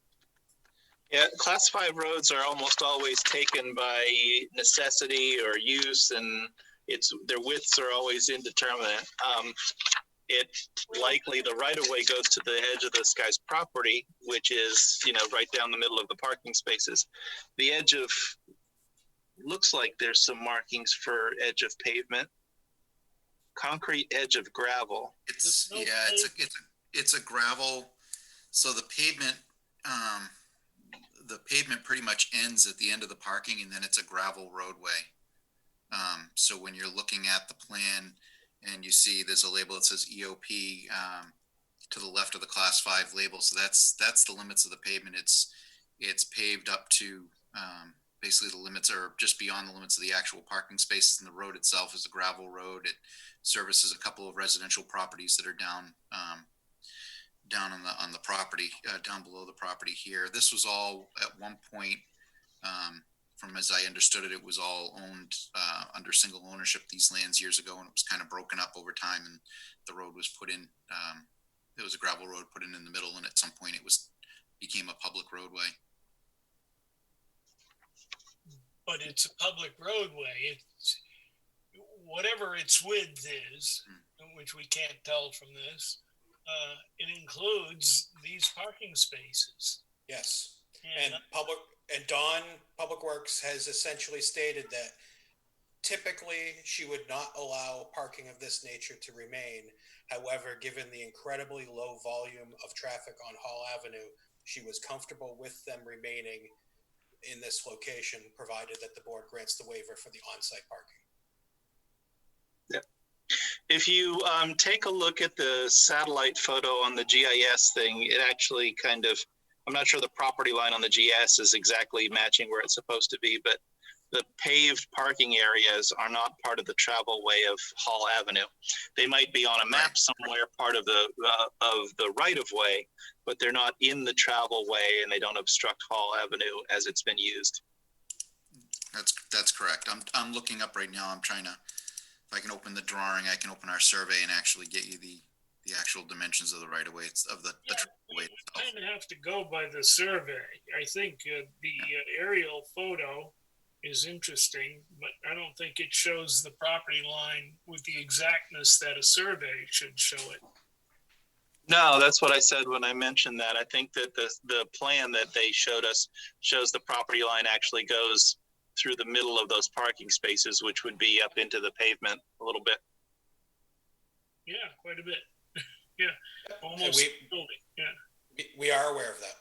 Yeah, Class 5 roads are almost always taken by necessity or use, and their widths are always indeterminate. It likely, the right-of-way goes to the edge of this guy's property, which is, right down the middle of the parking spaces. The edge of, looks like there's some markings for edge of pavement. Concrete edge of gravel.
It's a gravel. So the pavement pretty much ends at the end of the parking, and then it's a gravel roadway. So when you're looking at the plan and you see there's a label that says EOP to the left of the Class 5 label, so that's the limits of the pavement. It's paved up to basically the limits are just beyond the limits of the actual parking spaces, and the road itself is a gravel road. It services a couple of residential properties that are down on the property, down below the property here. This was all at one point, from as I understood it, it was all owned under single ownership, these lands years ago, and it was kind of broken up over time, and the road was put in, it was a gravel road put in the middle, and at some point it became a public roadway.
But it's a public roadway. whatever its width is, which we can't tell from this, it includes these parking spaces.
Yes.
And
And Dawn, Public Works has essentially stated that typically she would not allow parking of this nature to remain. However, given the incredibly low volume of traffic on Hall Avenue, she was comfortable with them remaining in this location, provided that the board grants the waiver for the on-site parking.
Yep. If you take a look at the satellite photo on the GIS thing, it actually kind of, I'm not sure the property line on the GIS is exactly matching where it's supposed to be, but the paved parking areas are not part of the travel way of Hall Avenue. They might be on a map somewhere, part of the right of way, but they're not in the travel way, and they don't obstruct Hall Avenue as it's been used.
That's correct. I'm looking up right now. I'm trying to, if I can open the drawing, I can open our survey and actually get you the actual dimensions of the right of way of the travel way.
You kind of have to go by the survey. I think the aerial photo is interesting, but I don't think it shows the property line with the exactness that a survey should show it.
No, that's what I said when I mentioned that. I think that the plan that they showed us shows the property line actually goes through the middle of those parking spaces, which would be up into the pavement a little bit.
Yeah, quite a bit. Yeah, almost building. Yeah,
we are aware of that.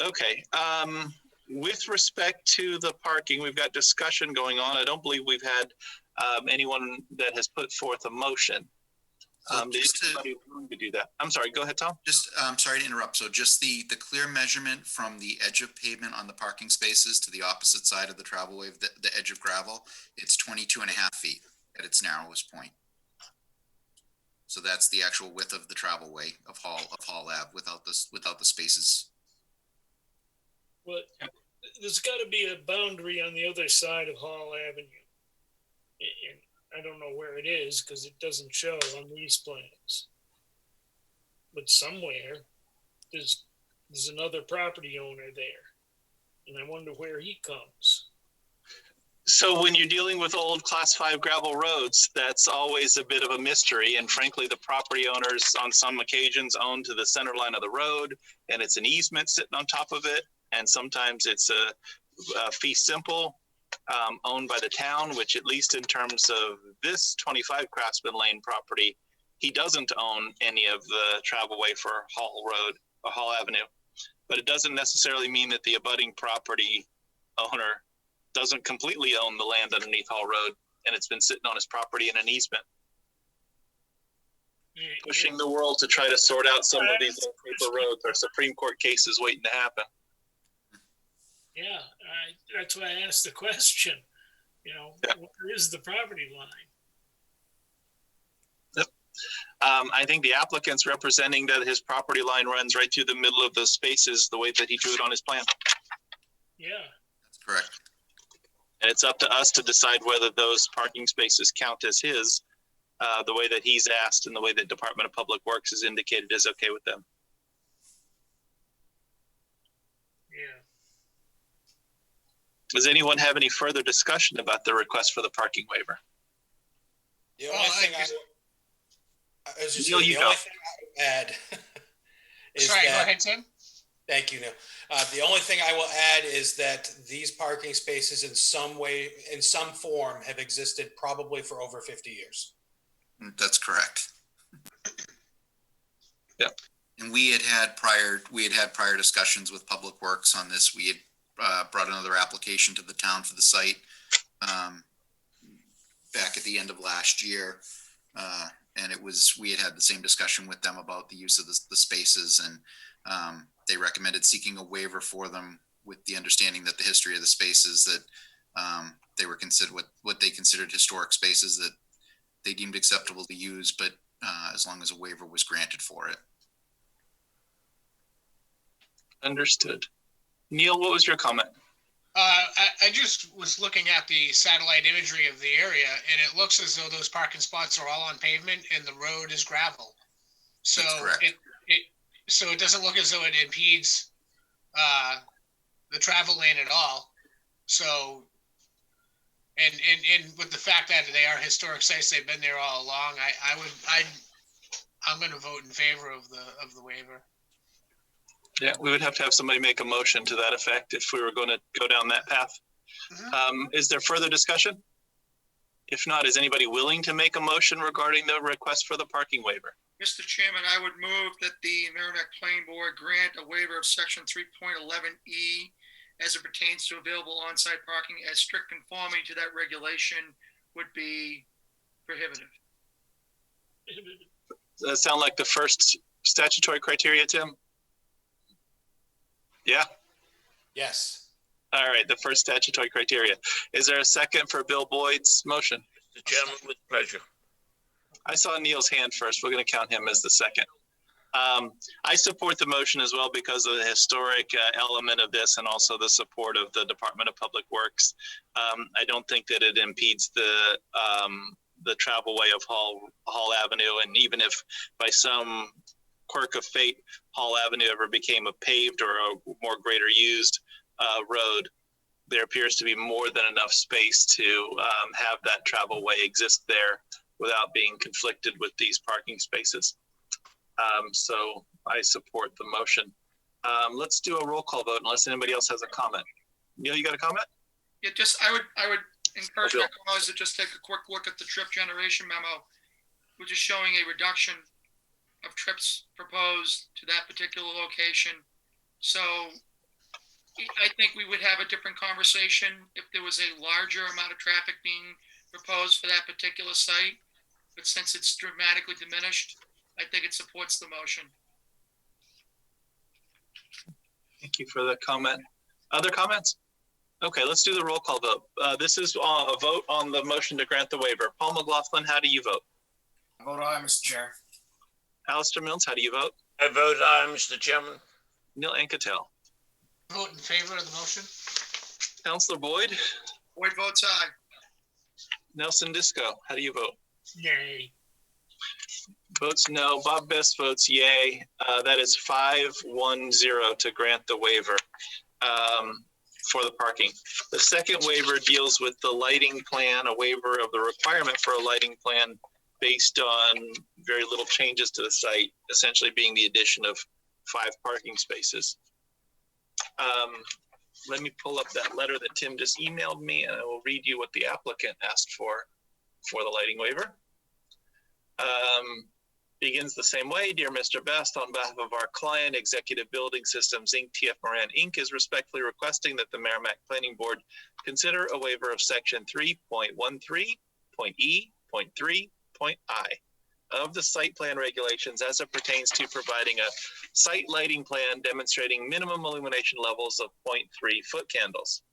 Okay, with respect to the parking, we've got discussion going on. I don't believe we've had anyone that has put forth a motion. To do that. I'm sorry, go ahead, Tom.
Just, sorry to interrupt. So just the clear measurement from the edge of pavement on the parking spaces to the opposite side of the travel way, the edge of gravel, it's 22.5 feet at its narrowest point. So that's the actual width of the travel way of Hall Ave without the spaces.
But there's got to be a boundary on the other side of Hall Avenue. And I don't know where it is because it doesn't show on these plans. But somewhere there's another property owner there. And I wonder where he comes.
So when you're dealing with old Class 5 gravel roads, that's always a bit of a mystery. And frankly, the property owners on some occasions own to the center line of the road, and it's an easement sitting on top of it. And sometimes it's a fee simple owned by the town, which at least in terms of this 25 Craftsman Lane property, he doesn't own any of the travel way for Hall Road or Hall Avenue. But it doesn't necessarily mean that the abutting property owner doesn't completely own the land underneath Hall Road, and it's been sitting on his property in an easement. Pushing the world to try to sort out some of these paper roads or Supreme Court cases waiting to happen.
Yeah, that's why I asked the question. You know, where is the property line?
Yep. I think the applicant's representing that his property line runs right through the middle of those spaces, the way that he drew it on his plan.
Yeah.
That's correct.
And it's up to us to decide whether those parking spaces count as his, the way that he's asked and the way that Department of Public Works has indicated is okay with them.
Yeah.
Does anyone have any further discussion about the request for the parking waiver?
The only thing I
Neil,
would add is
sorry,
that,
go ahead, Tim.
Thank you, Neil. The only thing I will add is that these parking spaces in some way, in some form, have existed probably for over 50 years.
That's correct.
Yep.
And we had prior discussions with Public Works on this. We had brought another application to the town for the site back at the end of last year. And we had the same discussion with them about the use of the spaces, and they recommended seeking a waiver for them with the understanding that the history of the spaces that they were considered what they considered historic spaces that they deemed acceptable to use, but as long as a waiver was granted for it.
Understood. Neil, what was your comment?
I just was looking at the satellite imagery of the area, and it looks as though those parking spots are all on pavement and the road is gravel. So it doesn't look as though it impedes the travel lane at all. So, and with the fact that they are historic sites, they've been there all along. I'm going to vote in favor of the waiver.
Yeah, we would have to have somebody make a motion to that effect if we were going to go down that path. Is there further discussion? If not, is anybody willing to make a motion regarding the request for the parking waiver?
Mr. Chairman, I would move that the Merrimack Planning Board grant a waiver of section 3.11E as it pertains to available on-site parking, as strict conformity to that regulation would be prohibitive.
Does that sound like the first statutory criteria, Tim? Yeah?
Yes.
All right, the first statutory criteria. Is there a second for Bill Boyd's motion?
Mr. Chairman, with pleasure.
I saw Neil's hand first. We're going to count him as the second. I support the motion as well because of the historic element of this and also the support of the Department of Public Works. I don't think that it impedes the travelway of Hall Avenue, and even if by some quirk of fate Hall Avenue ever became a paved or a more greater used road, there appears to be more than enough space to have that travelway exist there without being conflicted with these parking spaces. So I support the motion. Let's do a roll call vote unless anybody else has a comment. Neil, you got a comment?
Yeah, I would encourage my colleagues to just take a quick look at the trip generation memo, which is showing a reduction of trips proposed to that particular location. So I think we would have a different conversation if there was a larger amount of traffic being proposed for that particular site. But since it's dramatically diminished, I think it supports the motion.
Thank you for the comment. Other comments? Okay, let's do the roll call vote. This is a vote on the motion to grant the waiver. Paul McLaughlin, how do you vote?
I vote aye, Mr. Chair.
Alistair Mills, how do you vote?
I vote aye, Mr. Chairman.
Neil Anketel.
Vote in favor of the motion.
Councillor Boyd?
Boyd votes aye.
Nelson Disco, how do you vote?
Yay.
Votes no. Bob Best votes yay. That is 5-1-0 to grant the waiver for the parking. The second waiver deals with the lighting plan, a waiver of the requirement for a lighting plan based on very little changes to the site, essentially being the addition of 5 parking spaces. Let me pull up that letter that Tim just emailed me, and I will read you what the applicant asked for the lighting waiver. Begins the same way. Dear Mr. Best, on behalf of our client, Executive Building Systems, Inc., TF Moran, Inc., is respectfully requesting that the Merrimack Planning Board consider a waiver of section 3.13.E.3.I of the site plan regulations as it pertains to providing a site lighting plan demonstrating minimum illumination levels of 0.3 foot candles.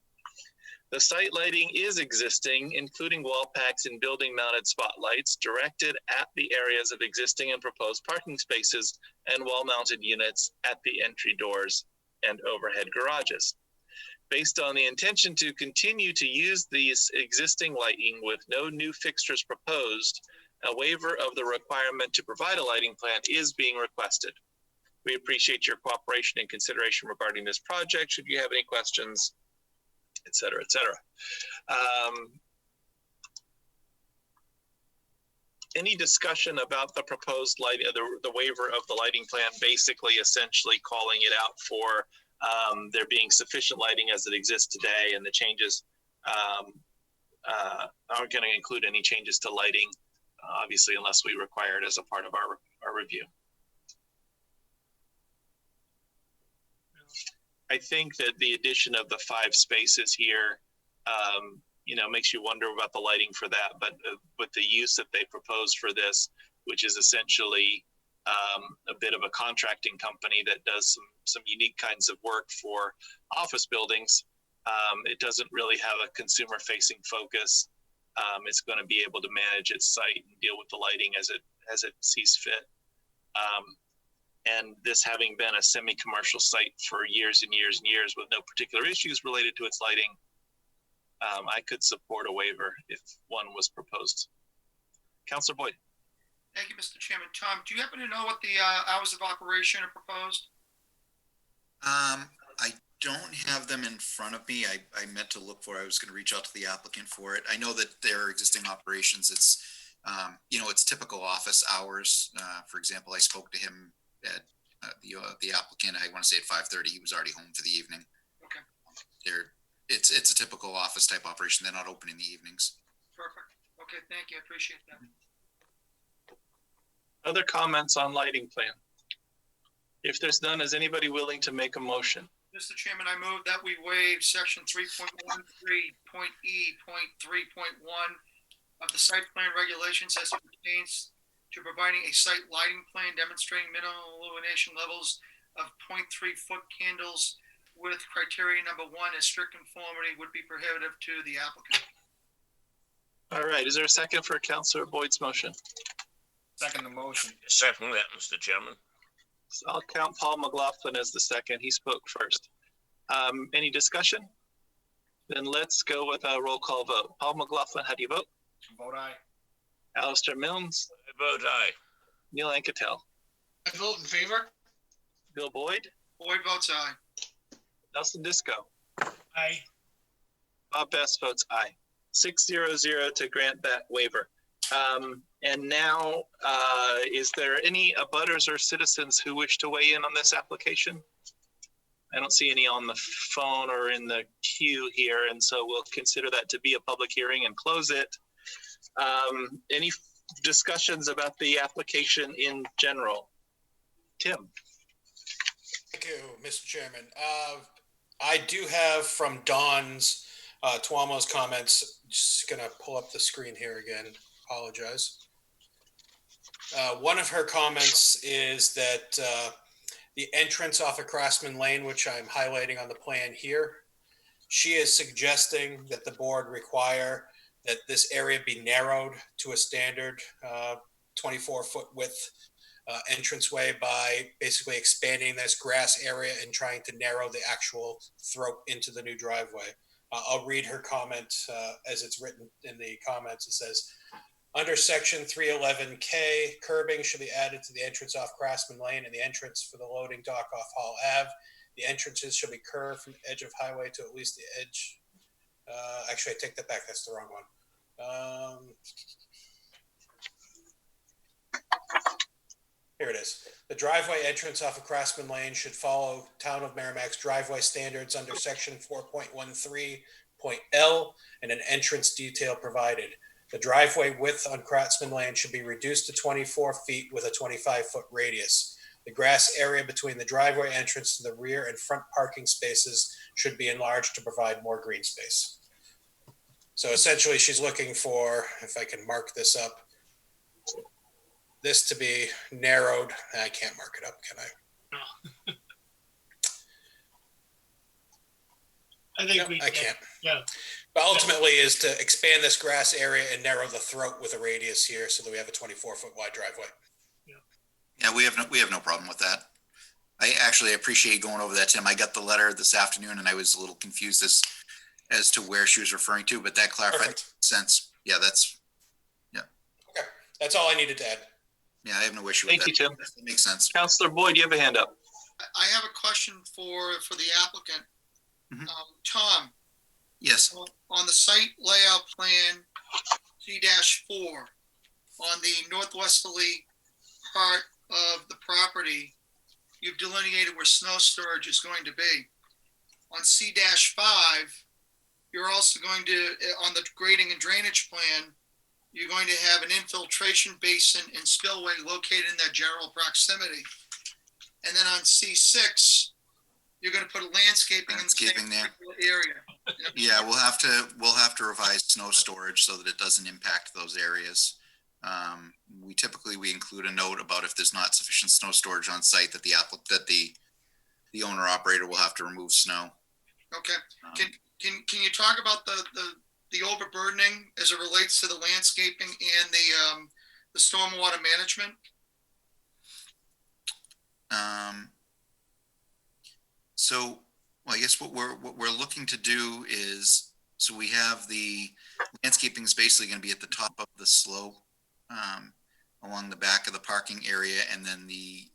The site lighting is existing, including wall packs and building mounted spotlights directed at the areas of existing and proposed parking spaces and wall mounted units at the entry doors and overhead garages. Based on the intention to continue to use these existing lighting with no new fixtures proposed, a waiver of the requirement to provide a lighting plan is being requested. We appreciate your cooperation and consideration regarding this project. Should you have any questions, et cetera, et cetera. Any discussion about the proposed light, the waiver of the lighting plan, basically essentially calling it out for there being sufficient lighting as it exists today, and the changes aren't going to include any changes to lighting, obviously, unless we require it as a part of our review. I think that the addition of the 5 spaces here, makes you wonder about the lighting for that. But with the use that they proposed for this, which is essentially a bit of a contracting company that does some unique kinds of work for office buildings, it doesn't really have a consumer-facing focus. It's going to be able to manage its site and deal with the lighting as it sees fit. And this having been a semi-commercial site for years and years and years with no particular issues related to its lighting, I could support a waiver if one was proposed. Councilor Boyd.
Thank you, Mr. Chairman. Tom, do you happen to know what the hours of operation are proposed?
I don't have them in front of me. I meant to look for, I was going to reach out to the applicant for it. I know that their existing operations, it's, it's typical office hours. For example, I spoke to him at the applicant, I want to say at 5:30, he was already home for the evening.
Okay.
It's a typical office type operation. They're not open in the evenings.
Perfect. Okay, thank you. I appreciate that.
Other comments on lighting plan? If there's none, is anybody willing to make a motion?
Mr. Chairman, I move that we waive section 3.13.E.3.1 of the site plan regulations as it pertains to providing a site lighting plan demonstrating minimum illumination levels of 0.3 foot candles with criteria number 1 as strict conformity would be prohibitive to the applicant.
All right, is there a second for Councilor Boyd's motion?
Second the motion.
Second that, Mr. Chairman.
So I'll count Paul McLaughlin as the second. He spoke first. Any discussion? Then let's go with a roll call vote. Paul McLaughlin, how do you vote?
Vote aye.
Alistair Milnes?
I vote aye.
Neil Anketel?
I vote in favor.
Bill Boyd?
Boyd votes aye.
Nelson Disco?
Aye.
Bob Best votes aye. 6-0-0 to grant that waiver. And now, is there any abutters or citizens who wish to weigh in on this application? I don't see any on the phone or in the queue here, and so we'll consider that to be a public hearing and close it. Any discussions about the application in general? Tim?
Thank you, Mr. Chairman. I do have from Dawn's Tuamo's comments, just gonna pull up the screen here again, apologize. One of her comments is that the entrance off of Craftsman Lane, which I'm highlighting on the plan here, she is suggesting that the board require that this area be narrowed to a standard 24-foot width entranceway by basically expanding this grass area and trying to narrow the actual throat into the new driveway. I'll read her comment as it's written in the comments. It says, under section 311K, curbing should be added to the entrance off Craftsman Lane and the entrance for the loading dock off Hall Ave. The entrances should be curved from the edge of highway to at least the edge. Actually, I take that back. That's the wrong one. Here it is. The driveway entrance off of Craftsman Lane should follow Town of Merrimack's driveway standards under section 4.13.L and an entrance detail provided. The driveway width on Craftsman Lane should be reduced to 24 feet with a 25-foot radius. The grass area between the driveway entrance to the rear and front parking spaces should be enlarged to provide more green space. So essentially she's looking for, if I can mark this up, this to be narrowed. I can't mark it up, can I?
No. I think
no, I can't.
Yeah.
But ultimately is to expand this grass area and narrow the throat with a radius here so that we have a 24-foot wide driveway.
Yeah, we have no problem with that. I actually appreciate you going over that, Tim. I got the letter this afternoon and I was a little confused as to where she was referring to, but that clarified sense. Yeah, that's, yeah.
Okay, that's all I needed to add.
Yeah, I have no issue with that.
Thank you, Tim.
That makes sense.
Councilor Boyd, you have a hand up.
I have a question for the applicant.
Mhm.
Tom,
Yes.
on the site layout plan C-4 on the northwesterly part of the property, you've delineated where snow storage is going to be. On C-5, you're also going to, on the grading and drainage plan, you're going to have an infiltration basin and spillway located in that general proximity. And then on C6, you're going to put a landscaping in the same
there.
area.
Yeah, we'll have to revise snow storage so that it doesn't impact those areas. We typically include a note about if there's not sufficient snow storage on site that the owner operator will have to remove snow.
Okay. Can you talk about the overburdening as it relates to the landscaping and the stormwater management?
So, well, I guess what we're looking to do is, so we have the landscaping is basically going to be at the top of the slope, along the back of the parking area, and then the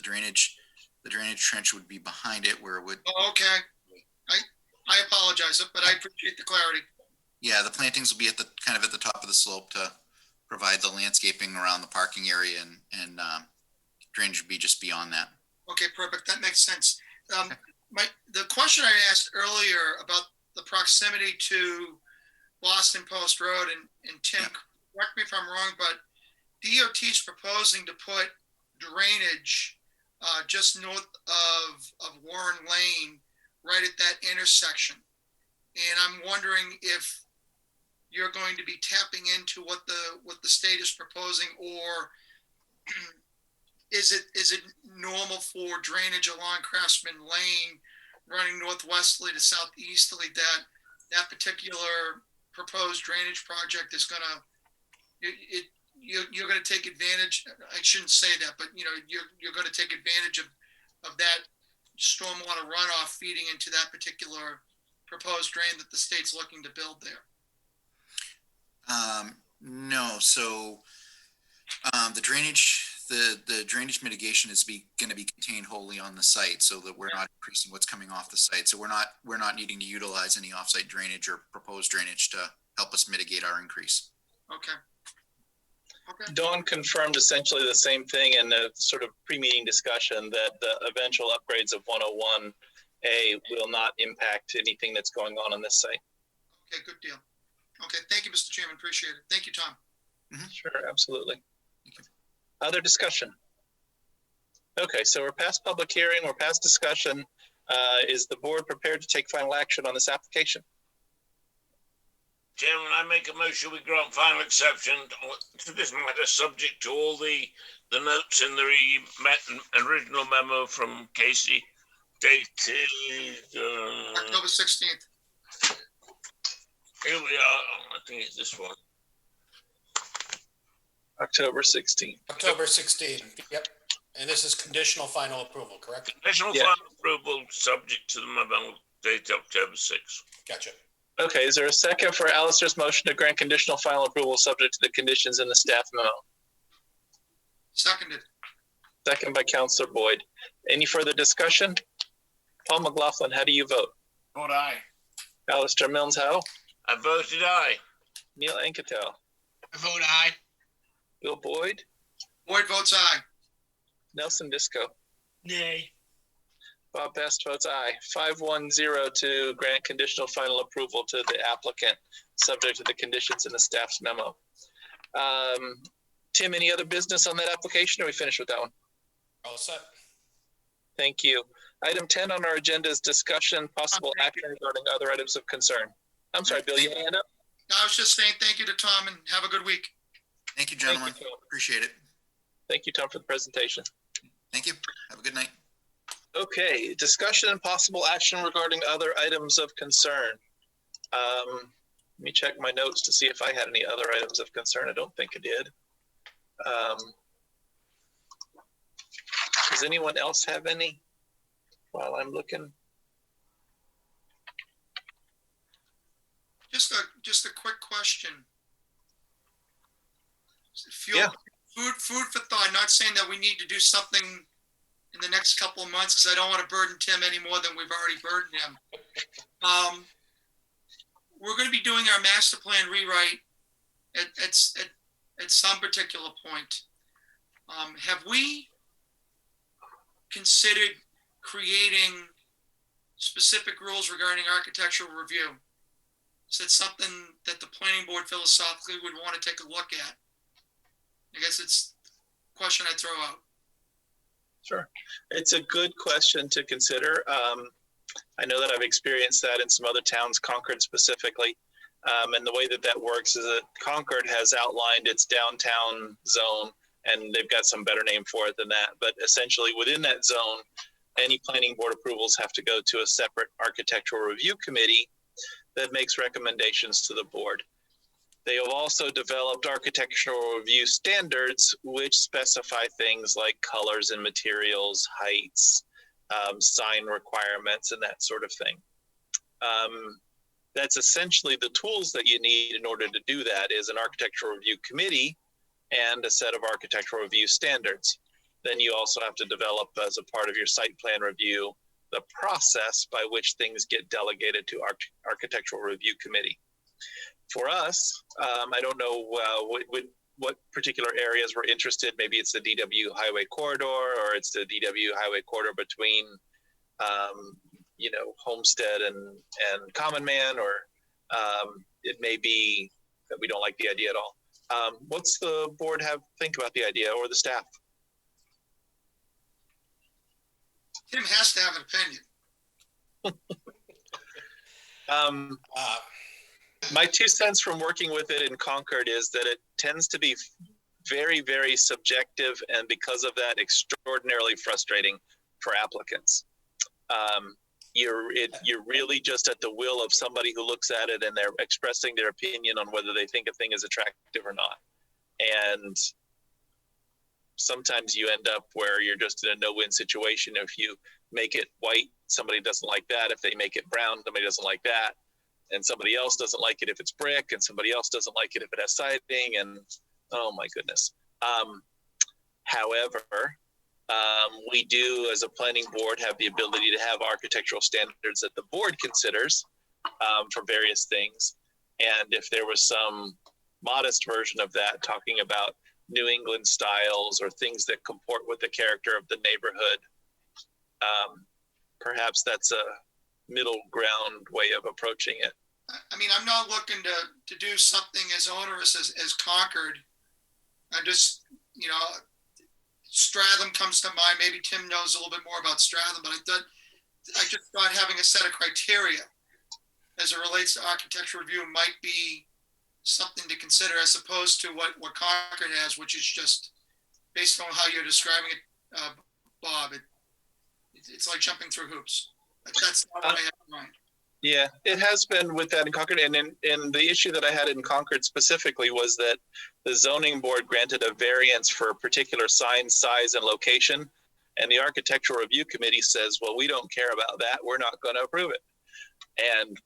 drainage The drainage trench would be behind it where it would.
Oh, okay. I apologize, but I appreciate the clarity.
Yeah, the plantings will be at the kind of at the top of the slope to provide the landscaping around the parking area, and drainage would be just beyond that.
Okay, perfect. That makes sense. The question I asked earlier about the proximity to Boston Post Road, and Tim, correct me if I'm wrong, but DOT is proposing to put drainage just north of Warren Lane, right at that intersection. And I'm wondering if you're going to be tapping into what the state is proposing, or is it normal for drainage along Craftsman Lane running northwesterly to southeasterly that particular proposed drainage project is going to, you're going to take advantage, I shouldn't say that, but you're going to take advantage of that stormwater runoff feeding into that particular proposed drain that the state's looking to build there?
No, so the drainage mitigation is going to be contained wholly on the site, so that we're not increasing what's coming off the site. So we're not needing to utilize any offsite drainage or proposed drainage to help us mitigate our increase.
Okay.
Dawn confirmed essentially the same thing in the sort of pre-meeting discussion, that the eventual upgrades of 101A will not impact anything that's going on this site.
Okay, good deal. Okay, thank you, Mr. Chairman. Appreciate it. Thank you, Tom.
Sure, absolutely. Other discussion? Okay, so we're past public hearing, we're past discussion. Is the board prepared to take final action on this application?
Chairman, I make a motion we grant final exception to this matter, subject to all the notes in the original memo from Casey, dated
October 16th.
Here we are. I think it's this one.
October 16th.
October 16th. Yep. And this is conditional final approval, correct?
Conditional final approval, subject to the memo dated October 6th.
Gotcha.
Okay, is there a second for Alistair's motion to grant conditional final approval subject to the conditions in the staff memo?
Seconded.
Second by Councilor Boyd. Any further discussion? Paul McLaughlin, how do you vote?
Vote aye.
Alistair Milnes, how?
I voted aye.
Neil Anketel.
I vote aye.
Bill Boyd.
Boyd votes aye.
Nelson Disco.
Nay.
Bob Best votes aye. 5-1-0 to grant conditional final approval to the applicant, subject to the conditions in the staff's memo. Tim, any other business on that application, or are we finished with that one?
All set.
Thank you. Item 10 on our agenda is discussion, possible action regarding other items of concern. I'm sorry, Bill, you had a hand up?
I was just saying thank you to Tom, and have a good week.
Thank you, gentlemen.
Thank you,
appreciate it.
Thank you, Tom, for the presentation.
Thank you. Have a good night.
Okay, discussion and possible action regarding other items of concern. Let me check my notes to see if I had any other items of concern. I don't think I did. Does anyone else have any while I'm looking?
Just a quick question. Food for thought. Not saying that we need to do something in the next couple of months, because I don't want to burden Tim any more than we've already burdened him. We're going to be doing our master plan rewrite at some particular point. Have we considered creating specific rules regarding architectural review? Is that something that the planning board philosophically would want to take a look at? I guess it's a question I throw out.
Sure. It's a good question to consider. I know that I've experienced that in some other towns, Concord specifically. And the way that works is that Concord has outlined its downtown zone, and they've got some better name for it than that. But essentially within that zone, any planning board approvals have to go to a separate architectural review committee that makes recommendations to the board. They have also developed architectural review standards, which specify things like colors and materials, heights, sign requirements, and that sort of thing. That's essentially the tools that you need in order to do that, is an architectural review committee and a set of architectural review standards. then you also have to develop as a part of your site plan review the process by which things get delegated to architectural review committee. For us, I don't know what particular areas we're interested. Maybe it's the DW highway corridor, or it's the DW highway corridor between, Homestead and Common Man, or it may be that we don't like the idea at all. What's the board think about the idea, or the staff?
Tim has to have an opinion.
My 2 cents from working with it in Concord is that it tends to be very, very subjective, and because of that, extraordinarily frustrating for applicants. You're really just at the will of somebody who looks at it, and they're expressing their opinion on whether they think a thing is attractive or not. And sometimes you end up where you're just in a no-win situation. If you make it white, somebody doesn't like that. If they make it brown, somebody doesn't like that. And somebody else doesn't like it if it's brick, and somebody else doesn't like it if it has siding, and oh my goodness. However, we do, as a planning board, have the ability to have architectural standards that the board considers for various things. And if there was some modest version of that, talking about New England styles or things that comport with the character of the neighborhood, perhaps that's a middle ground way of approaching it.
I mean, I'm not looking to do something as onerous as Concord. I just, Stratham comes to mind. Maybe Tim knows a little bit more about Stratham, but I just thought having a set of criteria as it relates to architectural review might be something to consider, as opposed to what Concord has, which is just based on how you're describing it, Bob. It's like jumping through hoops. That's not what I have in mind.
Yeah, it has been with that in Concord. And the issue that I had in Concord specifically was that the zoning board granted a variance for a particular sign size and location. And the architectural review committee says, well, we don't care about that. We're not going to approve it. And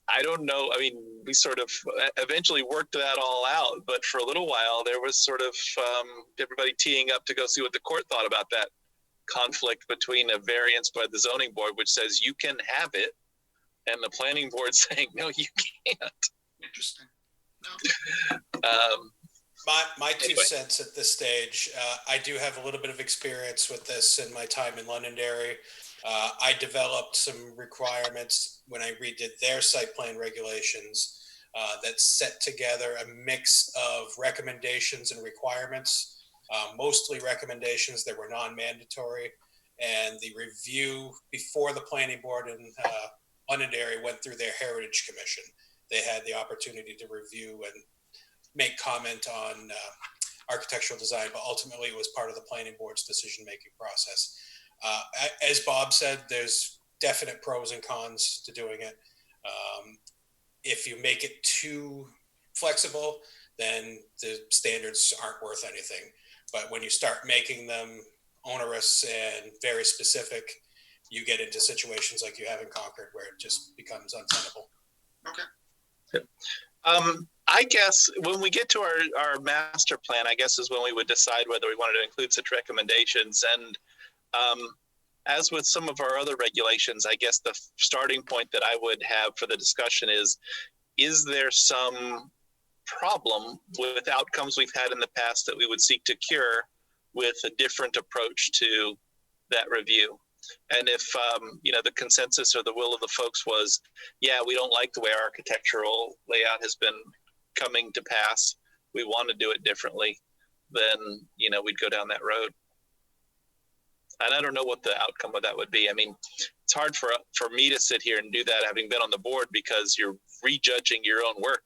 I don't know. I mean, we sort of eventually worked that all out. But for a little while, there was sort of everybody teeing up to go see what the court thought about that conflict between a variance by the zoning board, which says you can have it, and the planning board saying, no, you can't.
Interesting.
No.
My 2 cents at this stage, I do have a little bit of experience with this in my time in Londonderry. I developed some requirements when I redid their site plan regulations that set together a mix of recommendations and requirements, mostly recommendations that were non-mandatory. And the review before the planning board in Londonderry went through their Heritage Commission. They had the opportunity to review and make comment on architectural design, but ultimately it was part of the planning board's decision-making process. As Bob said, there's definite pros and cons to doing it. If you make it too flexible, then the standards aren't worth anything. But when you start making them onerous and very specific, you get into situations like you have in Concord where it just becomes untenable.
Okay.
I guess when we get to our master plan, I guess is when we would decide whether we wanted to include such recommendations. And as with some of our other regulations, I guess the starting point that I would have for the discussion is there some problem with outcomes we've had in the past that we would seek to cure with a different approach to that review? And if, the consensus or the will of the folks was, yeah, we don't like the way our architectural layout has been coming to pass, we want to do it differently, then, we'd go down that road. And I don't know what the outcome of that would be. I mean, it's hard for me to sit here and do that having been on the board, because you're rejudging your own work.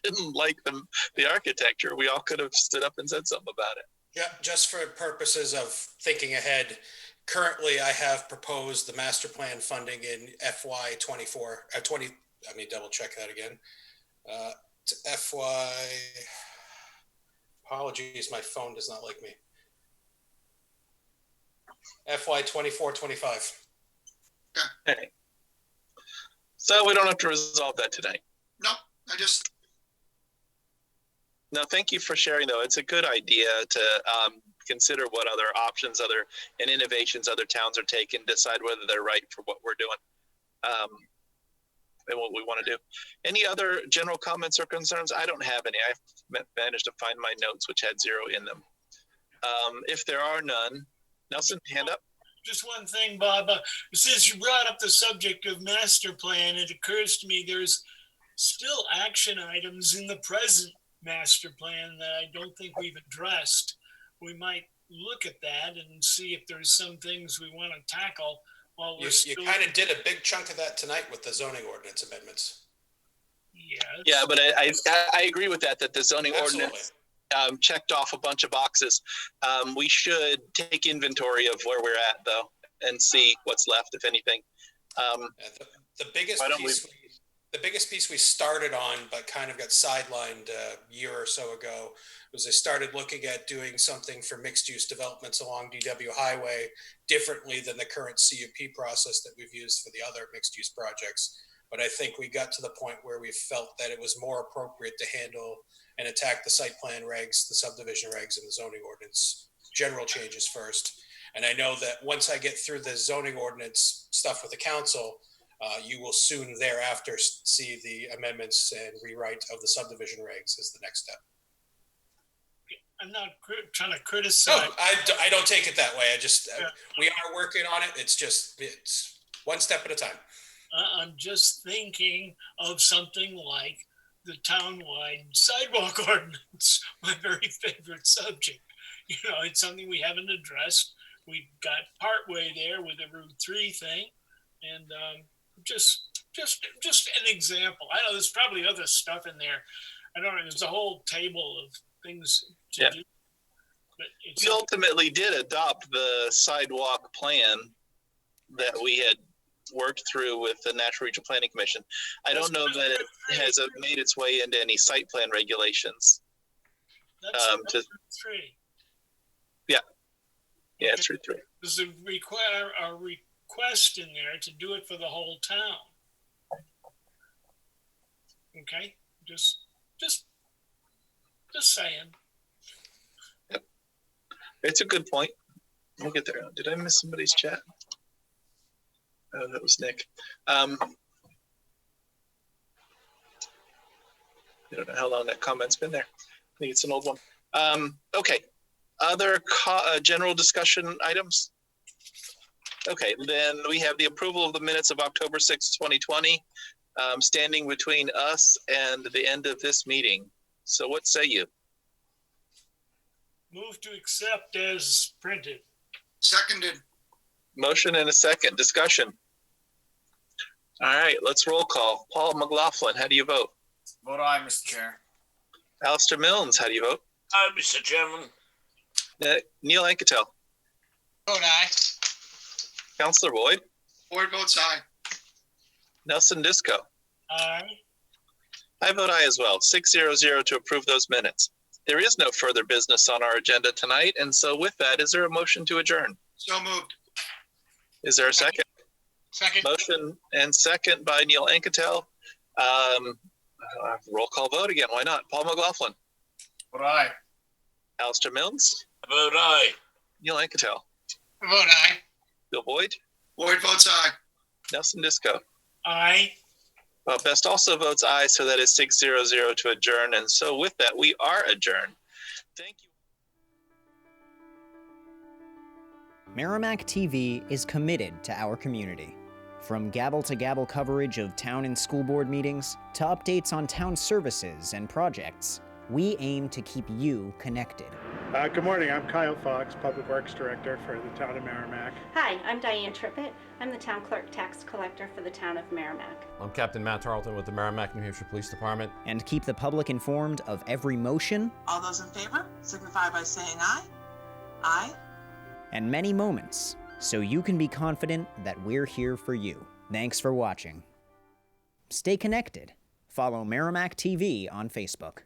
Didn't like the architecture, we all could have stood up and said something about it.
Yeah, just for purposes of thinking ahead, currently I have proposed the master plan funding in FY 24, let me double check that again. FY, apologies, my phone does not like me. FY 24-25.
Okay. So we don't have to resolve that tonight.
No, I just,
No, thank you for sharing, though. It's a good idea to consider what other options and innovations other towns are taking, decide whether they're right for what we're doing and what we want to do. Any other general comments or concerns? I don't have any. I managed to find my notes, which had 0 in them. If there are none, Nelson, hand up.
Just one thing, Bob. Since you brought up the subject of master plan, it occurs to me there's still action items in the present master plan that I don't think we've addressed. We might look at that and see if there's some things we want to tackle while we're
You kind of did a big chunk of that tonight with the zoning ordinance amendments.
Yeah, but I agree with that the zoning
Absolutely.
ordinance checked off a bunch of boxes. We should take inventory of where we're at, though, and see what's left, if anything.
The biggest piece we started on, but kind of got sidelined a year or so ago, was I started looking at doing something for mixed-use developments along DW Highway differently than the current CUP process that we've used for the other mixed-use projects. But I think we got to the point where we felt that it was more appropriate to handle and attack the site plan regs, the subdivision regs, and the zoning ordinance general changes first. And I know that once I get through the zoning ordinance stuff with the council, you will soon thereafter see the amendments and rewrite of the subdivision regs as the next step.
I'm not trying to criticize.
No, I don't take it that way. We are working on it. It's one step at a time.
I'm just thinking of something like the townwide sidewalk ordinance, my very favorite subject. It's something we haven't addressed. We got partway there with the Route 3 thing, and just an example. I know there's probably other stuff in there. I don't know. There's a whole table of things to do. But
we ultimately did adopt the sidewalk plan that we had worked through with the Natural Regional Planning Commission. I don't know that it has made its way into any site plan regulations.
That's Route 3.
Yeah, it's Route 3.
There's a request in there to do it for the whole town. Okay, just saying.
Yep. It's a good point. We'll get there. Did I miss somebody's chat? Oh, that was Nick. I don't know how long that comment's been there. I think it's an old one. Okay. Other general discussion items? Okay, then we have the approval of the minutes of October 6, 2020, standing between us and the end of this meeting. So what say you?
Move to accept as printed.
Seconded.
Motion and a second. Discussion. All right, let's roll call. Paul McLaughlin, how do you vote?
Vote aye, Mr. Chair.
Alistair Milnes, how do you vote?
Aye, Mr. Chairman.
Neil Anketel.
Vote aye.
Councillor Boyd.
Boyd votes aye.
Nelson Disco.
Aye.
I vote aye as well. 6-0-0 to approve those minutes. There is no further business on our agenda tonight, and so with that, is there a motion to adjourn?
So moved.
Is there a second?
Second.
Motion and second by Neil Anketel. Roll call vote again. Why not? Paul McLaughlin.
Vote aye.
Alistair Milnes.
Vote aye.
Neil Anketel.
Vote aye.
Bill Boyd.
Boyd votes aye.
Nelson Disco.
Aye.
Well, Best also votes aye, so that is 6-0-0 to adjourn. And so with that, we are adjourned. Thank you.
Merrimack TV is committed to our community. From gavel-to-gavel coverage of town and school board meetings to updates on town services and projects, we aim to keep you connected.
Good morning. I'm Kyle Fox, Public Works Director for the town of Merrimack.
Hi, I'm Diane Trippett. I'm the town clerk tax collector for the town of Merrimack.
I'm Captain Matt Tarleton with the Merrimack, New Hampshire Police Department.
And keep the public informed of every motion.
All those in favor signify by saying aye. Aye.
And many moments, so you can be confident that we're here for you. Thanks for watching. Stay connected. Follow Merrimack TV on Facebook.